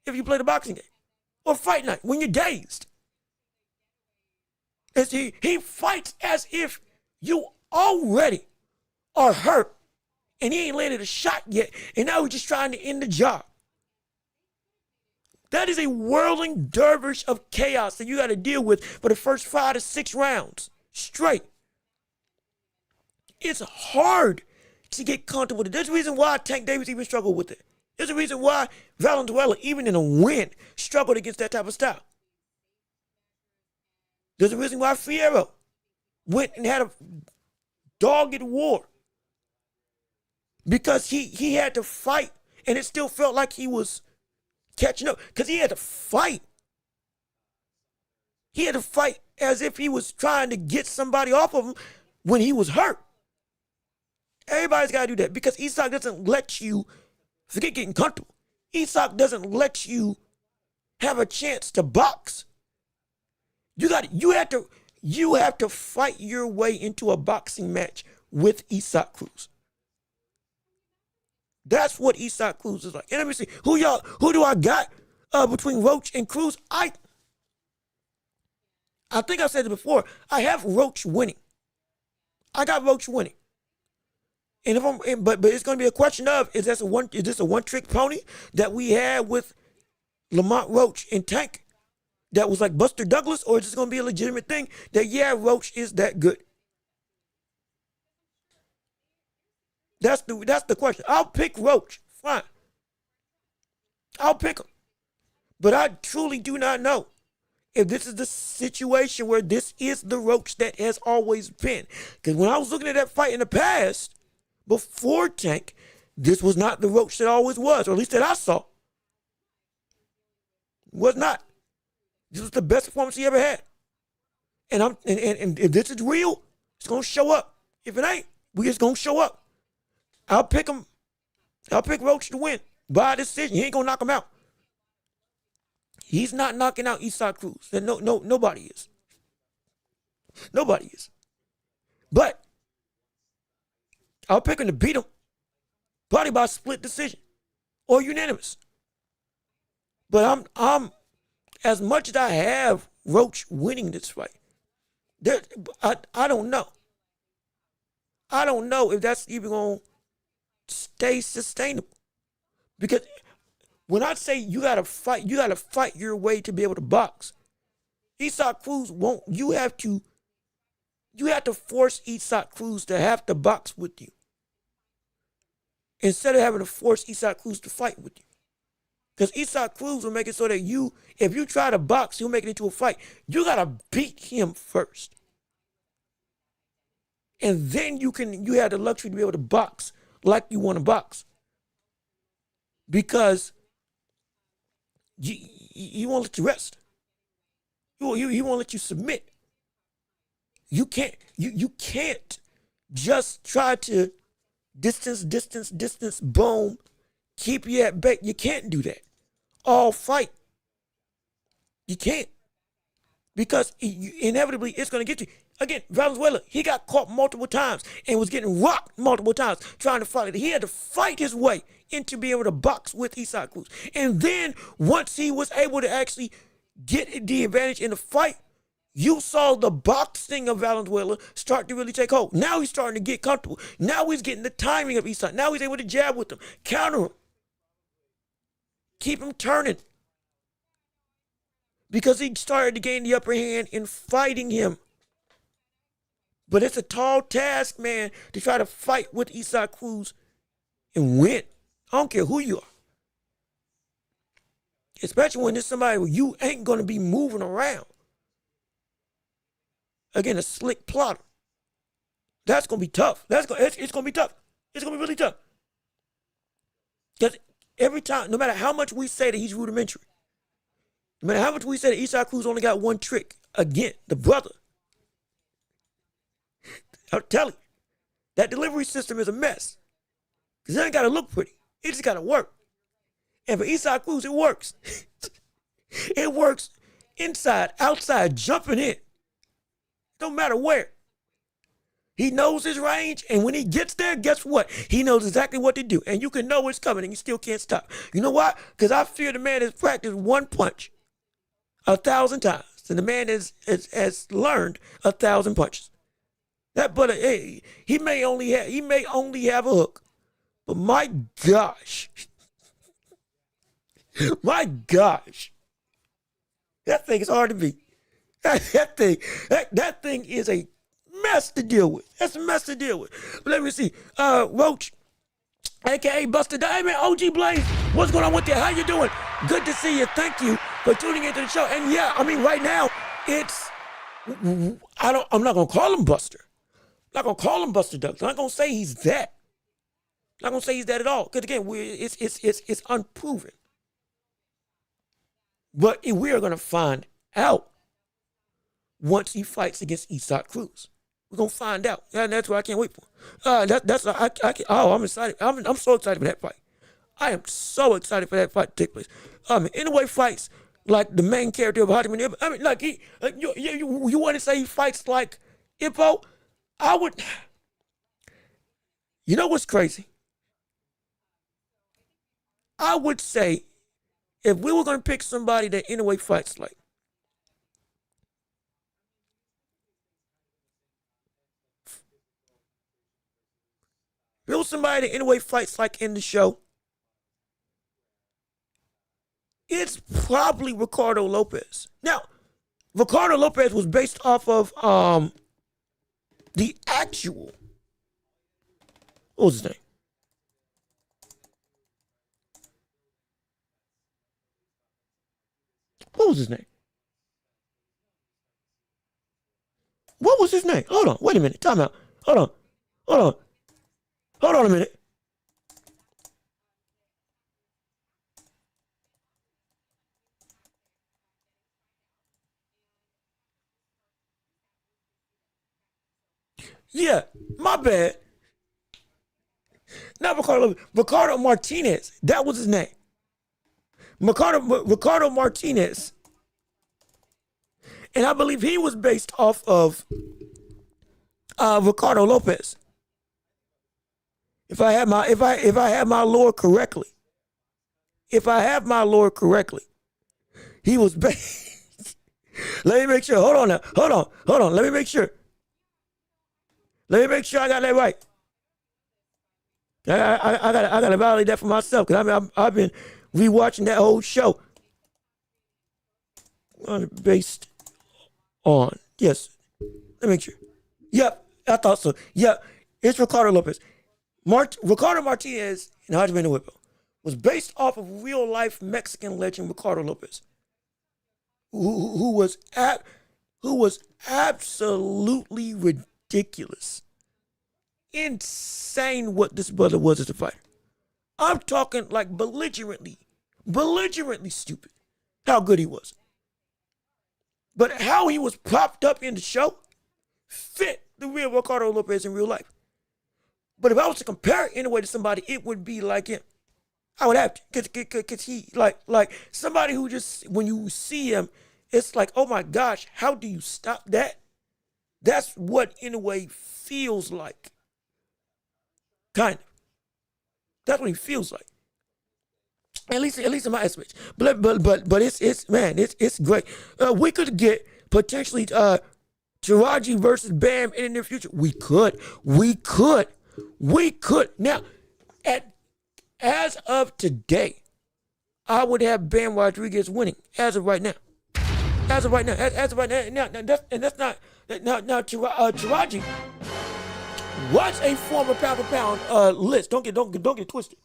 If you play the boxing game. Or Fight Night, when you're dazed. He fights as if you already are hurt and he ain't landed a shot yet, and now he's just trying to end the job. That is a whirling dervish of chaos that you got to deal with for the first 5 to 6 rounds straight. It's hard to get comfortable with it. There's a reason why Tank Davis even struggled with it. There's a reason why Valenzuela, even in a win, struggled against that type of style. There's a reason why Fierro went and had a dogged war. Because he had to fight, and it still felt like he was catching up. Because he had to fight. He had to fight as if he was trying to get somebody off of him when he was hurt. Everybody's got to do that because Isak doesn't let you, forget getting comfortable. Isak doesn't let you have a chance to box. You have to fight your way into a boxing match with Isak Cruz. That's what Isak Cruz is like. And let me see, who do I got between Roach and Cruz? I think I said it before. I have Roach winning. I got Roach winning. And but it's going to be a question of, is this a one-trick pony that we had with Lamont Roach and Tank that was like Buster Douglas, or is this going to be a legitimate thing that, Roach is that good? That's the question. I'll pick Roach. Fine. I'll pick him. But I truly do not know if this is the situation where this is the Roach that has always been. Because when I was looking at that fight in the past, before Tank, this was not the Roach that always was, or at least that I saw. Was not. This was the best performance he ever had. And if this is real, it's gonna show up. If it ain't, we just gonna show up. I'll pick him. I'll pick Roach to win by decision. He ain't gonna knock him out. He's not knocking out Isak Cruz. Nobody is. Nobody is. But I'll pick him to beat him, probably by split decision or unanimous. But I'm as much as I have Roach winning this fight, I don't know. I don't know if that's even going to stay sustainable. Because when I say you got to fight your way to be able to box. Isak Cruz won't. You have to force Isak Cruz to have to box with you, instead of having to force Isak Cruz to fight with you. Because Isaac Cruz will make it so that if you try to box, he'll make it into a fight. You got to beat him first. And then you have the luxury to be able to box like you want to box. Because he won't let you rest. He won't let you submit. You can't just try to distance, boom, keep you at bay. You can't do that. All fight. You can't. Because inevitably it's going to get you. Again, Valenzuela, he got caught multiple times and was getting rocked multiple times trying to fight it. He had to fight his way into being able to box with Isaac Cruz. And then once he was able to actually get the advantage in the fight, you saw the boxing of Valenzuela start to really take hold. Now he's starting to get comfortable. Now he's getting the timing of Isaac. Now he's able to jab with him, counter him, keep him turning. Because he started to gain the upper hand in fighting him. But it's a tall task, man, to try to fight with Isaac Cruz and win. I don't care who you are. Especially when there's somebody where you ain't going to be moving around. Again, a slick plotter. That's going to be tough. It's going to be tough. It's going to be really tough. Because every time, no matter how much we say that he's rudimentary, no matter how much we say that Isaac Cruz only got one trick, again, the brother, I'll tell you, that delivery system is a mess. Because it ain't got to look pretty. It just got to work. And for Isaac Cruz, it works. It works inside, outside, jumping in. Don't matter where. He knows his range, and when he gets there, guess what? He knows exactly what to do. And you can know it's coming, and you still can't stop. You know why? Because I fear the man has practiced one punch 1,000 times. And the man has learned 1,000 punches. That brother, hey, he may only have a hook, but my gosh, my gosh, that thing is hard to beat. That thing is a mess to deal with. That's a mess to deal with. But let me see, Welch, aka Buster Diamond, OG Blaze, what's going on with you? How you doing? Good to see you. Thank you for tuning into the show. And yeah, I mean, right now I'm not gonna call him Buster. I'm not going to call him Buster Douglas. I'm not going to say he's that. I'm not going to say he's that at all. Because again, it's unproven. But we are going to find out once he fights against Isaac Cruz. We're going to find out. And that's what I can't wait for. I'm excited. I'm so excited for that fight. I am so excited for that fight to take place. Anyway, fights like the main character of Hotman. I mean, like you want to say he fights like Ippo? I would, you know what's crazy? I would say if we were going to pick somebody that anyway fights like, if it was somebody that anyway fights like in the show, it's probably Ricardo Lopez. Now, Ricardo Lopez was based off of, the actual, what was his name? What was his name? What was his name? Hold on, wait a minute, time out. Hold on a minute. Yeah, my bad. Not Ricardo. Ricardo Martinez. That was his name. Ricardo Martinez. And I believe he was based off of Ricardo Lopez. If I have my lore correctly. He was based. Let me make sure. Hold on now. Hold on. Let me make sure I got that right. I gotta validate that for myself because I've been rewatching that whole show. Based on, yes. Let me make sure. Yep, I thought so. Yep, it's Ricardo Lopez. Ricardo Martinez and Hajime Whippo was based off of real life Mexican legend Ricardo Lopez, who was absolutely ridiculous, insane what this brother was as a fighter. I'm talking like belligerently stupid how good he was. But how he was propped up in the show fit the real Ricardo Lopez in real life. But if I was to compare it anyway to somebody, it would be like him. I would have to, cause he like somebody who just, when you see him, it's like, oh my gosh, how do you stop that? That's what in a way feels like. Kind of. That's what he feels like. At least in my estimation. But it's great. We could get potentially Taraji versus Bam in the near future. We could. Now, as of today, I would have Bam Rodriguez winning as of right now. Now, Taraji was a former pound for pound list. Don't get twisted.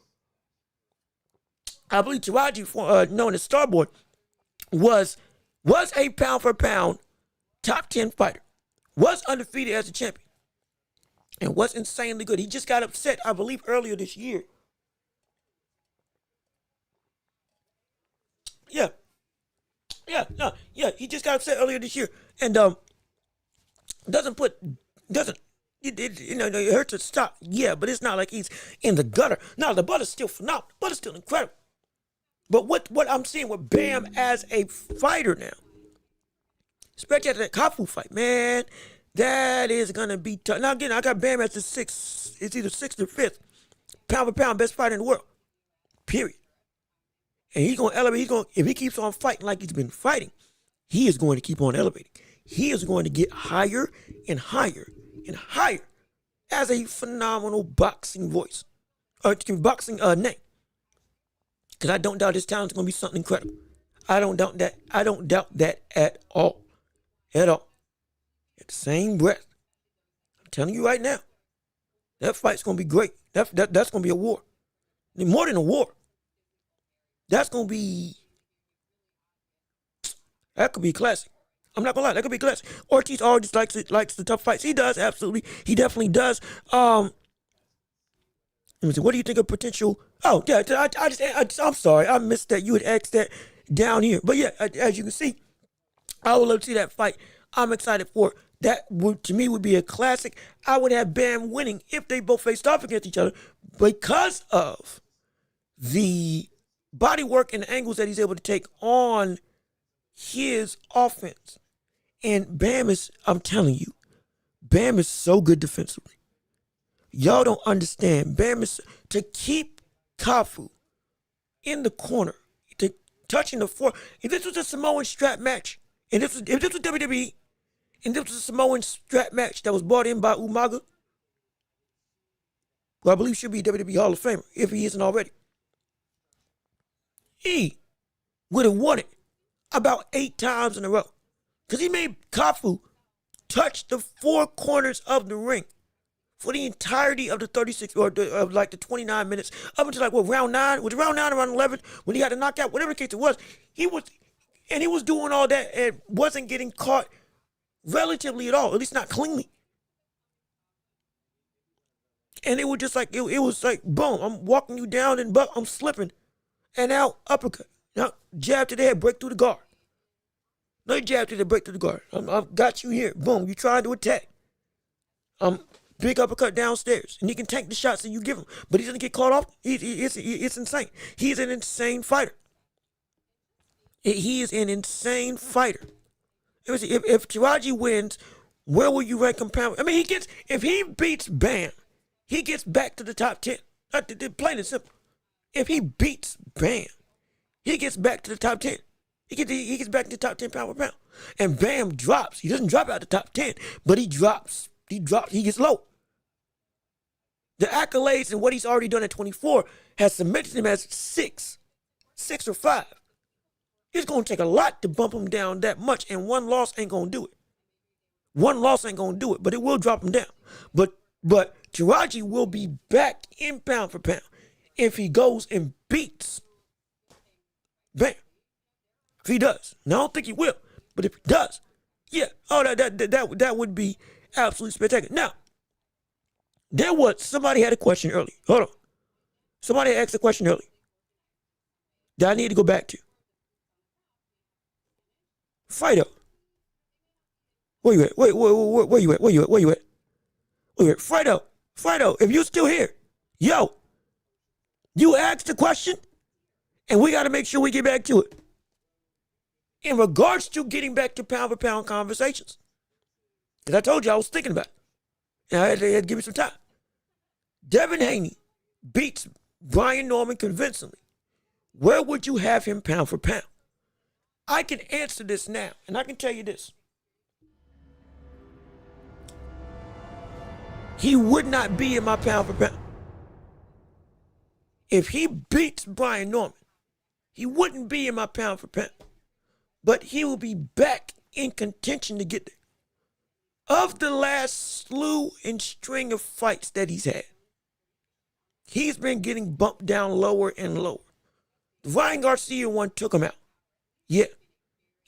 I believe Taraji, known as Starboard, was a pound for pound top 10 fighter, was undefeated as a champion, and was insanely good. He just got upset, I believe, earlier this year. He just got upset earlier this year, and it hurts to stop. Yeah, but it's not like he's in the gutter. No, the brother's still phenomenal. The brother's still incredible. But what I'm seeing with Bam as a fighter now, especially after that Kafu fight, man, that is gonna be tough. Now again, I got Bam as the sixth. It's either sixth or fifth pound for pound best fighter in the world. Period. And he's gonna elevate. If he keeps on fighting like he's been fighting, he is going to keep on elevating. He is going to get higher and higher and higher as a phenomenal boxing voice, boxing name. Because I don't doubt his talent's going to be something incredible. I don't doubt that. I don't doubt that at all. At all. At the same breath, I'm telling you right now, that fight's going to be great. That's going to be a war. More than a war. That could be a classic. I'm not gonna lie, that could be a classic. Ortiz always likes the tough fights. He does, absolutely. He definitely does. Let me see. What do you think of potential? Oh yeah, I'm sorry, I missed that. You had asked that down here, but yeah, as you can see, I would love to see that fight. I'm excited for it. That would, to me, would be a classic. I would have Bam winning if they both faced off against each other because of the body work and the angles that he's able to take on his offense. And Bam is, I'm telling you, Bam is so good defensively. Y'all don't understand. Bam is, to keep Kafu in the corner, to touching the floor. If this was a Samoan strap match, and if this was WWE, and this was a Samoan strap match that was brought in by Umaga, who I believe should be WWE Hall of Famer, if he isn't already, he would have won it about 8 times in a row. Because he made Kafu touch the 4 corners of the ring for the entirety of the 36, or the 29 minutes, up until round 9? Was it round 9 or round 11? When he got a knockout, whatever the case it was, he was doing all that and wasn't getting caught relatively at all, at least not cleanly. And it was just like, it was like, boom, I'm walking you down and I'm slipping. And now, uppercut. Now, jab to the head, break through the guard. No jab to the break through the guard. I've got you here. Boom, you trying to attack. Big uppercut downstairs. And he can tank the shots that you give him. But he doesn't get caught off. It's insane. He's an insane fighter. He is an insane fighter. If Taraji wins, where will you rank him pound? I mean, if he beats Bam, he gets back to the top 10. Plain and simple. If he beats Bam, he gets back to the top 10. He gets back to the top 10 pound for pound. And Bam drops. He doesn't drop out the top 10, but he drops. He gets low. The accolades and what he's already done at 24 has cemented him as 6 or 5. It's going to take a lot to bump him down that much, and one loss ain't going to do it. One loss ain't going to do it, but it will drop him down. But Taraji will be back in pound for pound if he goes and beats Bam, if he does, and I don't think he will, but if he does, yeah, oh, that would be absolutely spectacular. Now, somebody had a question earlier. Hold on. Somebody asked a question earlier that I need to go back to. Fido. Where you at? Where you at? Where you at? Fido, if you still here, yo, you asked the question, and we got to make sure we get back to it. In regards to getting back to pound for pound conversations, as I told you, I was thinking about it, and I had to give it some time. Devin Haney beats Brian Norman convincingly. Where would you have him pound for pound? I can answer this now, and I can tell you this. He would not be in my pound for pound. If he beats Brian Norman, he wouldn't be in my pound for pound. But he will be back in contention to get there. Of the last slew and string of fights that he's had, he's been getting bumped down lower and lower. The Ryan Garcia one took him out. Yeah.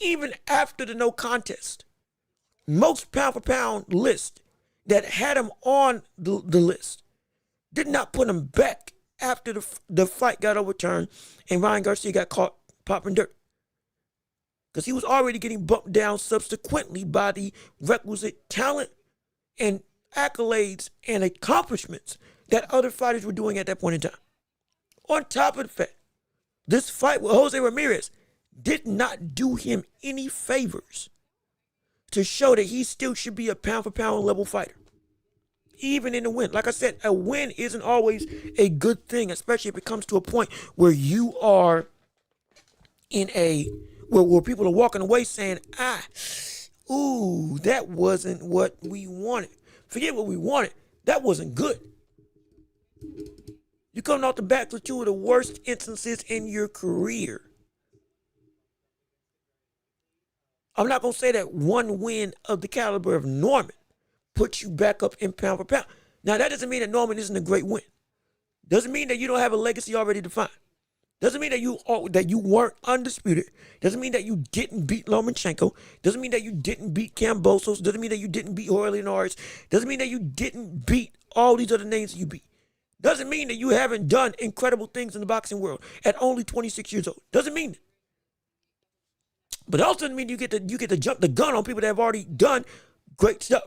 Even after the no contest, most pound for pound list that had him on the list did not put him back after the fight got overturned and Ryan Garcia got caught popping dirt. Because he was already getting bumped down subsequently by the requisite talent and accolades and accomplishments that other fighters were doing at that point in time. On top of the fact, this fight with Jose Ramirez did not do him any favors to show that he still should be a pound for pound level fighter. Even in a win. Like I said, a win isn't always a good thing, especially if it comes to a point where you are in where people are walking away saying, that wasn't what we wanted. Forget what we wanted. That wasn't good. You're coming off the back with two of the worst instances in your career. I'm not going to say that one win of the caliber of Norman puts you back up in pound for pound. Now, that doesn't mean that Norman isn't a great win. Doesn't mean that you don't have a legacy already defined. Doesn't mean that you weren't undisputed. Doesn't mean that you didn't beat Lomachenko. Doesn't mean that you didn't beat Kambosos. Doesn't mean that you didn't beat Jorge Linares. Doesn't mean that you didn't beat all these other names that you beat. Doesn't mean that you haven't done incredible things in the boxing world at only 26 years old. Doesn't mean that. But it also doesn't mean you get to jump the gun on people that have already done great stuff.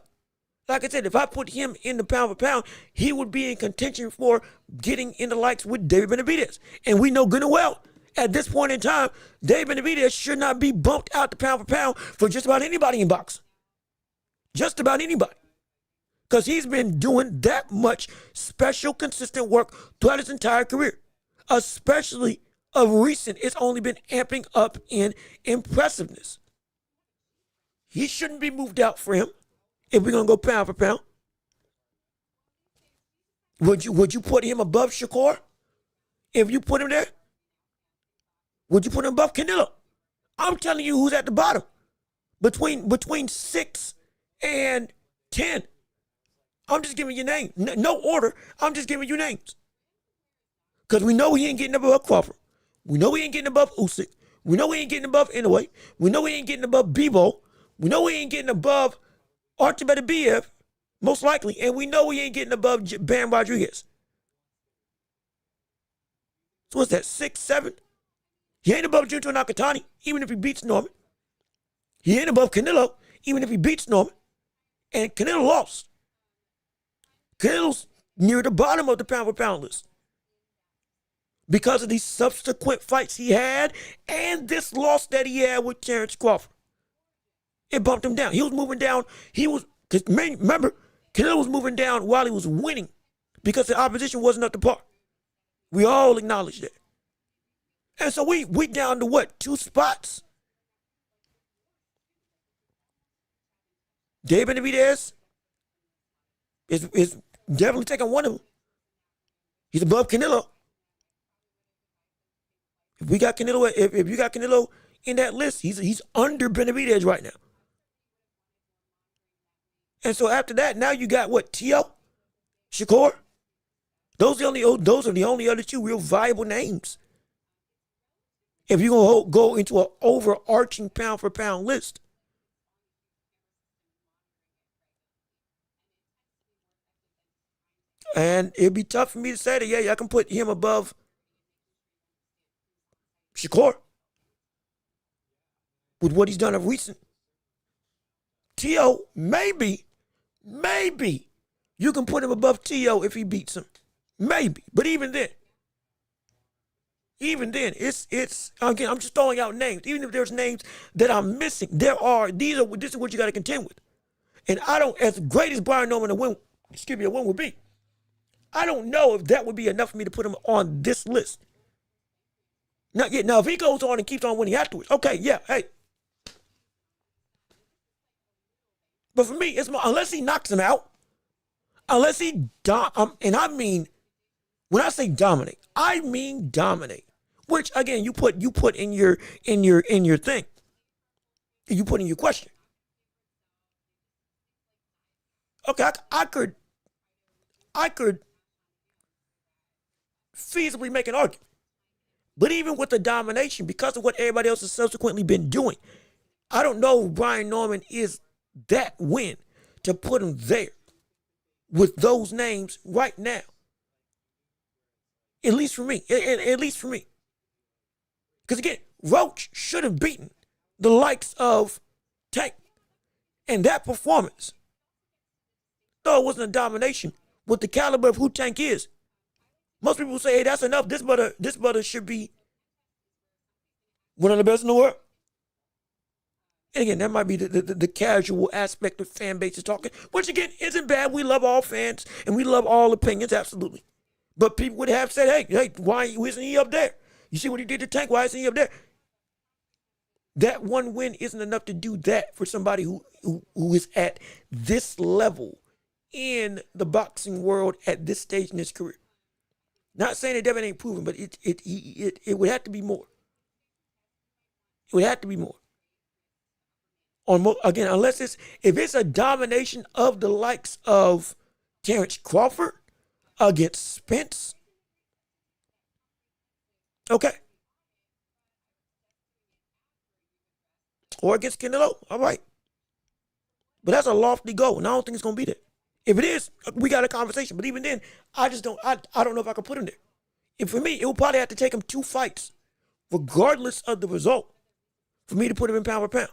Like I said, if I put him in the pound for pound, he would be in contention for getting in the likes with David Benavidez. And we know good and well, at this point in time, David Benavidez should not be bumped out the pound for pound for just about anybody in boxing. Just about anybody. Because he's been doing that much special, consistent work throughout his entire career. Especially of recent, it's only been amping up in impressiveness. He shouldn't be moved out for him. If we're gonna go pound for pound, would you put him above Shakur? If you put him there, would you put him above Canelo? I'm telling you who's at the bottom. Between 6 and 10. I'm just giving you names. No order. I'm just giving you names. Because we know he ain't getting above Crawford. We know he ain't getting above Usyk. We know he ain't getting above Inoue. We know he ain't getting above Bebo. We know he ain't getting above Artur Beterbiev, most likely, and we know he ain't getting above Bam Rodriguez. So what's that, 6, 7? He ain't above Junto Nakatani, even if he beats Norman. He ain't above Canelo, even if he beats Norman. And Canelo lost. Canelo's near the bottom of the pound for pound list because of these subsequent fights he had and this loss that he had with Terrence Crawford. It bumped him down. He was moving down. Remember, Canelo was moving down while he was winning because the opposition wasn't up to par. We all acknowledge that. And so we down to what, 2 spots? David Benavidez is definitely taking one of them. He's above Canelo. If you got Canelo in that list, he's under Benavidez right now. And so after that, now you got what, Tio, Shakur. Those are the only other 2 real viable names If you're going to go into an overarching pound for pound list. And it'd be tough for me to say that, yeah, I can put him above Shakur with what he's done of recent. T.O., maybe you can put him above T.O. if he beats him. Maybe. But even then, it's again, I'm just throwing out names. Even if there's names that I'm missing, this is what you got to contend with. And I don't, as great as Brian Norman a win would be, I don't know if that would be enough for me to put him on this list. Not yet. Now, if he goes on and keeps on winning afterwards, okay, yeah, hey. But for me, it's more, unless he knocks him out, unless he and I mean, when I say dominate, I mean dominate. Which again, you put in your thing. You put in your question. Okay, I could feasibly make an argument. But even with the domination, because of what everybody else has subsequently been doing, I don't know if Brian Norman is that win to put him there with those names right now. At least for me. At least for me. Because again, Welch should have beaten the likes of Tank. And that performance, though it wasn't a domination, with the caliber of who Tank is, most people say, hey, that's enough. This brother should be one of the best in the world. And again, that might be the casual aspect of fan bases talking, which again isn't bad. We love all fans and we love all opinions, absolutely. But people would have said, hey, why isn't he up there? You see what he did to Tank? Why isn't he up there? That one win isn't enough to do that for somebody who is at this level in the boxing world at this stage in his career. Not saying that Devin ain't proven, but it would have to be more. It would have to be more. Again, if it's a domination of the likes of Terrence Crawford against Spence, okay. Or against Canelo, all right. But that's a lofty goal, and I don't think it's going to be there. If it is, we got a conversation. But even then, I don't know if I can put him there. And for me, it will probably have to take him 2 fights, regardless of the result, for me to put him in pound for pound.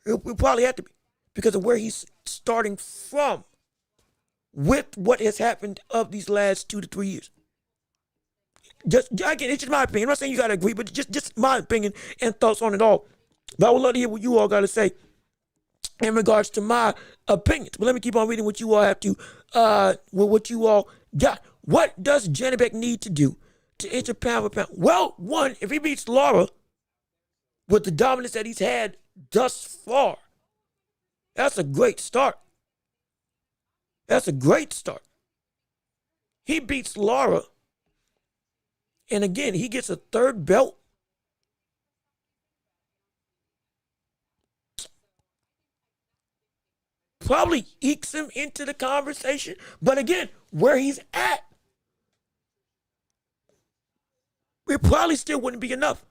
It will probably have to be because of where he's starting from with what has happened of these last 2 to 3 years. Again, it's just my opinion. I'm not saying you got to agree, but just my opinion and thoughts on it all. But I would love to hear what you all got to say in regards to my opinions. But let me keep on reading what you all have to, what you all got. What does Janibek need to do to enter pound for pound? Well, one, if he beats Lara with the dominance that he's had thus far, that's a great start. That's a great start. He beats Lara, and again, he gets a 3rd belt. Probably ekes him into the conversation. But again, where he's at, it probably still wouldn't be enough.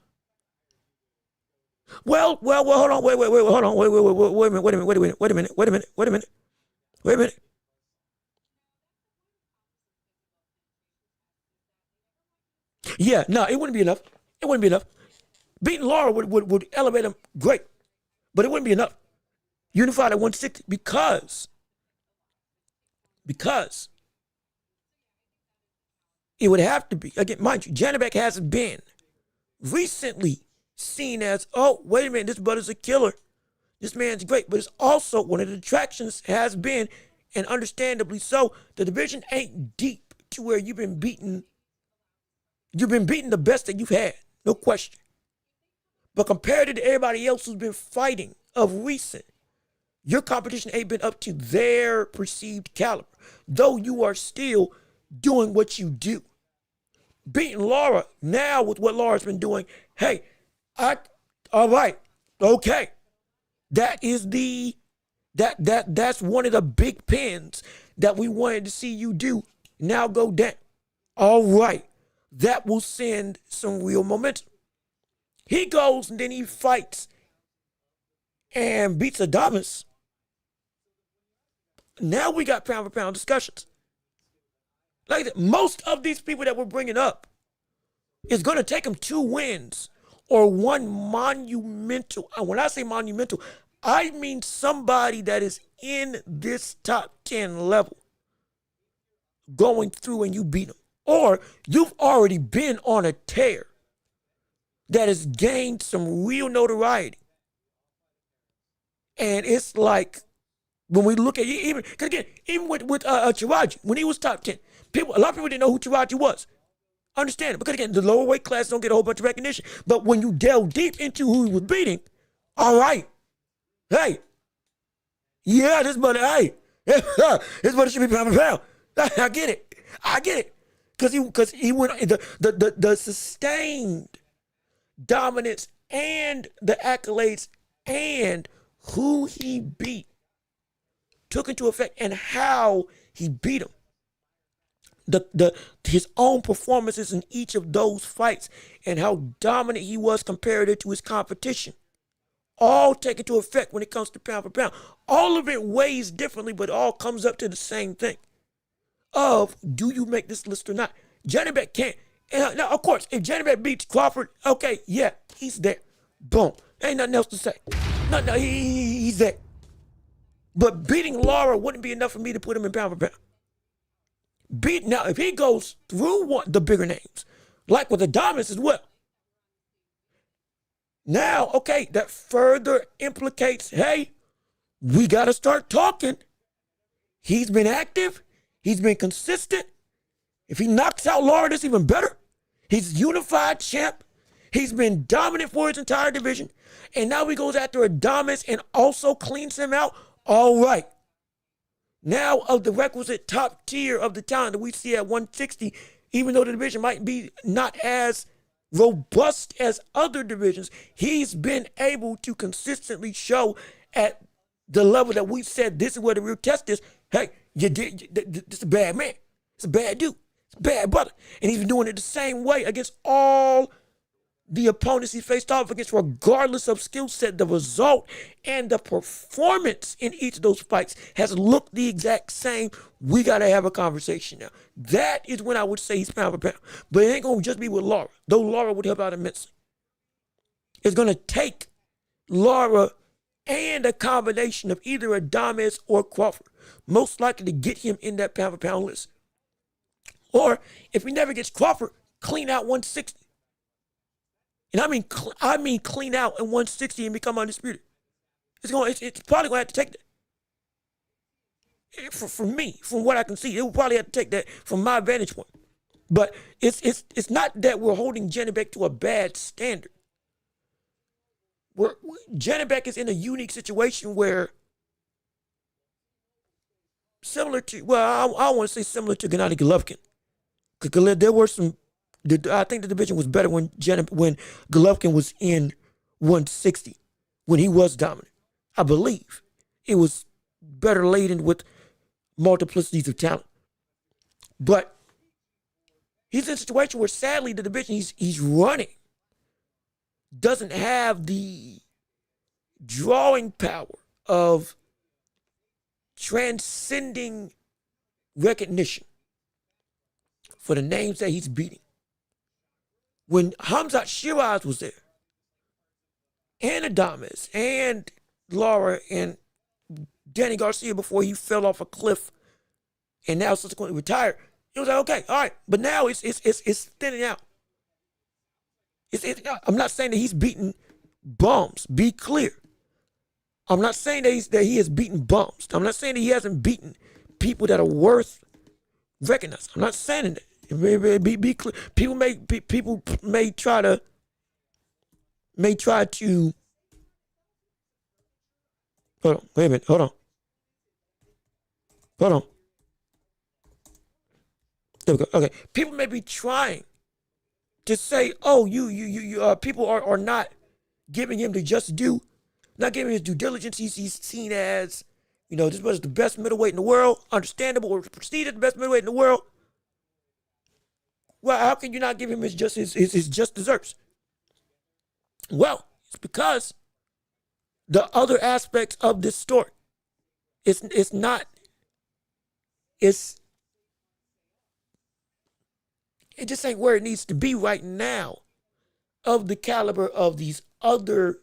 Well, hold on, wait a minute. Yeah, no, it wouldn't be enough. It wouldn't be enough. Beating Lara would elevate him great, but it wouldn't be enough. Unified at 160 because it would have to be, again, mind you, Janibek has been recently seen as, oh, wait a minute, this brother's a killer. This man's great. But it's also one of the attractions has been, and understandably so, the division ain't deep to where you've been beating the best that you've had. No question. But compared to everybody else who's been fighting of recent, your competition ain't been up to their perceived caliber, though you are still doing what you do. Beating Lara now with what Lara's been doing, hey, all right, okay. That is that's one of the big pins that we wanted to see you do. Now go down. All right. that will send some real momentum. He goes and then he fights and beats Adamas. Now we got pound for pound discussions. Like that, most of these people that we're bringing up, it's going to take them 2 wins or one monumental. When I say monumental, I mean somebody that is in this top 10 level going through and you beat them. Or you've already been on a tear that has gained some real notoriety. And it's like, when we look at even, because again, even with Chiraji, when he was top 10, a lot of people didn't know who Chiraji was. Understand it, because again, the lower weight class don't get a whole bunch of recognition. But when you delve deep into who he was beating, all right, hey, yeah, this brother, hey, this brother should be pound for pound. I get it, because he went the sustained dominance and the accolades and who he beat took into effect and how he beat him. His own performances in each of those fights and how dominant he was compared to his competition all take into effect when it comes to pound for pound. All of it weighs differently, but all comes up to the same thing of, do you make this list or not? Janibek can't. Now, of course, if Janibek beats Crawford, okay, yeah, he's there. Boom. Ain't nothing else to say. No, he's there. But beating Lara wouldn't be enough for me to put him in pound for pound. Now, if he goes through the bigger names, like with Adamas as well, now, okay, that further implicates, hey, we got to start talking. He's been active. He's been consistent. If he knocks out Lara, that's even better. He's unified champ. He's been dominant for his entire division. And now he goes after Adamas and also cleans him out. All right. Now of the requisite top tier of the talent that we see at 160, even though the division might be not as robust as other divisions, he's been able to consistently show at the level that we said this is where the real test is. Hey, this is a bad man. It's a bad dude. It's a bad brother. And he's been doing it the same way against all the opponents he faced off against, regardless of skill set. The result and the performance in each of those fights has looked the exact same. We got to have a conversation now. That is when I would say he's pound for pound. But it ain't going to just be with Lara, though Lara would help out immensely. It's going to take Lara and a combination of either Adames or Crawford, most likely to get him in that pound for pound list. Or if he never gets Crawford, clean out 160. And I mean clean out in 160 and become undisputed. It's probably going to have to take that. For me, from what I can see, it will probably have to take that from my vantage point. But it's not that we're holding Janibek to a bad standard. Janibek is in a unique situation where, similar to, well, I don't want to say similar to Gennady Golovkin, because there were some. I think the division was better when Golovkin was in 160, when he was dominant. I believe it was better laden with multiplicities of talent. But he's in a situation where, sadly, the division he's running doesn't have the drawing power of transcending recognition for the names that he's beating. When Khamzat Shiraz was there, and Adames, and Lara, and Danny Garcia before he fell off a cliff and now subsequently retired, it was like, okay, all right. But now it's thinning out. I'm not saying that he's beaten bums. Be clear. I'm not saying that he has beaten bums. I'm not saying that he hasn't beaten people that are worth recognizing. I'm not saying that. Be clear. People may try to hold on. Wait a minute. Hold on. There we go. Okay. People may be trying to say, oh, you people are not giving him the just due, not giving him his due diligence. He's seen as, this was the best middleweight in the world, understandable, or perceived as the best middleweight in the world. Well, how can you not give him his just deserves? Well, it's because the other aspects of this story, it's not, it's it just ain't where it needs to be right now of the caliber of these other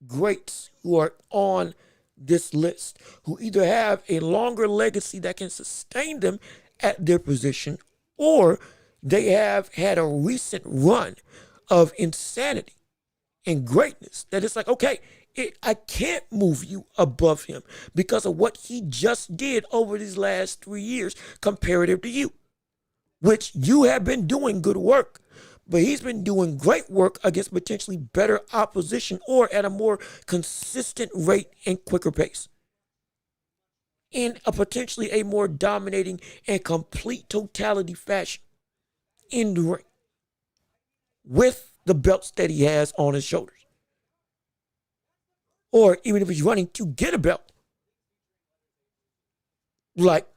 greats who are on this list, who either have a longer legacy that can sustain them at their position, or they have had a recent run of insanity and greatness that it's like, okay, I can't move you above him because of what he just did over these last 3 years comparative to you, which you have been doing good work, but he's been doing great work against potentially better opposition or at a more consistent rate and quicker pace in a potentially a more dominating and complete totality fashion in the ring with the belts that he has on his shoulders. Or even if he's running to get a belt, like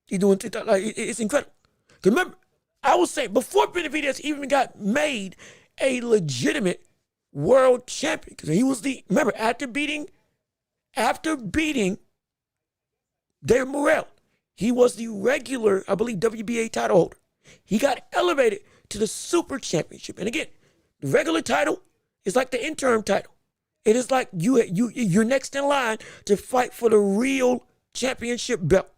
he's doing, like it's incredible. Because remember, I was saying before Benavidez even got made a legitimate world champion, because he was remember after beating David Morrell, he was the regular, I believe, WBA title holder. He got elevated to the super championship, and again, the regular title is like the interim title. It is like you're next in line to fight for the real championship belt.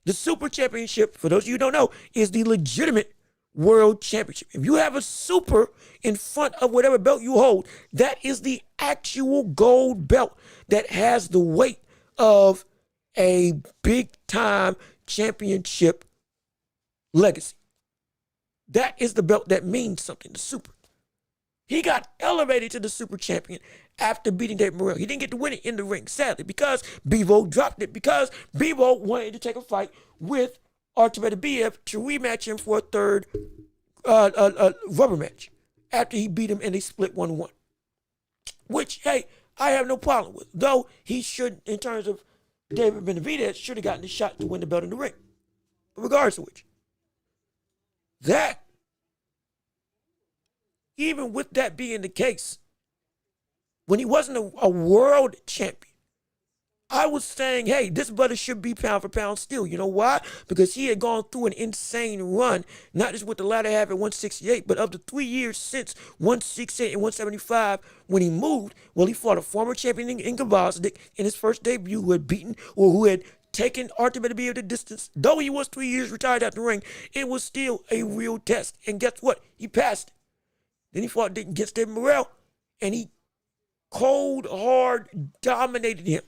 The super championship, for those of you who don't know, is the legitimate world championship. If you have a super in front of whatever belt you hold, that is the actual gold belt that has the weight of a big time championship legacy. That is the belt that means something, the super. He got elevated to the super champion after beating David Morrell. He didn't get to win it in the ring, sadly, because Bivol dropped it, because Bivol wanted to take a fight with Artur Beterbiev to rematch him for a third rubber match after he beat him and they split 1-1. Which, hey, I have no problem with. Though he should, in terms of David Benavidez, should have gotten the shot to win the belt in the ring. But regardless of which, that, even with that being the case, when he wasn't a world champion, I was saying, hey, this brother should be pound for pound still. You know why? Because he had gone through an insane run, not just with the latter half at 168, but of the 3 years since 168 and 175 when he moved. Well, he fought a former champion in Gvozdyk in his first debut who had beaten or who had taken Artur Beterbiev the distance. Though he was 3 years retired out the ring, it was still a real test. And guess what? He passed it. Then he fought against David Morrell, and he cold, hard dominated him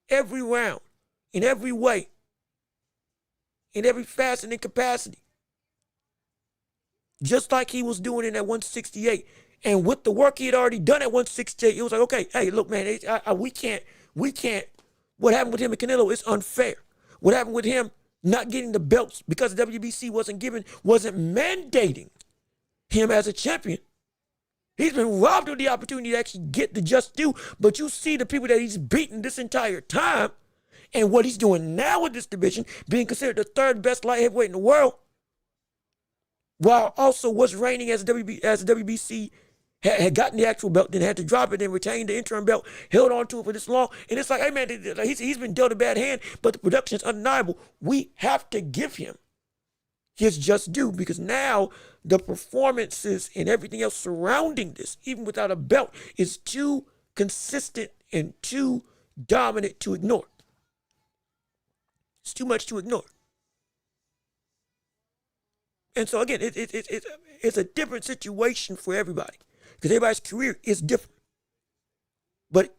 every round, in every way, in every facet and capacity. Just like he was doing it at 168. And with the work he had already done at 168, it was like, okay, hey, look, man, we can't. What happened with him and Canelo is unfair. What happened with him not getting the belts because the WBC wasn't mandating him as a champion. He's been robbed of the opportunity to actually get the just due. But you see the people that he's beaten this entire time and what he's doing now with this division, being considered the third best light heavyweight in the world, while also was reigning as the WBC had gotten the actual belt, then had to drop it, then retained the interim belt, held on to it for this long. And it's like, hey, man, he's been dealt a bad hand, but the production is undeniable. We have to give him his just due, because now the performances and everything else surrounding this, even without a belt, is too consistent and too dominant to ignore. It's too much to ignore. And so again, it's a different situation for everybody, because everybody's career is different, but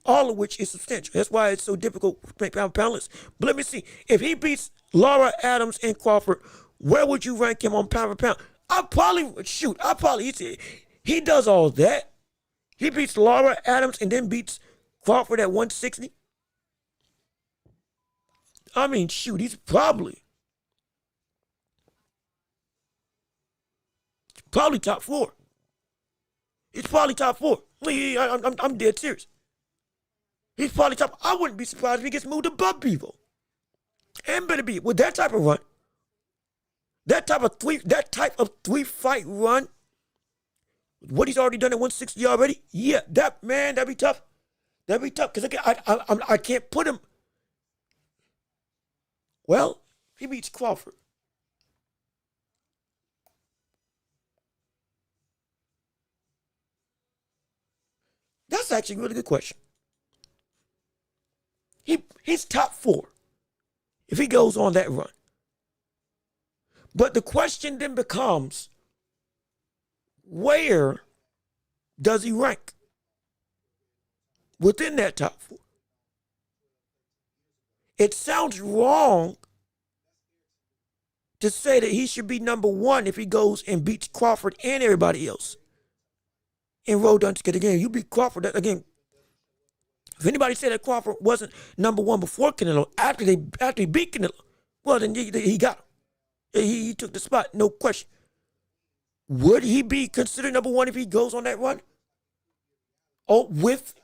all of which is substantial. That's why it's so difficult to make pound for pound lists. But let me see. If he beats Lara, Adams, and Crawford, where would you rank him on pound for pound? He does all that. He beats Lara, Adams, and then beats Crawford at 160. I mean, shoot, he's probably top four. He's probably top four. I'm dead serious. He's probably top. I wouldn't be surprised if he gets moved above Bivol and Beterbiev with that type of run. That type of three fight run, what he's already done at 160 already, yeah, that'd be tough. That'd be tough because again, I can't put him. Well, he beats Crawford. That's actually a really good question. He's top 4 if he goes on that run. But the question then becomes, where does he rank within that top 4? It sounds wrong to say that he should be number 1 if he goes and beats Crawford and everybody else in road to get again. You beat Crawford again. If anybody said that Crawford wasn't number 1 before Canelo, after he beat Canelo, well then he got him. He took the spot, no question. Would he be considered number 1 if he goes on that run? Oh, with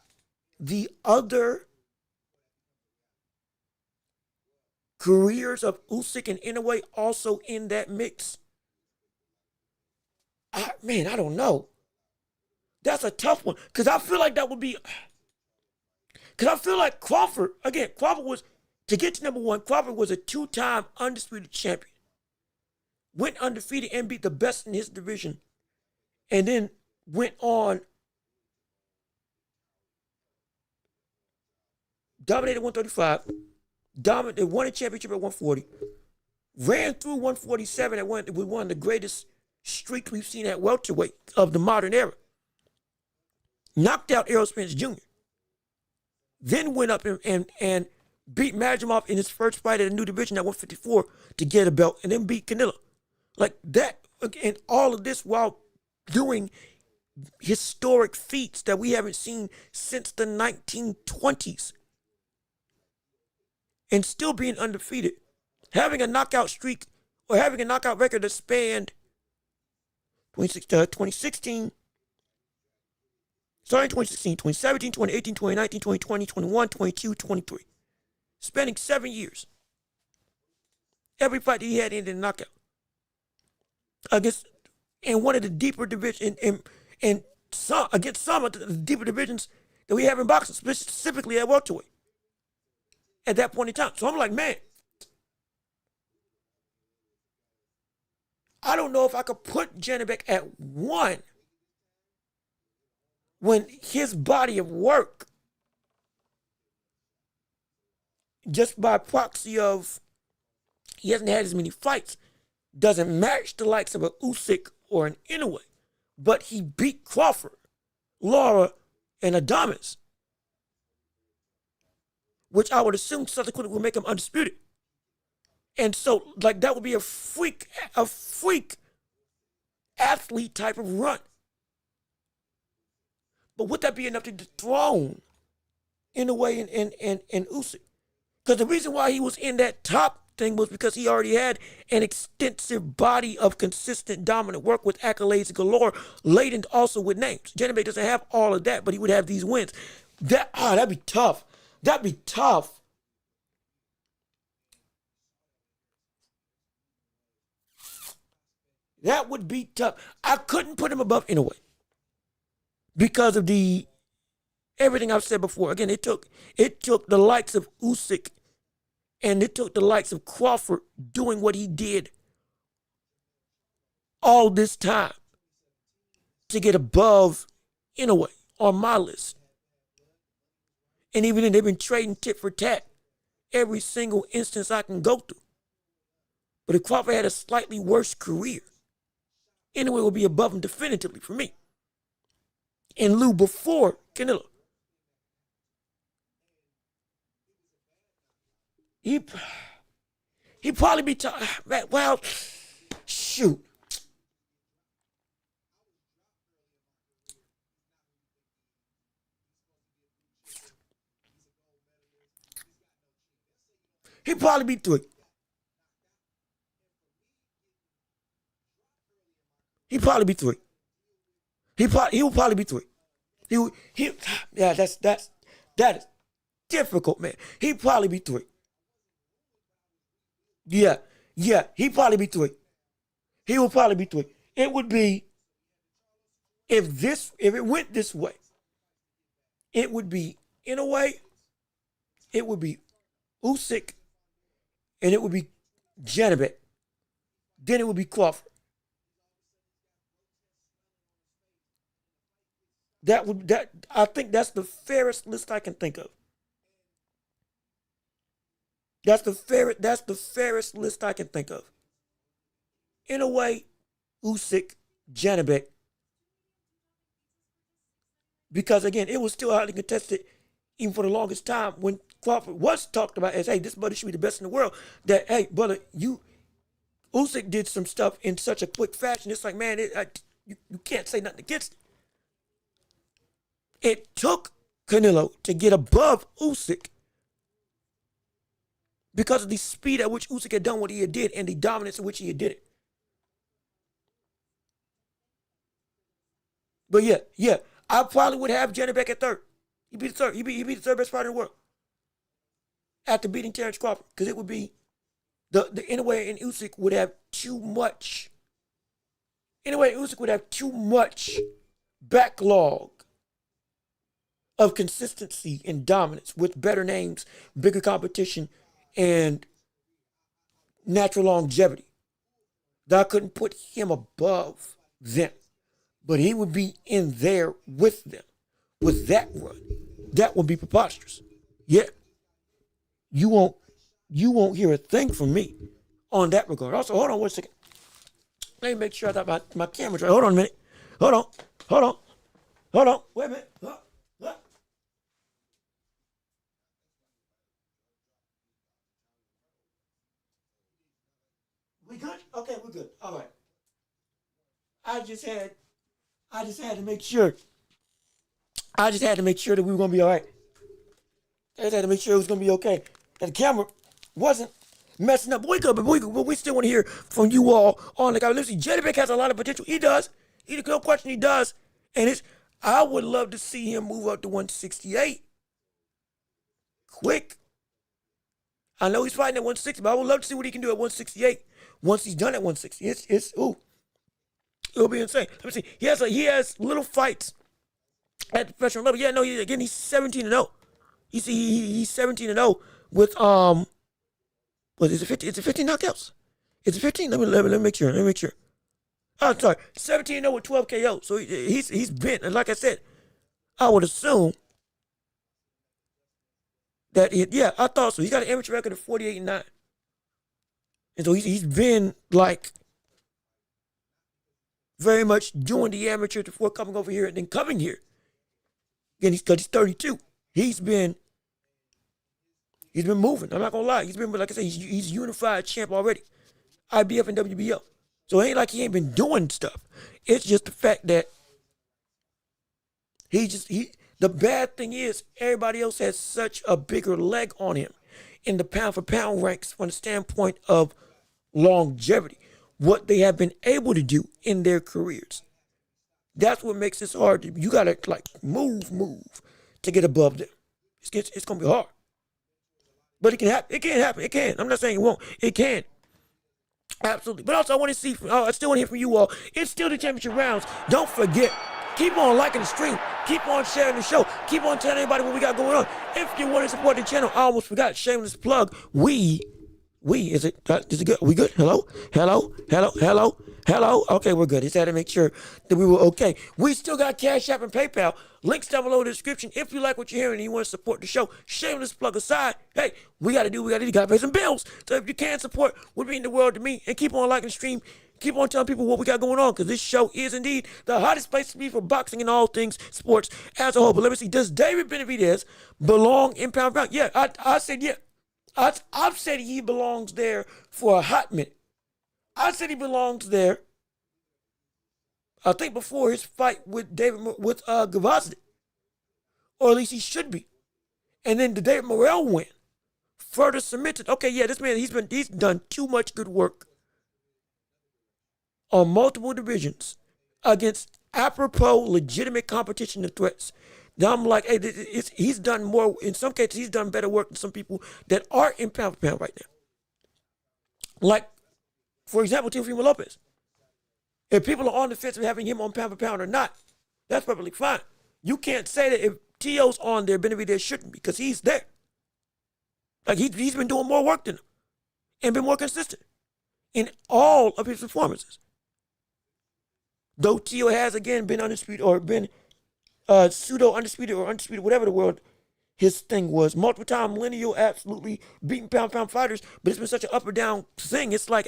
the other careers of Usyk and Inoue also in that mix? I don't know. That's a tough one because I feel like that would be. Because I feel like Crawford was, to get to number 1, Crawford was a 2-time undisputed champion. Went undefeated and beat the best in his division. And then went on, dominated 135, won a championship at 140, ran through 147 at one of the greatest streaks we've seen at welterweight of the modern era. Knocked out Errol Spence Jr. Then went up and beat Majimov in his first fight at a new division at 154 to get a belt, and then beat Canelo. Like that, and all of this while doing historic feats that we haven't seen since the 1920s. And still being undefeated. Having a knockout streak, or having a knockout record that spanned 2016, starting 2016, 2017, 2018, 2019, 2020, 21, 22, 23. Spending 7 years. Every fight that he had ended in knockout. Against, in one of the deeper divisions, and some against some of the deeper divisions that we have in boxing, specifically at welterweight. At that point in time. So I'm like, man, I don't know if I could put Janibek at 1 when his body of work, just by proxy of he hasn't had as many fights, doesn't match the likes of an Usyk or an Inoue. But he beat Crawford, Lara, and Adames, which I would assume subsequently would make him undisputed. And so, like, that would be a freak athlete type of run. But would that be enough to dethrone Inoue and Usyk? Because the reason why he was in that top thing was because he already had an extensive body of consistent dominant work with accolades galore, laden also with names. Janibek doesn't have all of that, but he would have these wins. That'd be tough. That'd be tough. That would be tough. I couldn't put him above Inoue because of everything I've said before. Again, it took the likes of Usyk and it took the likes of Crawford doing what he did all this time to get above Inoue on my list. And even then, they've been trading tit for tat every single instance I can go through. But if Crawford had a slightly worse career, Inoue would be above him definitively for me. And Lou before Canelo. He'd probably be well, shoot. He'd probably be 3. He'd probably be 3. He would probably be 3. Yeah, that is difficult, man. He'd probably be 3. Yeah, he'd probably be 3. He will probably be 3. It would be, if it went this way, it would be, in a way, it would be Usyk, and it would be Janibek. Then it would be Crawford. I think that's the fairest list I can think of. That's the fairest list I can think of. In a way, Usyk, Janibek. Because again, it was still highly contested even for the longest time when Crawford was talked about as, hey, this brother should be the best in the world. That, hey, brother, Usyk did some stuff in such a quick fashion. It's like, man, you can't say nothing against it. It took Canelo to get above Usyk because of the speed at which Usyk had done what he had did and the dominance in which he had did it. But yeah, I probably would have Janibek at 3rd. He'd be the 3rd. He'd be the 3rd best fighter in the world after beating Terrence Crawford, because it would be in a way, and Usyk would have too much. In a way, Usyk would have too much backlog of consistency and dominance with better names, bigger competition, and natural longevity. That I couldn't put him above them. But he would be in there with them, with that run. That would be preposterous. Yeah. You won't hear a thing from me on that regard. Also, hold on 1 second. Let me make sure I got my camera's right. Hold on a minute. Hold on. Wait a minute. We good? Okay, we're good. All right. I just had to make sure. I just had to make sure that we were gonna be all right. I just had to make sure it was gonna be okay. That the camera wasn't messing up. But we still want to hear from you all on the guy. Listen, Janibek has a lot of potential. He does. No question he does. And I would love to see him move up to 168. Quick. I know he's fighting at 160, but I would love to see what he can do at 168 once he's done at 160. It'll be insane. Let me see. He has little fights at the professional level. Yeah, no, he's 17-0. You see, he's 17-0 with what is it? 50? Is it 15 knockouts? Is it 15? Let me make sure. Oh, I'm sorry, 17-0 with 12 KO. So he's been, and like I said, I would assume that I thought so. He's got an amateur record of 48-9, and so he's been like very much doing the amateur before coming over here and then coming here. Again, he's 32. He's been moving. I'm not gonna lie. He's been, like I said, he's unified champ already, IBF and WBO. So it ain't like he ain't been doing stuff. It's just the fact that the bad thing is everybody else has such a bigger leg on him in the pound for pound ranks from the standpoint of longevity, what they have been able to do in their careers. That's what makes this hard. You gotta like move to get above them. It's gonna be hard. But it can happen. It can happen. It can. I'm not saying it won't. It can. Absolutely. But also, I still want to hear from you all. It's still the championship rounds. Don't forget. Keep on liking the stream. Keep on sharing the show. Keep on telling everybody what we got going on. If you want to support the channel, I almost forgot. Shameless plug. Is it good? We good? Hello? Okay, we're good. Just had to make sure that we were okay. We still got Cash App and PayPal. Links down below in the description. If you like what you're hearing and you want to support the show, shameless plug aside, hey, we got to pay some bills. So if you can support, would mean the world to me. And keep on liking the stream. Keep on telling people what we got going on, because this show is indeed the hottest place to be for boxing and all things sports as a whole. But let me see, does David Benavidez belong in pound for pound? Yeah, I said yeah. I've said he belongs there for a hot minute. I said he belongs there, I think, before his fight with Gavazdi. Or at least he should be. And then the David Morrell win further cemented. Okay, yeah, this man, he's done too much good work on multiple divisions against apropos legitimate competition and threats. Now I'm like, hey, he's done more. In some cases, he's done better work than some people that are in pound for pound right now. Like, for example, Teofimo Lopez. If people are on the fence of having him on pound for pound or not, that's perfectly fine. You can't say that if T.O.'s on there, Benavidez shouldn't because he's there. Like he's been doing more work than him and been more consistent in all of his performances. Though T.O. has again been undisputed or been pseudo undisputed or undisputed, whatever the word his thing was, multiple time lineal, absolutely beating pound for pound fighters, but it's been such an up or down thing. It's like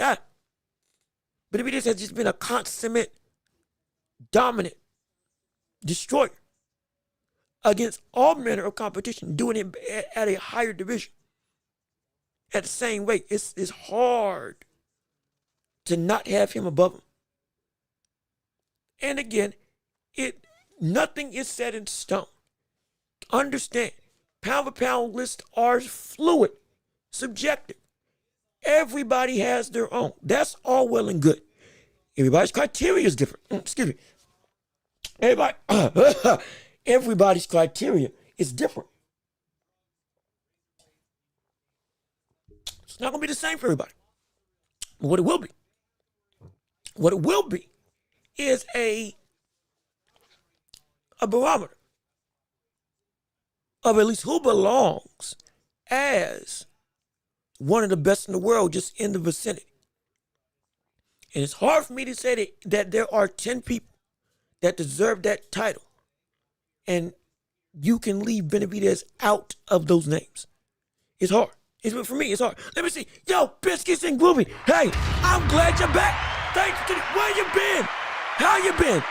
Benavidez has just been a consummate, dominant destroyer against all manner of competition, doing it at a higher division, at the same weight. It's hard to not have him above him. And again, nothing is set in stone. Understand, pound for pound lists are fluid, subjective. Everybody has their own. That's all well and good. Everybody's criteria is different. Excuse me. Everybody's criteria is different. It's not going to be the same for everybody. But what it will be is a barometer of at least who belongs as one of the best in the world just in the vicinity. And it's hard for me to say that there are 10 people that deserve that title. And you can leave Benavidez out of those names. It's hard. For me, it's hard. Let me see. Yo, Biscuits and Groovy. Hey, I'm glad you're back. Thanks to where you been? How you been?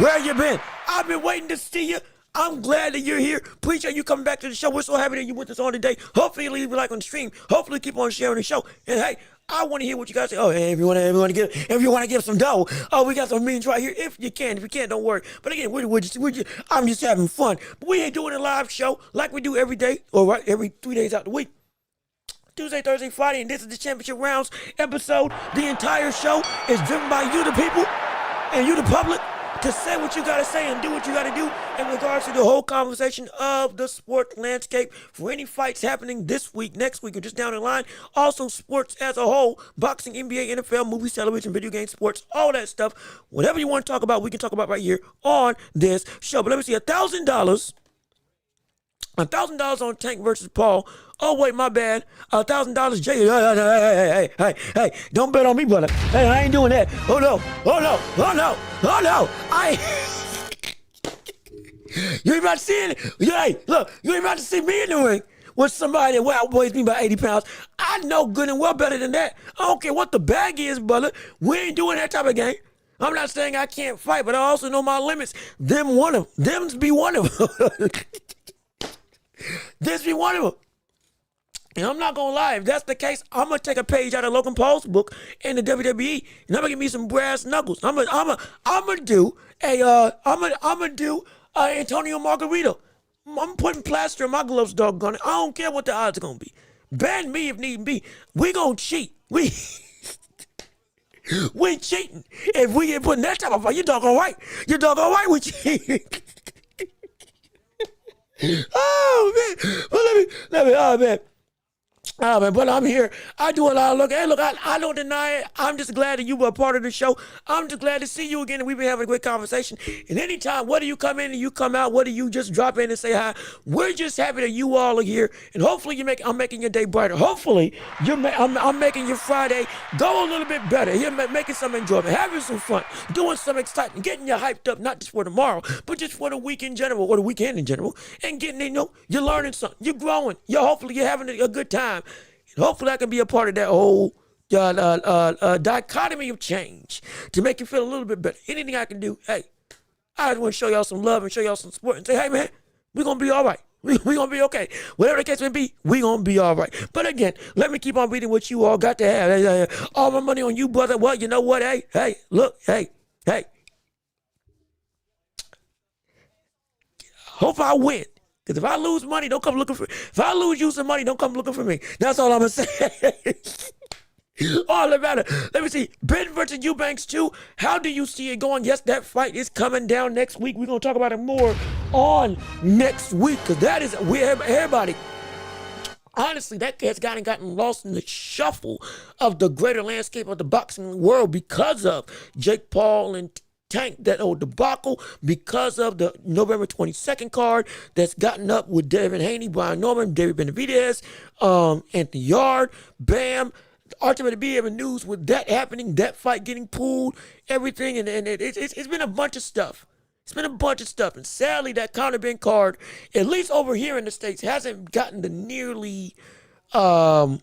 Where you been? I've been waiting to see you. I'm glad that you're here. Appreciate you coming back to the show. We're so happy that you with us on today. Hopefully you leave a like on the stream. Hopefully keep on sharing the show. And hey, I want to hear what you guys say. Oh, hey, if you want to give some dough, we got some means right here. If you can, don't worry. But again, I'm just having fun. But we ain't doing a live show like we do every day, or right, every 3 days out the week. Tuesday, Thursday, Friday, and this is the Championship Rounds episode. The entire show is driven by you, the people, and you, the public, to say what you got to say and do what you got to do in regards to the whole conversation of the sport landscape for any fights happening this week, next week, or just down the line. Also, sports as a whole, boxing, NBA, NFL, movies, television, video game sports, all that stuff. Whatever you want to talk about, we can talk about right here on this show. But let me see, $1,000 on Tank versus Paul. Oh, wait, my bad. $1,000, Jay. Hey, don't bet on me, brother. Hey, I ain't doing that. Oh, no. You ain't about to see it. Hey, look, you ain't about to see me in the ring with somebody that outweighs me by 80 pounds. I know good and well better than that. I don't care what the bag is, brother. We ain't doing that type of game. I'm not saying I can't fight, but I also know my limits. Them's be one of them. This be one of them. And I'm not gonna lie, if that's the case, I'm gonna take a page out of Logan Paul's book in the WWE, and I'm gonna give me some brass knuckles. I'm gonna do Antonio Margarito. I'm putting plaster in my gloves, doggone it. I don't care what the odds are gonna be. Ban me if need be. We gonna cheat. We cheating. If we ain't putting that type of fight, you're doggone right. We cheating. Oh man, well, let me. Oh man, but I'm here. I do a lot of look. Hey, look, I don't deny it. I'm just glad that you were a part of the show. I'm just glad to see you again, and we've been having a great conversation. And anytime, whether you come in and you come out, whether you just drop in and say hi, we're just happy that you all are here. And hopefully I'm making your day brighter. Hopefully I'm making your Friday go a little bit better. You're making some enjoyment, having some fun, doing some excitement, getting you hyped up, not just for tomorrow, but just for the week in general, or the weekend in general, and getting, you're learning something, you're growing, hopefully you're having a good time. And hopefully I can be a part of that whole dichotomy of change to make you feel a little bit better. Anything I can do, hey, I just want to show y'all some love and show y'all some support and say, hey man, we're going to be all right. We're going to be okay. Whatever the case may be, we're going to be all right. But again, let me keep on reading what you all got to have. All my money on you, brother. Well, you know what? Hey, look, hey. Hope I win. Because if I lose money, don't come looking for me. If I lose you some money, don't come looking for me. That's all I'm going to say. All that matter. Let me see. Ben versus Eubanks 2. How do you see it going? Yes, that fight is coming down next week. We're going to talk about it more on next week. Because that is, everybody, honestly, that has gotten lost in the shuffle of the greater landscape of the boxing world because of Jake Paul and Tank, that old debacle, because of the November 22nd card that's gotten up with Devin Haney, Brian Norman, David Benavidez, Anthony Yard, Bam. Ultimate to be able news with that happening, that fight getting pulled, everything, and it's been a bunch of stuff. It's been a bunch of stuff, and sadly, that Conor Ben card, at least over here in the States, hasn't gotten the nearly the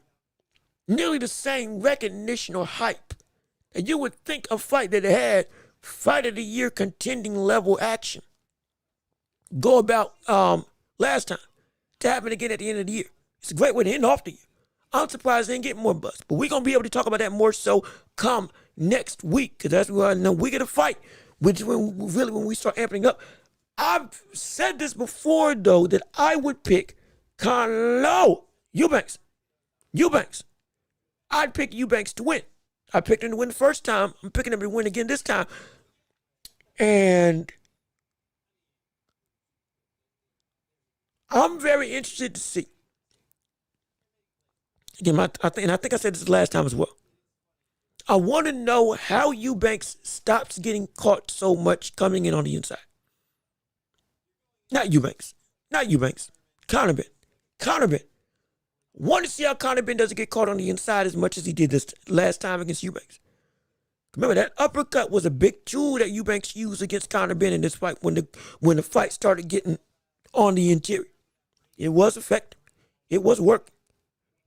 same recognition or hype that you would think a fight that had fight of the year contending level action go about last time to happen again at the end of the year. It's a great way to end off the year. I'm surprised they didn't get more buzz, but we're going to be able to talk about that more so come next week, because that's when the week of the fight, which is when we start amping up. I've said this before, though, that I would pick Canelo Eubanks. I'd pick Eubanks to win. I picked him to win the first time. I'm picking him to win again this time. And I'm very interested to see. Again, I think I said this last time as well. I want to know how Eubanks stops getting caught so much coming in on the inside. Not Eubanks. Conor Ben. Want to see how Conor Ben doesn't get caught on the inside as much as he did this last time against Eubanks. Remember, that uppercut was a big tool that Eubanks used against Conor Ben in this fight when the fight started getting on the interior. It was effective. It was working.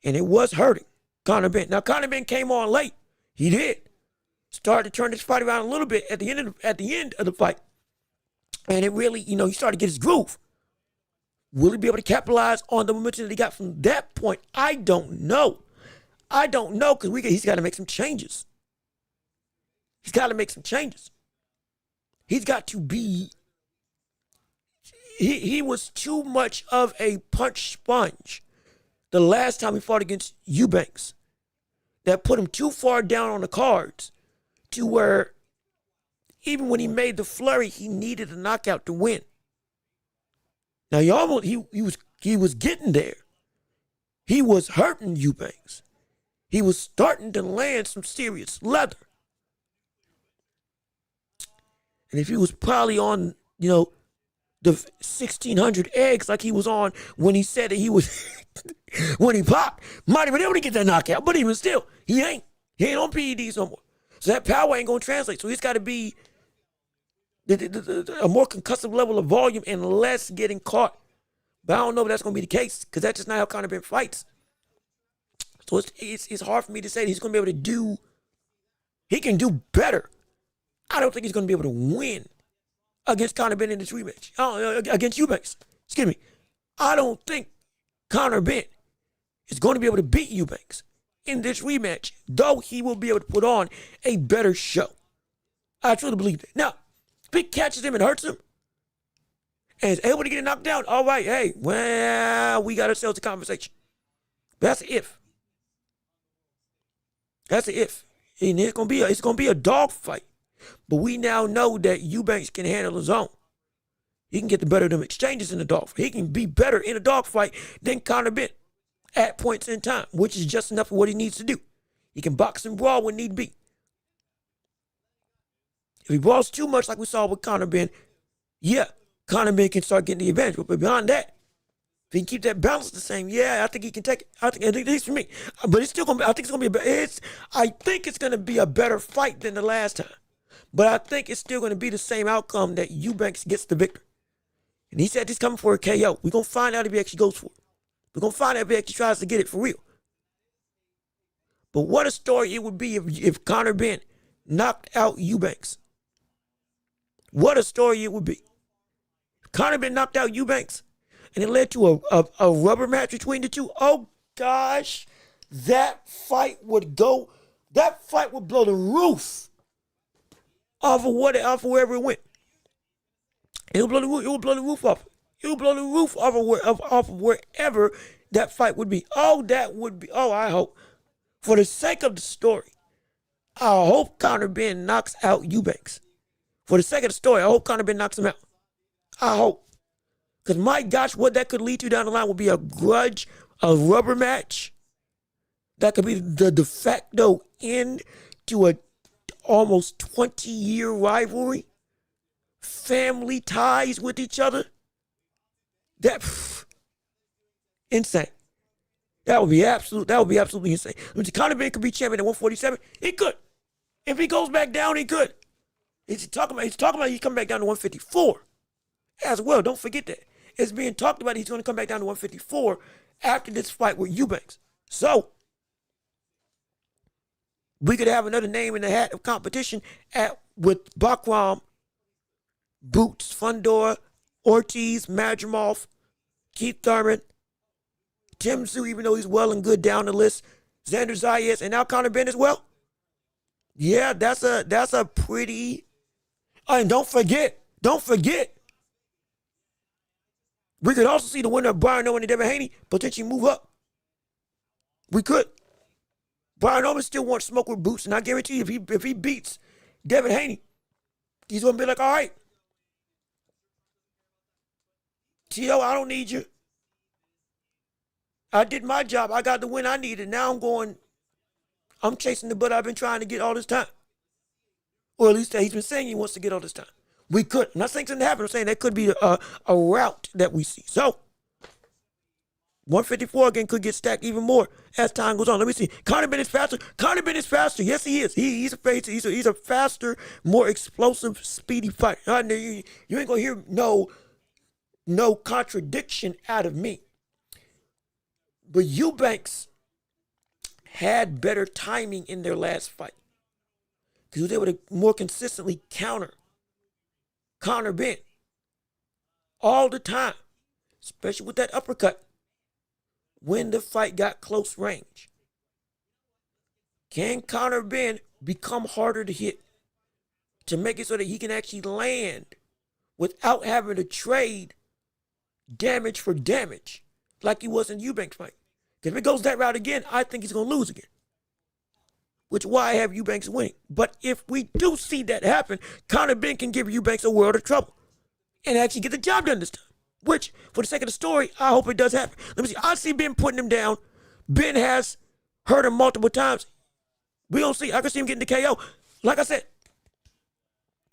And it was hurting Conor Ben. Now, Conor Ben came on late. He did. Started to turn this fight around a little bit at the end of the fight. And it really, he started to get his groove. Will he be able to capitalize on the momentum that he got from that point? I don't know. Because he's got to make some changes. He's got to be... He was too much of a punch sponge the last time he fought against Eubanks. That put him too far down on the cards to where even when he made the flurry, he needed a knockout to win. Now he was getting there. He was hurting Eubanks. He was starting to land some serious leather. And if he was probably on, the 1,600 eggs like he was on when he said that he was, when he popped, might have been able to get that knockout, but even still, he ain't on PEDs no more. So that power ain't going to translate. So he's got to be a more concussive level of volume and less getting caught. But I don't know if that's going to be the case, because that's just not how Conor Ben fights. So it's hard for me to say that he's going to be able to do, he can do better. I don't think he's going to be able to win against Conor Ben in this rematch. Against Eubanks. Excuse me. I don't think Conor Ben is going to be able to beat Eubanks in this rematch, though he will be able to put on a better show. I truly believe that. Now, if he catches him and hurts him, and is able to get it knocked down, all right, hey, well, we got ourselves a conversation. But that's an if. That's an if. And it's gonna be a dog fight. But we now know that Eubanks can handle his own. He can get the better of them exchanges in the dog fight. He can be better in a dog fight than Conor Ben at points in time, which is just enough for what he needs to do. He can box and brawl when need be. If he brawls too much like we saw with Conor Ben, yeah, Conor Ben can start getting the advantage. But beyond that, if he can keep that balance the same, yeah, I think he can take it. I think at least for me. But it's still gonna be, I think it's gonna be a better fight than the last time. But I think it's still gonna be the same outcome, that Eubanks gets the victory. And he said he's coming for a KO. We're gonna find out if he actually goes for it. We're gonna find out if he actually tries to get it for real. But what a story it would be if Conor Ben knocked out Eubanks. What a story it would be. If Conor Ben knocked out Eubanks and it led to a rubber match between the two. Oh gosh, that fight would blow the roof off of wherever it went. It would blow the roof off. It would blow the roof off of wherever that fight would be. I hope, for the sake of the story, I hope Conor Ben knocks out Eubanks. For the sake of the story, I hope Conor Ben knocks him out. I hope. Because my gosh, what that could lead to down the line would be a grudge a rubber match that could be the de facto end to a almost 20-year rivalry, family ties with each other. Insane. That would be absolutely insane. I mean, Conor Ben could be champion at 147. He could. If he goes back down, he could. He's talking about he's coming back down to 154 as well. Don't forget that. It's being talked about he's going to come back down to 154 after this fight with Eubanks. So, we could have another name in the hat of competition with Bakram, Boots, Fundora, Ortiz, Madrimov, Keith Thurman, Tim Tszyu, even though he's well and good down the list, Xander Zayas, and now Conor Ben as well. Yeah, that's a pretty. And don't forget, we could also see the winner of Brian Owen and Devin Haney potentially move up. We could. Brian Owen still wants smoke with Boots, and I guarantee you, if he beats Devin Haney, he's gonna be like, all right, T.O., I don't need you. I did my job. I got the win I needed. Now I'm chasing the butt I've been trying to get all this time. Or at least he's been saying he wants to get all this time. We could. I'm not saying something happened. I'm saying that could be a route that we see. So, 154 again could get stacked even more as time goes on. Let me see. Conor Ben is faster. Yes, he is. He's a faster, more explosive, speedy fighter. You ain't gonna hear no contradiction out of me. But Eubanks had better timing in their last fight because he was able to more consistently counter Conor Ben all the time, especially with that uppercut when the fight got close range. Can Conor Ben become harder to hit to make it so that he can actually land without having to trade damage for damage like he was in Eubanks' fight? Because if it goes that route again, I think he's going to lose again. Which is why I have Eubanks winning. But if we do see that happen, Conor Ben can give Eubanks a world of trouble and actually get the job done this time. Which, for the sake of the story, I hope it does happen. Let me see. I see Ben putting him down. Ben has hurt him multiple times. We don't see. I can see him getting the KO. Like I said,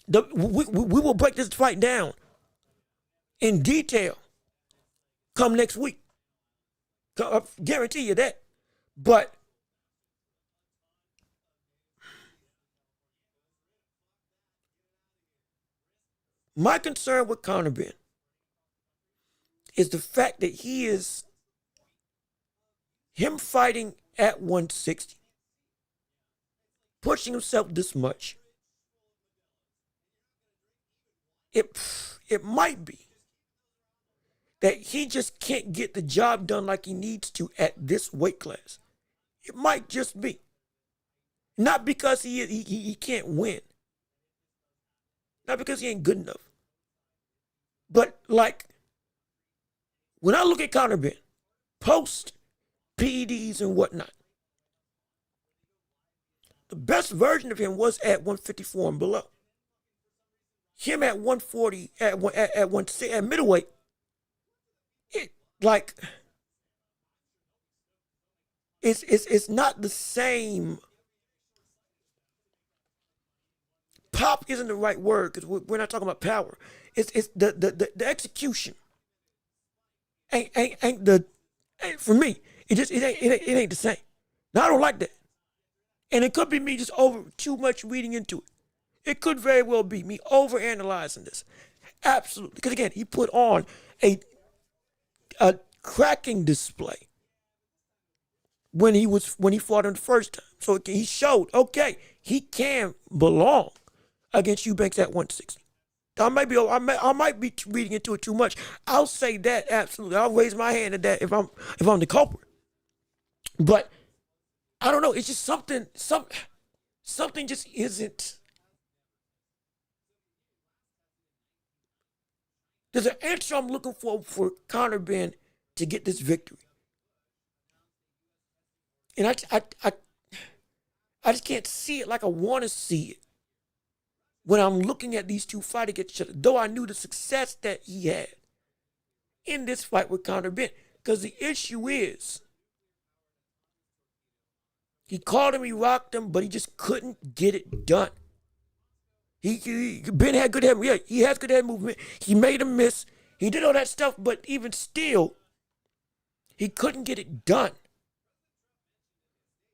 we will break this fight down in detail come next week. I guarantee you that. But my concern with Conor Ben is the fact that him fighting at 160, pushing himself this much. It might be that he just can't get the job done like he needs to at this weight class. It might just be. Not because he can't win. Not because he ain't good enough. But like, when I look at Conor Ben, post PEDs and whatnot, the best version of him was at 154 and below. Him at 140, at middleweight, it's not the same. Pop isn't the right word because we're not talking about power. It's the execution. Ain't for me. It ain't the same. Now I don't like that, and it could be me just over too much reading into it. It could very well be me overanalyzing this. Absolutely, because again, he put on a cracking display when he fought him the first time. So he showed, okay, he can belong against Eubanks at 160. I might be reading into it too much. I'll say that absolutely. I'll raise my hand at that if I'm the culprit. But I don't know. It's just something just isn't. There's an answer I'm looking for Conor Ben to get this victory. And I just can't see it like I want to see it when I'm looking at these two fight against each other. Though I knew the success that he had in this fight with Conor Ben. Because the issue is, he called him, he rocked him, but he just couldn't get it done. Ben had good head, yeah, he has good head movement. He made him miss. He did all that stuff, but even still, he couldn't get it done.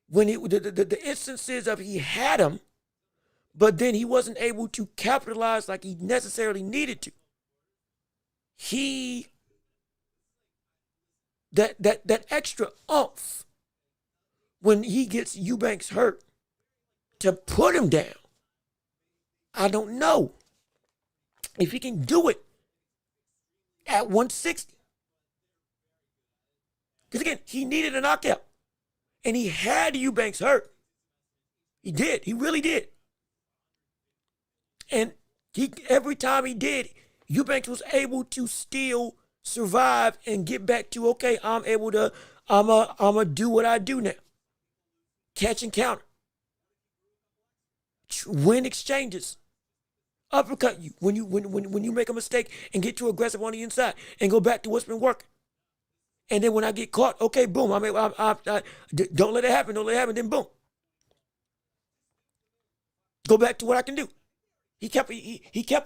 When the instances of he had him, but then he wasn't able to capitalize like he necessarily needed to. That extra oomph when he gets Eubanks hurt to put him down. I don't know if he can do it at 160. Because again, he needed a knockout. And he had Eubanks hurt. He did. He really did. And every time he did, Eubanks was able to still survive and get back to, okay, I'm a do what I do now. Catch and counter. Win exchanges. Uppercut you when you make a mistake and get too aggressive on the inside and go back to what's been working. And then when I get caught, okay, boom, don't let it happen, then boom. Go back to what I can do. He kept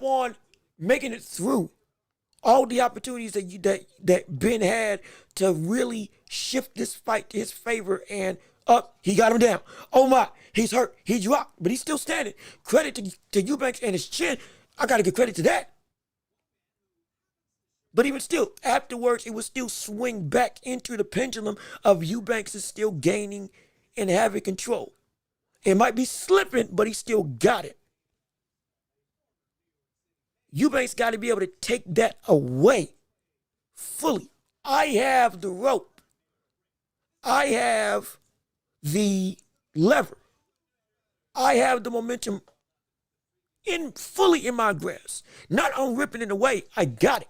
on making it through all the opportunities that Ben had to really shift this fight to his favor, and up, he got him down. Oh my, he's hurt, he dropped, but he's still standing. Credit to Eubanks and his chin. I got to give credit to that. But even still, afterwards, it would still swing back into the pendulum of Eubanks is still gaining and having control. It might be slipping, but he still got it. Eubanks got to be able to take that away fully. I have the rope. I have the lever. I have the momentum fully in my grasp. Not on ripping it away. I got it.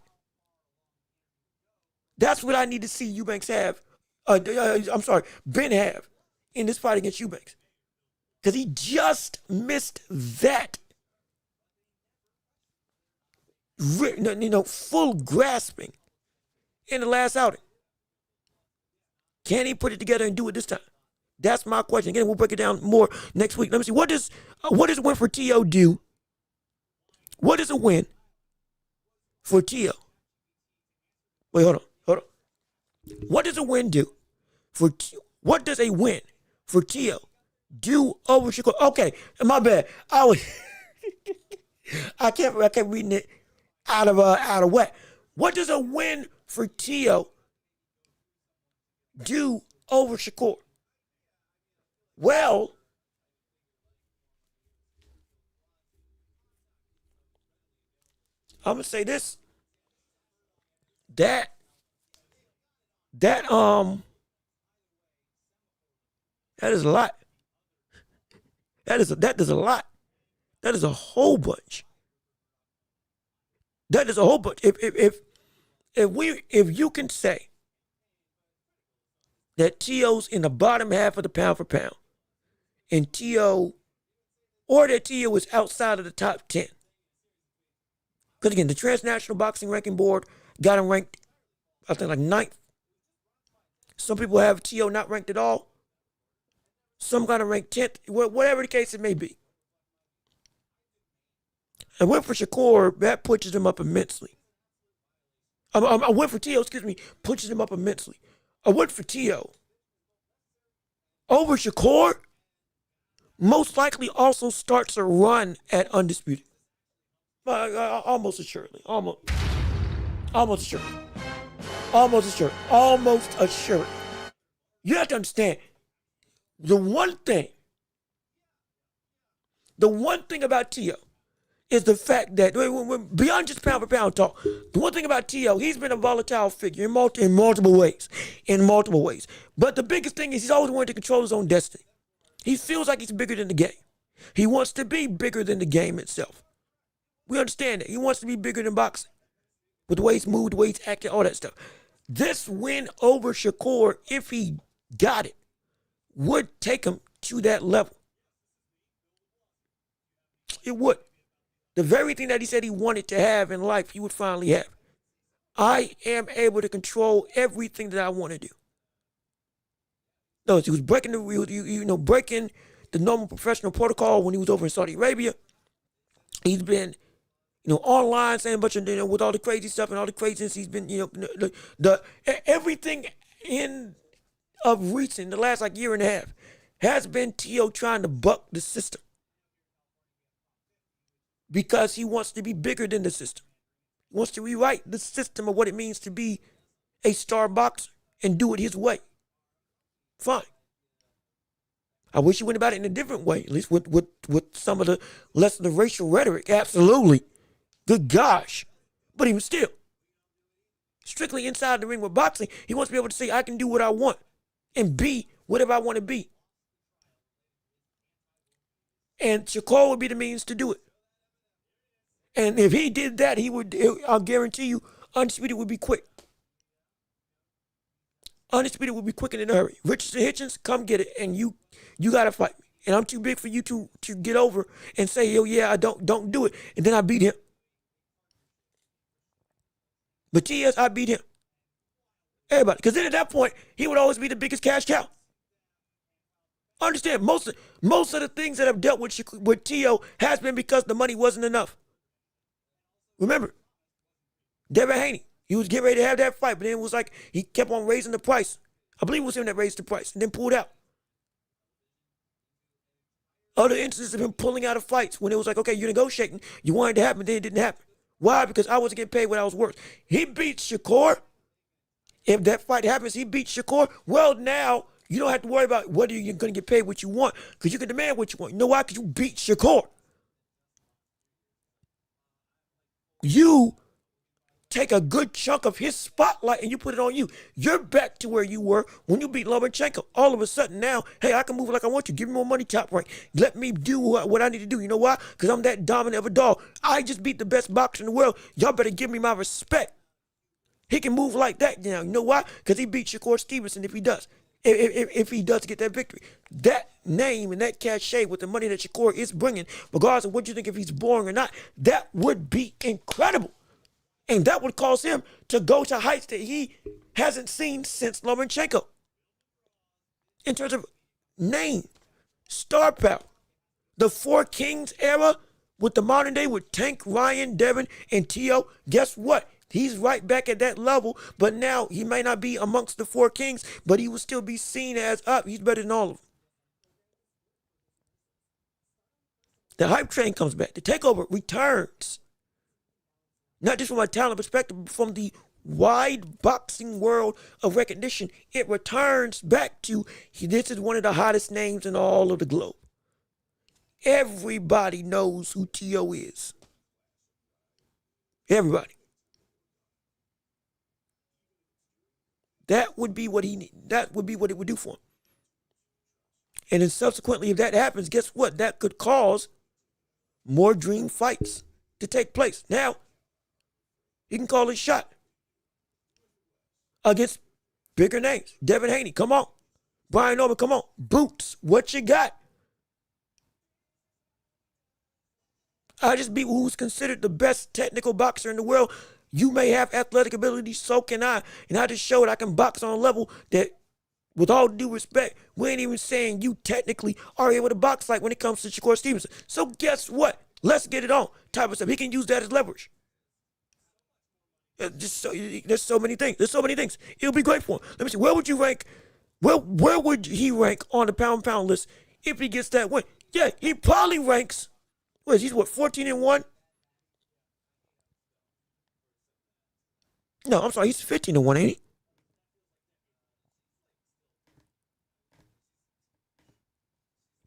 That's what I need to see Eubanks have. Ben have in this fight against Eubanks. Because he just missed that. Full grasping in the last outing. Can he put it together and do it this time? That's my question. Again, we'll break it down more next week. Let me see. What does a win for T.O. do? What is a win for T.O.? Wait, hold on. What does a win do what does a win for T.O. do over Shakur? Okay, my bad. I kept reading it out of whack. What does a win for T.O. do over Shakur? Well, I'm gonna say this. That is a lot. That is a lot. That is a whole bunch. That is a whole bunch. If you can say that T.O.'s in the bottom half of the pound for pound, and T.O. is outside of the top 10. Because again, the Transnational Boxing Ranking Board got him ranked, I think, like 9th. Some people have T.O. not ranked at all. Some got him ranked 10th, whatever the case it may be. A win for Shakur, that pushes him up immensely. A win for T.O., pushes him up immensely. A win for T.O. over Shakur most likely also starts a run at Undisputed. Almost assuredly. Almost assuredly. You have to understand, the one thing about T.O. is the fact that, beyond just pound for pound talk, the one thing about T.O., he's been a volatile figure in multiple ways. But the biggest thing is he's always wanted to control his own destiny. He feels like he's bigger than the game. He wants to be bigger than the game itself. We understand that. He wants to be bigger than boxing. With the way he's moved, the way he's acting, all that stuff. This win over Shakur, if he got it, would take him to that level. It would. The very thing that he said he wanted to have in life, he would finally have. I am able to control everything that I want to do. No, he was breaking breaking the normal professional protocol when he was over in Saudi Arabia. He's been, online saying a bunch of, with all the crazy stuff and all the craziness. He's been, everything of recent, the last like year and a half, has been T.O. trying to buck the system because he wants to be bigger than the system. He wants to rewrite the system of what it means to be a star boxer and do it his way. Fine. I wish he went about it in a different way, at least with some of the less of the racial rhetoric. Absolutely. Good gosh. But he was still strictly inside the ring with boxing. He wants to be able to say, I can do what I want and be whatever I want to be. And Shakur would be the means to do it. And if he did that, I'll guarantee you, Undisputed would be quick. Undisputed would be quick and in a hurry. Richardson Hitchens, come get it, and you gotta fight me. And I'm too big for you to get over and say, oh yeah, I don't do it. And then I beat him. But yes, I beat him. Everybody. Because then at that point, he would always be the biggest cash cow. Understand, most of the things that I've dealt with T.O. has been because the money wasn't enough. Remember, Devin Haney, he was getting ready to have that fight, but then it was like he kept on raising the price. I believe it was him that raised the price and then pulled out. Other instances of him pulling out of fights when it was like, okay, you're negotiating, you wanted it to happen, then it didn't happen. Why? Because I wasn't getting paid what I was worth. He beat Shakur. If that fight happens, he beats Shakur. Well, now you don't have to worry about whether you're going to get paid what you want because you can demand what you want. You know why? Because you beat Shakur. You take a good chunk of his spotlight and you put it on you. You're back to where you were when you beat Lomachenko. All of a sudden now, hey, I can move like I want to. Give me more money, Top Rank. Let me do what I need to do. You know why? Because I'm that dominant of a dog. I just beat the best boxer in the world. Y'all better give me my respect. He can move like that now. You know why? Because he beat Shakur Stevenson if he does. If he does get that victory. That name and that cachet with the money that Shakur is bringing, regardless of what you think if he's boring or not, that would be incredible. And that would cause him to go to heights that he hasn't seen since Lomachenko. In terms of name, star power. The Four Kings era with the modern day with Tank, Ryan, Devin, and T.O., guess what? He's right back at that level, but now he may not be amongst the Four Kings, but he will still be seen as up. He's better than all of them. The hype train comes back. The takeover returns. Not just from a talent perspective, but from the wide boxing world of recognition. It returns back to, this is one of the hottest names in all of the globe. Everybody knows who T.O. is. Everybody. That would be what he need. That would be what it would do for him. And then subsequently, if that happens, guess what? That could cause more dream fights to take place. Now, he can call his shot against bigger names. Devin Haney, come on. Brian Norman, come on. Boots, what you got? I just beat who's considered the best technical boxer in the world. You may have athletic ability, so can I. And I just showed I can box on a level that, with all due respect, we ain't even saying you technically are able to box like when it comes to Shakur Stevenson. So guess what? Let's get it on. Type of stuff. He can use that as leverage. There's so many things. There's so many things. It'll be great for him. Let me see. Where would you rank? Where would he rank on the pound list if he gets that win? Yeah, he probably ranks. He's 14-1? No, I'm sorry. He's 15-1, ain't he?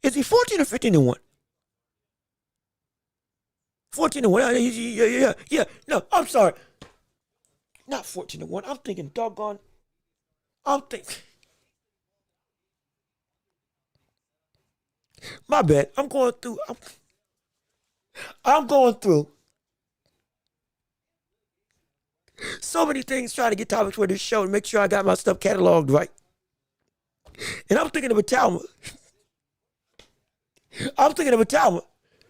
Is he 14 or 15-1? 14-1. Yeah. No, I'm sorry. Not 14-1. I'm thinking doggone. My bad. I'm going through. So many things trying to get topics for this show and make sure I got my stuff cataloged right. And I'm thinking of a Talma.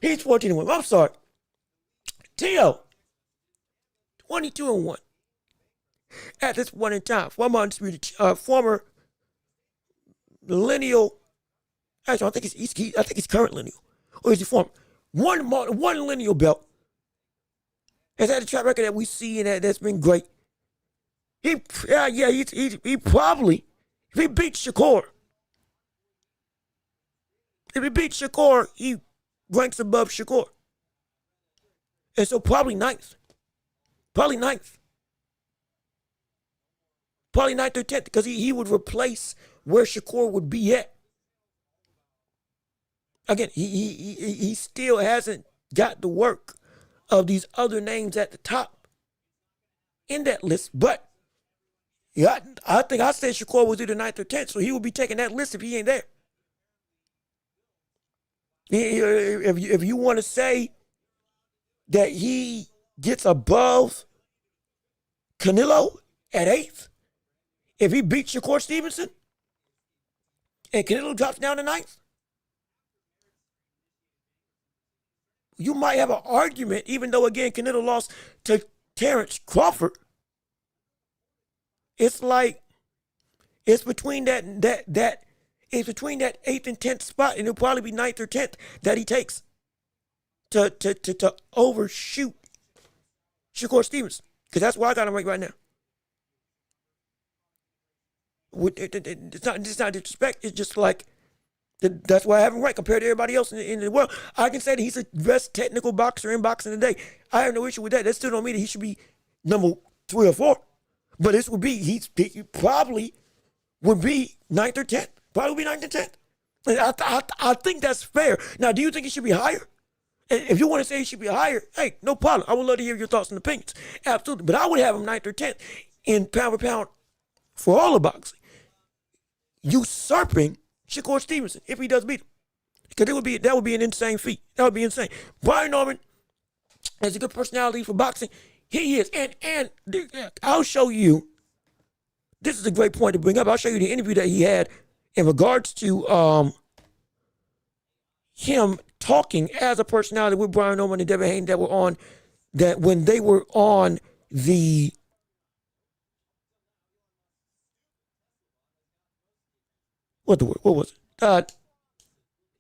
He's 14-1. I'm sorry. T.O. 22-1. at this point in time. Former undisputed, former lineal. Actually, I think he's current lineal, or is he former? One lineal belt. Has had a track record that we see and that's been great. He probably, if he beats Shakur, he ranks above Shakur. And so probably ninth. Probably ninth or 10th, because he would replace where Shakur would be at. Again, he still hasn't got the work of these other names at the top in that list. But yeah, I think I said Shakur was either 9th or 10th, so he would be taking that list if he ain't there. If you want to say that he gets above Canelo at 8th, if he beats Shakur Stevenson and Canelo drops down to 9th, you might have an argument, even though, again, Canelo lost to Terrence Crawford. It's like, it's between that it's between that 8th and 10th spot, and it'll probably be 9th or 10th that he takes to overshoot Shakur Stevenson, because that's where I got him right now. It's not disrespect. It's just like, that's why I have him right compared to everybody else in the world. I can say that he's the best technical boxer in boxing today. I have no issue with that. That still don't mean that he should be number 3 or 4. But this would be, he probably would be 9th or 10th. Probably would be 9th or 10th. I think that's fair. Now, do you think he should be higher? If you want to say he should be higher, hey, no problem. I would love to hear your thoughts and opinions. Absolutely. But I would have him 9th or 10th in pound for pound for all of boxing, usurping Shakur Stevenson if he does beat him. Because that would be an insane feat. That would be insane. Brian Norman has a good personality for boxing. He is. And I'll show you, this is a great point to bring up. I'll show you the interview that he had in regards to him talking as a personality with Brian Norman and Devin Haney that were on, that when they were on the what was it?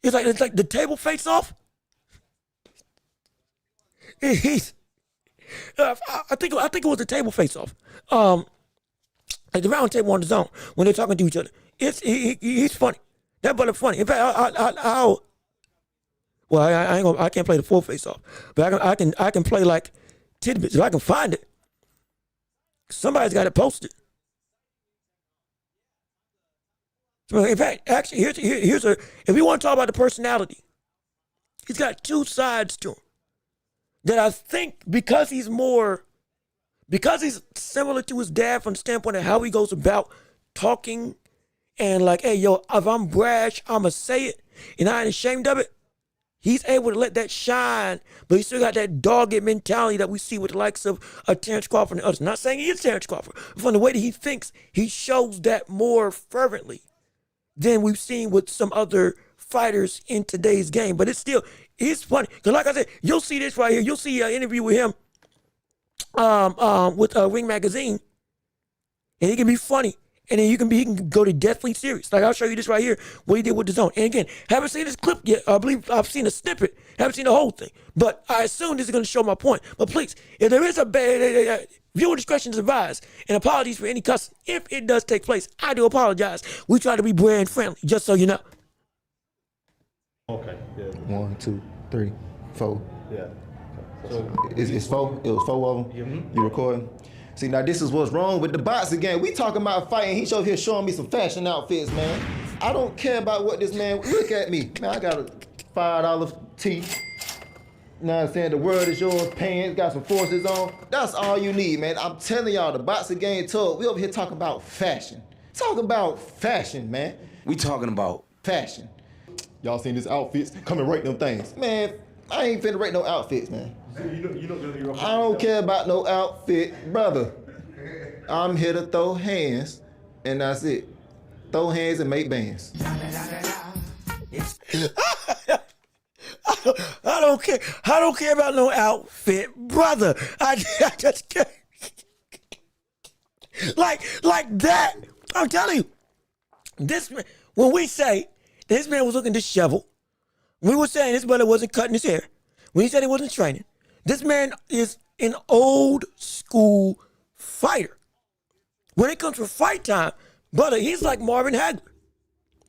It's like the table face off. I think it was the table face off. Like the round table on the zone when they're talking to each other. He's funny. That brother funny. In fact, I can't play the full face off, but I can play like tidbits if I can find it. Somebody's got it posted. So in fact, actually, here's if we want to talk about the personality, he's got two sides to him that I think because he's similar to his dad from the standpoint of how he goes about talking and like, hey, yo, if I'm brash, I'ma say it and I ain't ashamed of it. He's able to let that shine, but he still got that dogged mentality that we see with the likes of Terrence Crawford and others. Not saying he is Terrence Crawford, but from the way that he thinks, he shows that more fervently than we've seen with some other fighters in today's game. But it's funny. Because like I said, you'll see this right here. You'll see an interview with him with Ring Magazine. And he can be funny. And then he can go to deathly serious. Like I'll show you this right here, what he did with the zone. And again, haven't seen this clip yet. I believe I've seen a snippet. Haven't seen the whole thing. But I assume this is going to show my point. But please, if there is a bad, viewer discretion is advised. And apologies for any cussing. If it does take place, I do apologize. We try to be brand friendly, just so you know. Okay. Yeah. 1, 2, 3, 4. Yeah. So it's 4. It was 4 of them. Mm-hmm. You recording? See, now this is what's wrong with the boxing game. We talking about fighting. He's over here showing me some fashion outfits, man. I don't care about what this man. Look at me, man. I got a $5 tee. You know what I'm saying? The world is yours. Pants, got some forces on. That's all you need, man. I'm telling y'all, the boxing game tough. We over here talking about fashion. Talking about fashion, man. We talking about fashion. Y'all seen these outfits? Come and rate them things. Man, I ain't finna rate no outfits, man. I don't care about no outfit, brother. I'm here to throw hands, and that's it. Throw hands and make bands. I don't care. I don't care about no outfit, brother. I just can't. like that. I'm telling you, this man, when we say this man was looking disheveled, we were saying this brother wasn't cutting his hair. When he said he wasn't training, this man is an old school fighter. When it comes to fight time, brother, he's like Marvin Hagler.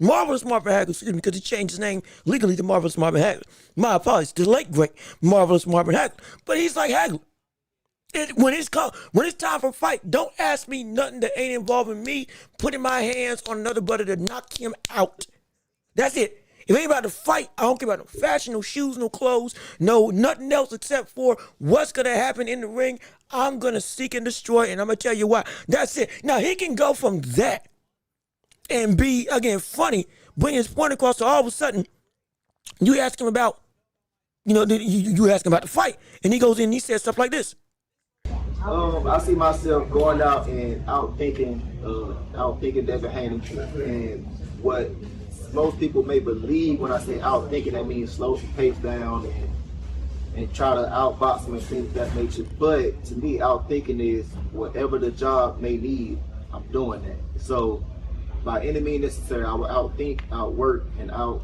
Marvelous Marvin Hagler, excuse me, because he changed his name legally to Marvelous Marvin Hagler. My apologies, the late great Marvelous Marvin Hagler. But he's like Hagler. When it's time for a fight, don't ask me nothing that ain't involving me putting my hands on another brother to knock him out. That's it. If it ain't about to fight, I don't care about no fashion, no shoes, no clothes, no nothing else except for what's gonna happen in the ring. I'm gonna seek and destroy, and I'm gonna tell you why. That's it. Now he can go from that and be, again, funny, bring his point across, so all of a sudden, you ask him about, you ask him about the fight, and he goes in and he says stuff like this. I see myself going out and outthinking Devin Haney, and what most people may believe when I say outthinking, that means slow the pace down and try to outbox him and things of that nature. But to me, outthinking is whatever the job may need, I'm doing that. So by any means necessary, I will outthink, outwork, and out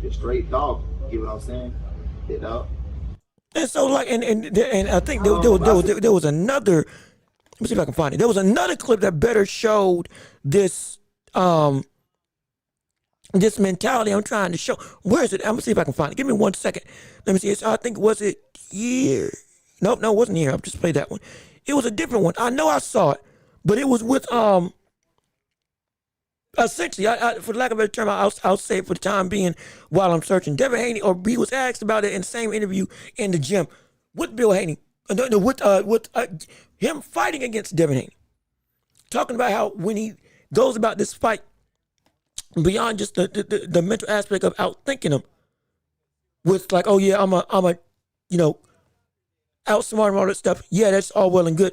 the straight dog. You know what I'm saying? Hit up. And so, like, and I think there was another. Let me see if I can find it. There was another clip that better showed this this mentality I'm trying to show. Where is it? I'm gonna see if I can find it. Give me 1 second. Let me see. I think, was it here? Nope, no, it wasn't here. I've just played that one. It was a different one. I know I saw it, but it was with essentially, for lack of a better term, I'll say it for the time being while I'm searching. Devin Haney, or he was asked about it in the same interview in the gym with Bill Haney, with him fighting against Devin Haney, talking about how when he goes about this fight, beyond just the mental aspect of outthinking him, with like, oh yeah, I'm a outsmart and all that stuff. Yeah, that's all well and good.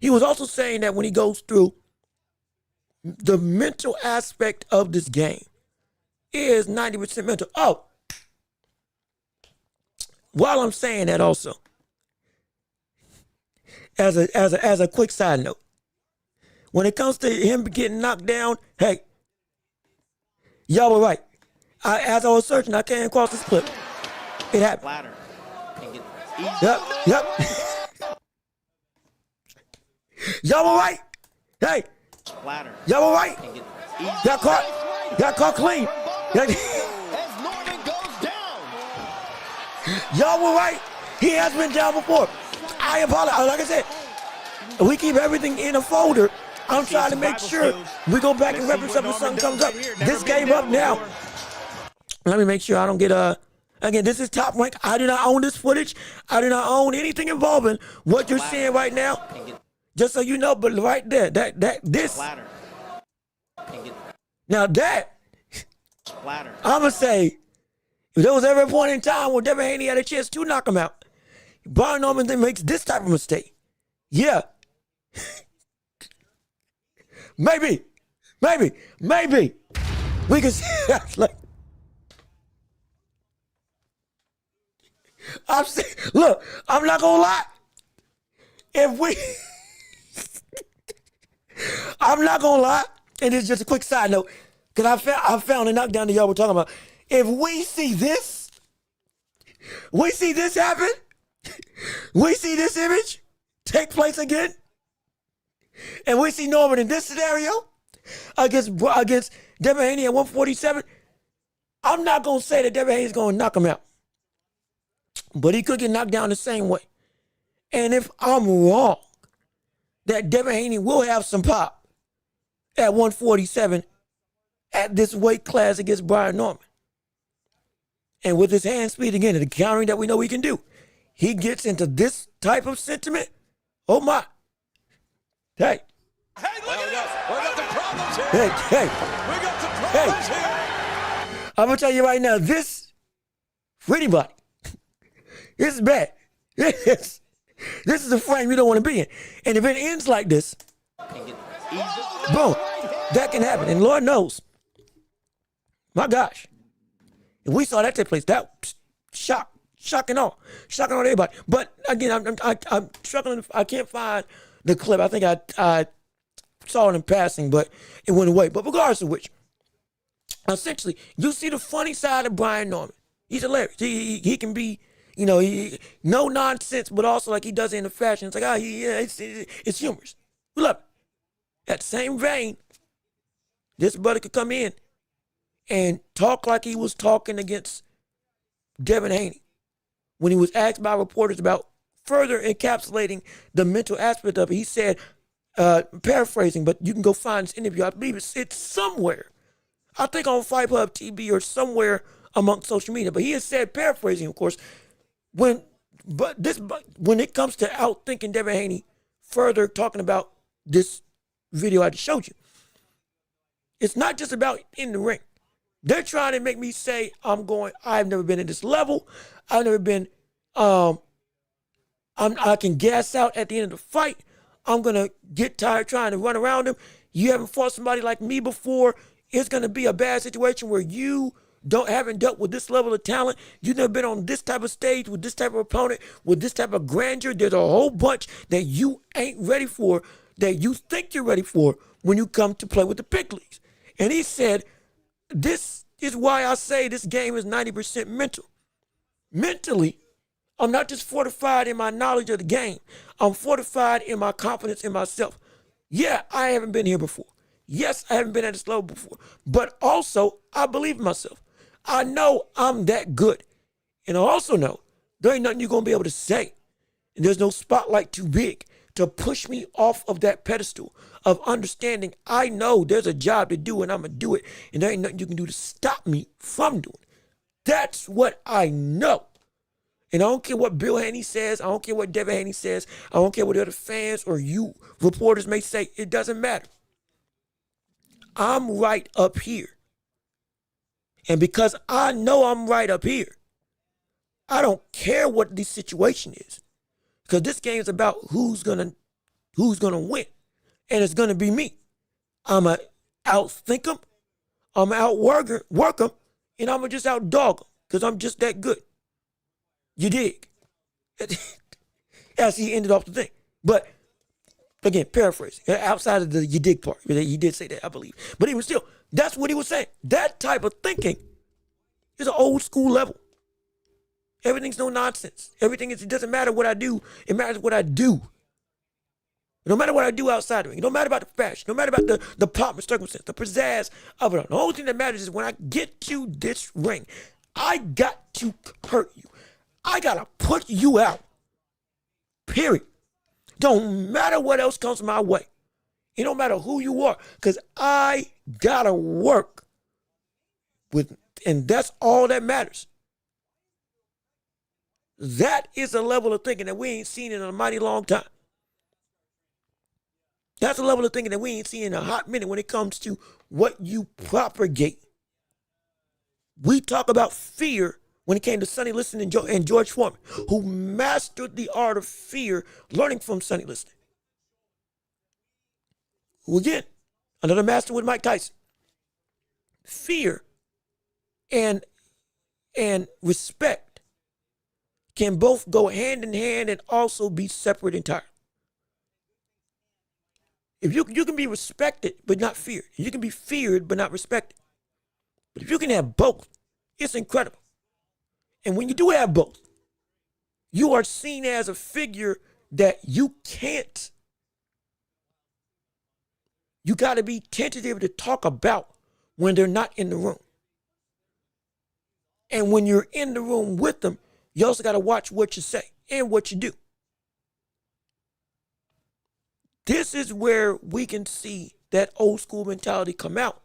He was also saying that when he goes through the mental aspect of this game is 90% mental. Oh, while I'm saying that also, as a quick side note, when it comes to him getting knocked down, hey, y'all were right. As I was searching, I came across this clip. It happened. Yep. Y'all were right. Hey. Y'all were right. Got caught clean. Y'all were right. He has been down before. I apologize. Like I said, we keep everything in a folder. I'm trying to make sure we go back and reference something when something comes up. This game up now. Let me make sure I don't get again, this is Top Rank. I do not own this footage. I do not own anything involving what you're seeing right now. Just so you know, but right there, this. Now that, I'm going to say, if there was ever a point in time where Devin Haney had a chance to knock him out, Brian Norman then makes this type of mistake. Yeah. Maybe. We can see that. Like, look, I'm not going to lie. I'm not going to lie, and it's just a quick side note, because I found a knockdown that y'all were talking about. If we see this happen, we see this image take place again, and we see Norman in this scenario against Devin Haney at 147, I'm not going to say that Devin Haney's going to knock him out, but he could get knocked down the same way. And if I'm wrong, that Devin Haney will have some pop at 147 at this weight class against Brian Norman. And with his hand speed again and the countering that we know he can do, he gets into this type of sentiment. Oh my. Hey. Hey, look at this. We got some problems here. Hey. We got some problems here. I'm going to tell you right now, this, for anybody, this is bad. This is a frame you don't want to be in. And if it ends like this, boom, that can happen. And Lord knows, my gosh, if we saw that take place, that shocking on everybody. But again, I'm struggling. I can't find the clip. I think I saw it in passing, but it went away. But regardless of which, essentially, you see the funny side of Brian Norman. He's hilarious. He can be, no nonsense, but also like he does it in a fashion. It's like, it's humorous. We love it. That same vein, this brother could come in and talk like he was talking against Devin Haney when he was asked by reporters about further encapsulating the mental aspect of it. He said, paraphrasing, but you can go find this interview. I believe it's somewhere. I think on Fight Hub TV or somewhere amongst social media. But he has said, paraphrasing, of course, when it comes to outthinking Devin Haney, further talking about this video I just showed you, it's not just about in the ring. They're trying to make me say I've never been at this level. I've never been, I can gas out at the end of the fight. I'm going to get tired trying to run around him. You haven't fought somebody like me before. It's going to be a bad situation where you haven't dealt with this level of talent. You've never been on this type of stage with this type of opponent, with this type of grandeur. There's a whole bunch that you ain't ready for, that you think you're ready for when you come to play with the big leagues. And he said, this is why I say this game is 90% mental. Mentally, I'm not just fortified in my knowledge of the game. I'm fortified in my confidence in myself. Yeah, I haven't been here before. Yes, I haven't been at this level before. But also, I believe in myself. I know I'm that good. And I also know there ain't nothing you're going to be able to say. And there's no spotlight too big to push me off of that pedestal of understanding I know there's a job to do and I'm going to do it. And there ain't nothing you can do to stop me from doing it. That's what I know. And I don't care what Bill Haney says. I don't care what Devin Haney says. I don't care what the other fans or you reporters may say. It doesn't matter. I'm right up here. And because I know I'm right up here, I don't care what the situation is. Because this game is about who's gonna win. And it's gonna be me. I'ma outthink them, I'ma outwork them, and I'ma just outdog them. Because I'm just that good. You dig? As he ended off the thing. But again, paraphrase. Outside of the you dig part. He did say that, I believe. But even still, that's what he was saying. That type of thinking is an old school level. Everything's no nonsense. It doesn't matter what I do. It matters what I do. No matter what I do outside of the ring. It don't matter about the fashion. No matter about the pomp and circumstance, the pizzazz of it all. The only thing that matters is when I get to this ring, I got to hurt you. I got to put you out. Period. Don't matter what else comes my way. It don't matter who you are, because I got to work with, and that's all that matters. That is a level of thinking that we ain't seen in a mighty long time. That's a level of thinking that we ain't seen in a hot minute when it comes to what you propagate. We talk about fear when it came to Sonny Liston and George Foreman, who mastered the art of fear, learning from Sonny Liston. Who again, another master with Mike Tyson. Fear and respect can both go hand in hand and also be separate entirely. If you can be respected but not feared. You can be feared but not respected. But if you can have both, it's incredible. And when you do have both, you are seen as a figure that you got to be tentative to talk about when they're not in the room. And when you're in the room with them, you also got to watch what you say and what you do. This is where we can see that old school mentality come out.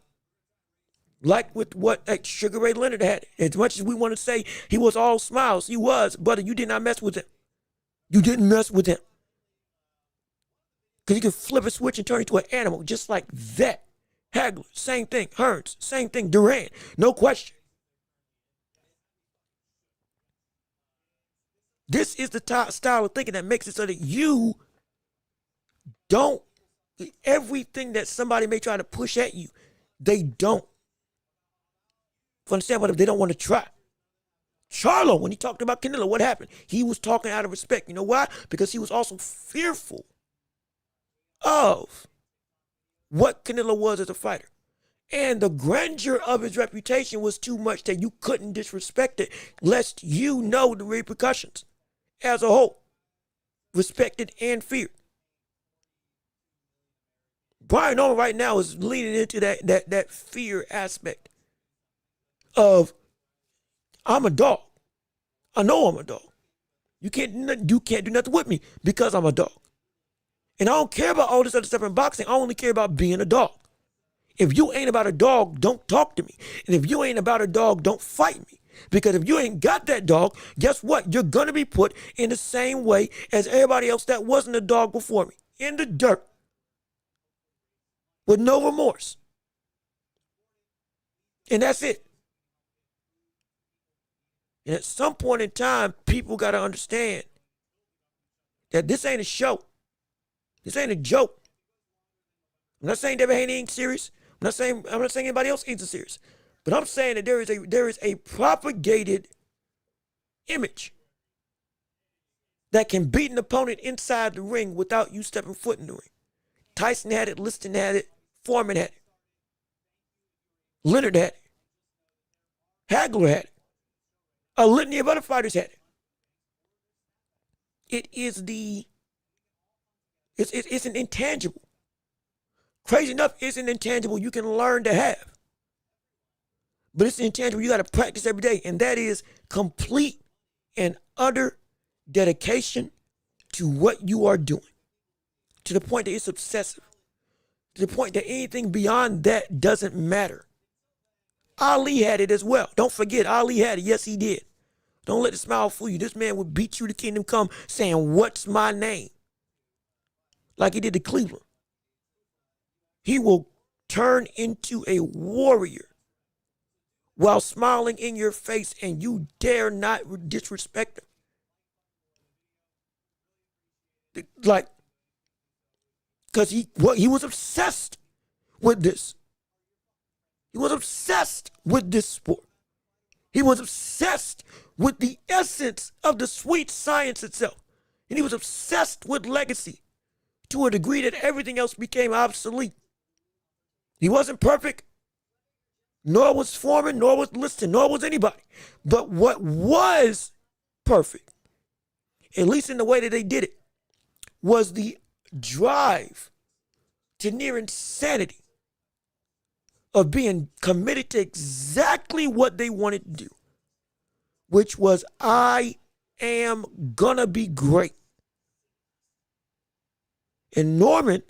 Like with what Sugar Ray Leonard had. As much as we want to say he was all smiles, he was, brother, you did not mess with him. You didn't mess with him. Because he could flip a switch and turn into an animal just like that. Hagler, same thing. Hearns, same thing. Duran, no question. This is the style of thinking that makes it so that you don't, everything that somebody may try to push at you, they don't. For understand what if they don't want to try. Charlo, when he talked about Canelo, what happened? He was talking out of respect. You know why? Because he was also fearful of what Canelo was as a fighter. And the grandeur of his reputation was too much that you couldn't disrespect it, lest you know the repercussions as a whole. Respected and feared. Brian Norman right now is leaning into that fear aspect of, I'm a dog. I know I'm a dog. You can't do nothing with me because I'm a dog. And I don't care about all this other stuff in boxing. I only care about being a dog. If you ain't about a dog, don't talk to me. And if you ain't about a dog, don't fight me. Because if you ain't got that dog, guess what? You're going to be put in the same way as everybody else that wasn't a dog before me. In the dirt. With no remorse. And that's it. And at some point in time, people got to understand that this ain't a show. This ain't a joke. I'm not saying Devin Haney ain't serious. I'm not saying anybody else ain't serious. But I'm saying that there is a propagated image that can beat an opponent inside the ring without you stepping foot in the ring. Tyson had it, Liston had it, Foreman had it. Leonard had it. Hagler had it. A litany of other fighters had it. It is it's an intangible. Crazy enough, it's an intangible you can learn to have. But it's intangible you got to practice every day. And that is complete and utter dedication to what you are doing. To the point that it's obsessive. To the point that anything beyond that doesn't matter. Ali had it as well. Don't forget, Ali had it. Yes, he did. Don't let the smile fool you. This man would beat you to kingdom come saying, "What's my name?" Like he did to Cleveland. He will turn into a warrior while smiling in your face, and you dare not disrespect him. Like, because he was obsessed with this. He was obsessed with this sport. He was obsessed with the essence of the sweet science itself. And he was obsessed with legacy to a degree that everything else became obsolete. He wasn't perfect, nor was Foreman, nor was Liston, nor was anybody. But what was perfect, at least in the way that they did it, was the drive to near insanity of being committed to exactly what they wanted to do, which was, I am gonna be great. And Norman,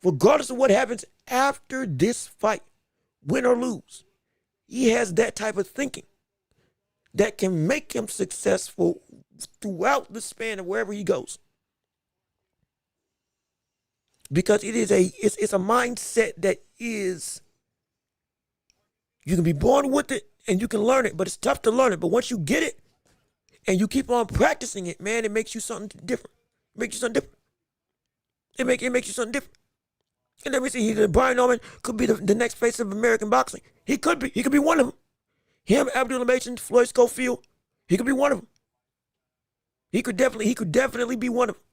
regardless of what happens after this fight, win or lose, he has that type of thinking that can make him successful throughout the span of wherever he goes. Because it's a mindset that is, you can be born with it and you can learn it, but it's tough to learn it. But once you get it and you keep on practicing it, man, it makes you something different. It makes you something different. It makes you something different. And let me see, Brian Norman could be the next face of American boxing. He could be one of them. Him, Abdullah Mason, Floyd Schofield, he could be one of them. He could definitely be one of them.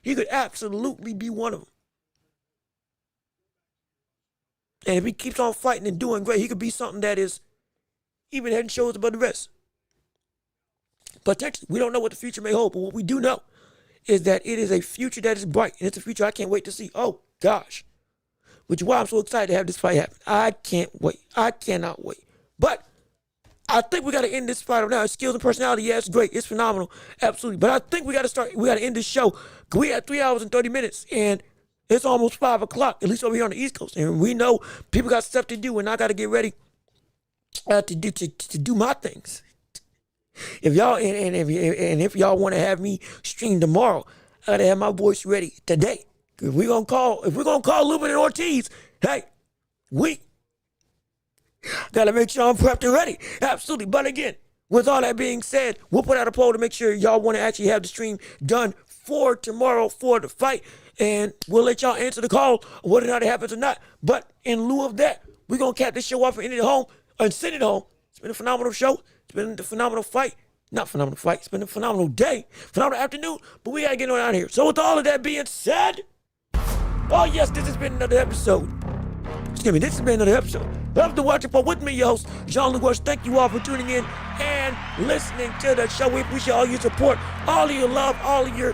He could absolutely be one of them. And if he keeps on fighting and doing great, he could be something that is even head and shoulders above the rest. Potentially, we don't know what the future may hold, but what we do know is that it is a future that is bright, and it's a future I can't wait to see. Oh, gosh. Which is why I'm so excited to have this fight happen. I can't wait. I cannot wait. But I think we got to end this fight now. Skills and personality, yeah, it's great. It's phenomenal. Absolutely. But I think we got to end this show. We had 3 hours and 30 minutes, and it's almost 5 o'clock, at least over here on the East Coast. And we know people got stuff to do, and I got to get ready to do my things. If y'all want to have me stream tomorrow, I got to have my voice ready today. If we're gonna call Lubin and Ortiz, hey, we gotta make sure I'm prepped and ready. Absolutely. But again, with all that being said, we'll put out a poll to make sure y'all want to actually have the stream done for tomorrow for the fight. And we'll let y'all answer the call whether or not it happens or not. But in lieu of that, we're gonna cap this show off and end it home and send it home. It's been a phenomenal show. It's been a phenomenal fight. Not phenomenal fight. It's been a phenomenal day, phenomenal afternoon. But we gotta get on out of here. So with all of that being said, Oh, yes, this has been another episode. Excuse me, this has been another episode. Love to watch it for with me, your host, Jean-Luc Welch. Thank you all for tuning in and listening to the show. We appreciate all your support, all of your love, all of your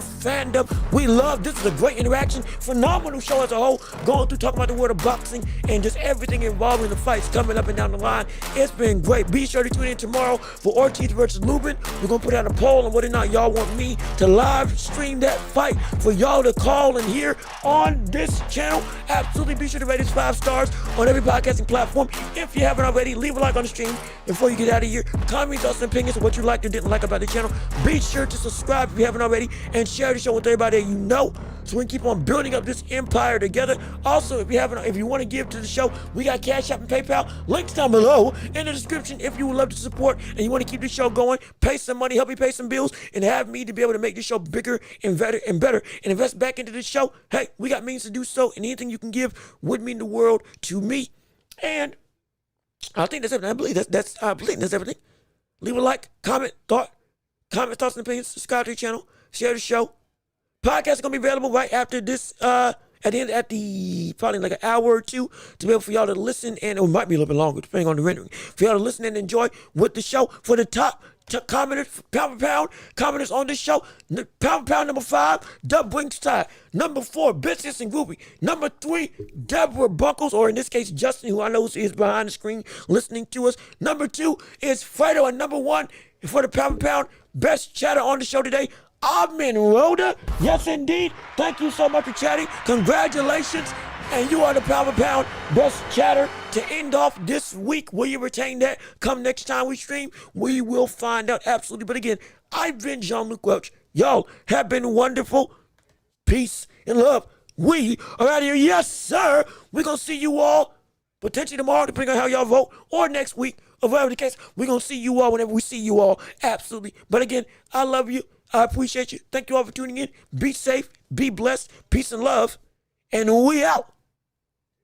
fandom. We love this is a great interaction, phenomenal show as a whole. Going through talking about the world of boxing and just everything involving the fights coming up and down the line. It's been great. Be sure to tune in tomorrow for Ortiz versus Lubin. We're gonna put out a poll on whether or not y'all want me to live stream that fight for y'all to call and hear on this channel. Absolutely be sure to rate us 5 stars on every podcasting platform. If you haven't already, leave a like on the stream before you get out of here. Comment thoughts and opinions of what you liked or didn't like about the channel. Be sure to subscribe if you haven't already and share the show with everybody that you know so we can keep on building up this empire together. Also, if you want to give to the show, we got Cash App and PayPal. Links down below in the description if you would love to support and you want to keep the show going, pay some money, help me pay some bills, and have me to be able to make this show bigger and better and invest back into this show. Hey, we got means to do so, and anything you can give would mean the world to me. And I think that's everything. I believe that's everything. Leave a like, comment thoughts and opinions, subscribe to the channel, share the show. Podcast is gonna be available right after this, at the probably like an hour or two to be able for y'all to listen, and it might be a little bit longer depending on the rendering. For y'all to listen and enjoy with the show. For the top commenters, pound for pound commenters on this show, pound for pound number 5, Dub Wingside. Number 4, Business and Groovy. Number 3, Deborah Buckles, or in this case, Justin, who I know is behind the screen listening to us. Number 2 is Fredo, and number 1 for the pound for pound best chatter on the show today, Amin Rhoda. Yes, indeed. Thank you so much for chatting. Congratulations. And you are the pound for pound best chatter to end off this week. Will you retain that? Come next time we stream, we will find out. Absolutely. But again, I've been Jean-Luc Welch. Y'all have been wonderful. Peace and love. We are out of here. Yes, sir. We're going to see you all potentially tomorrow, depending on how y'all vote, or next week, or whatever the case. We're going to see you all whenever we see you all. Absolutely. But again, I love you. I appreciate you. Thank you all for tuning in. Be safe. Be blessed. Peace and love. And we out.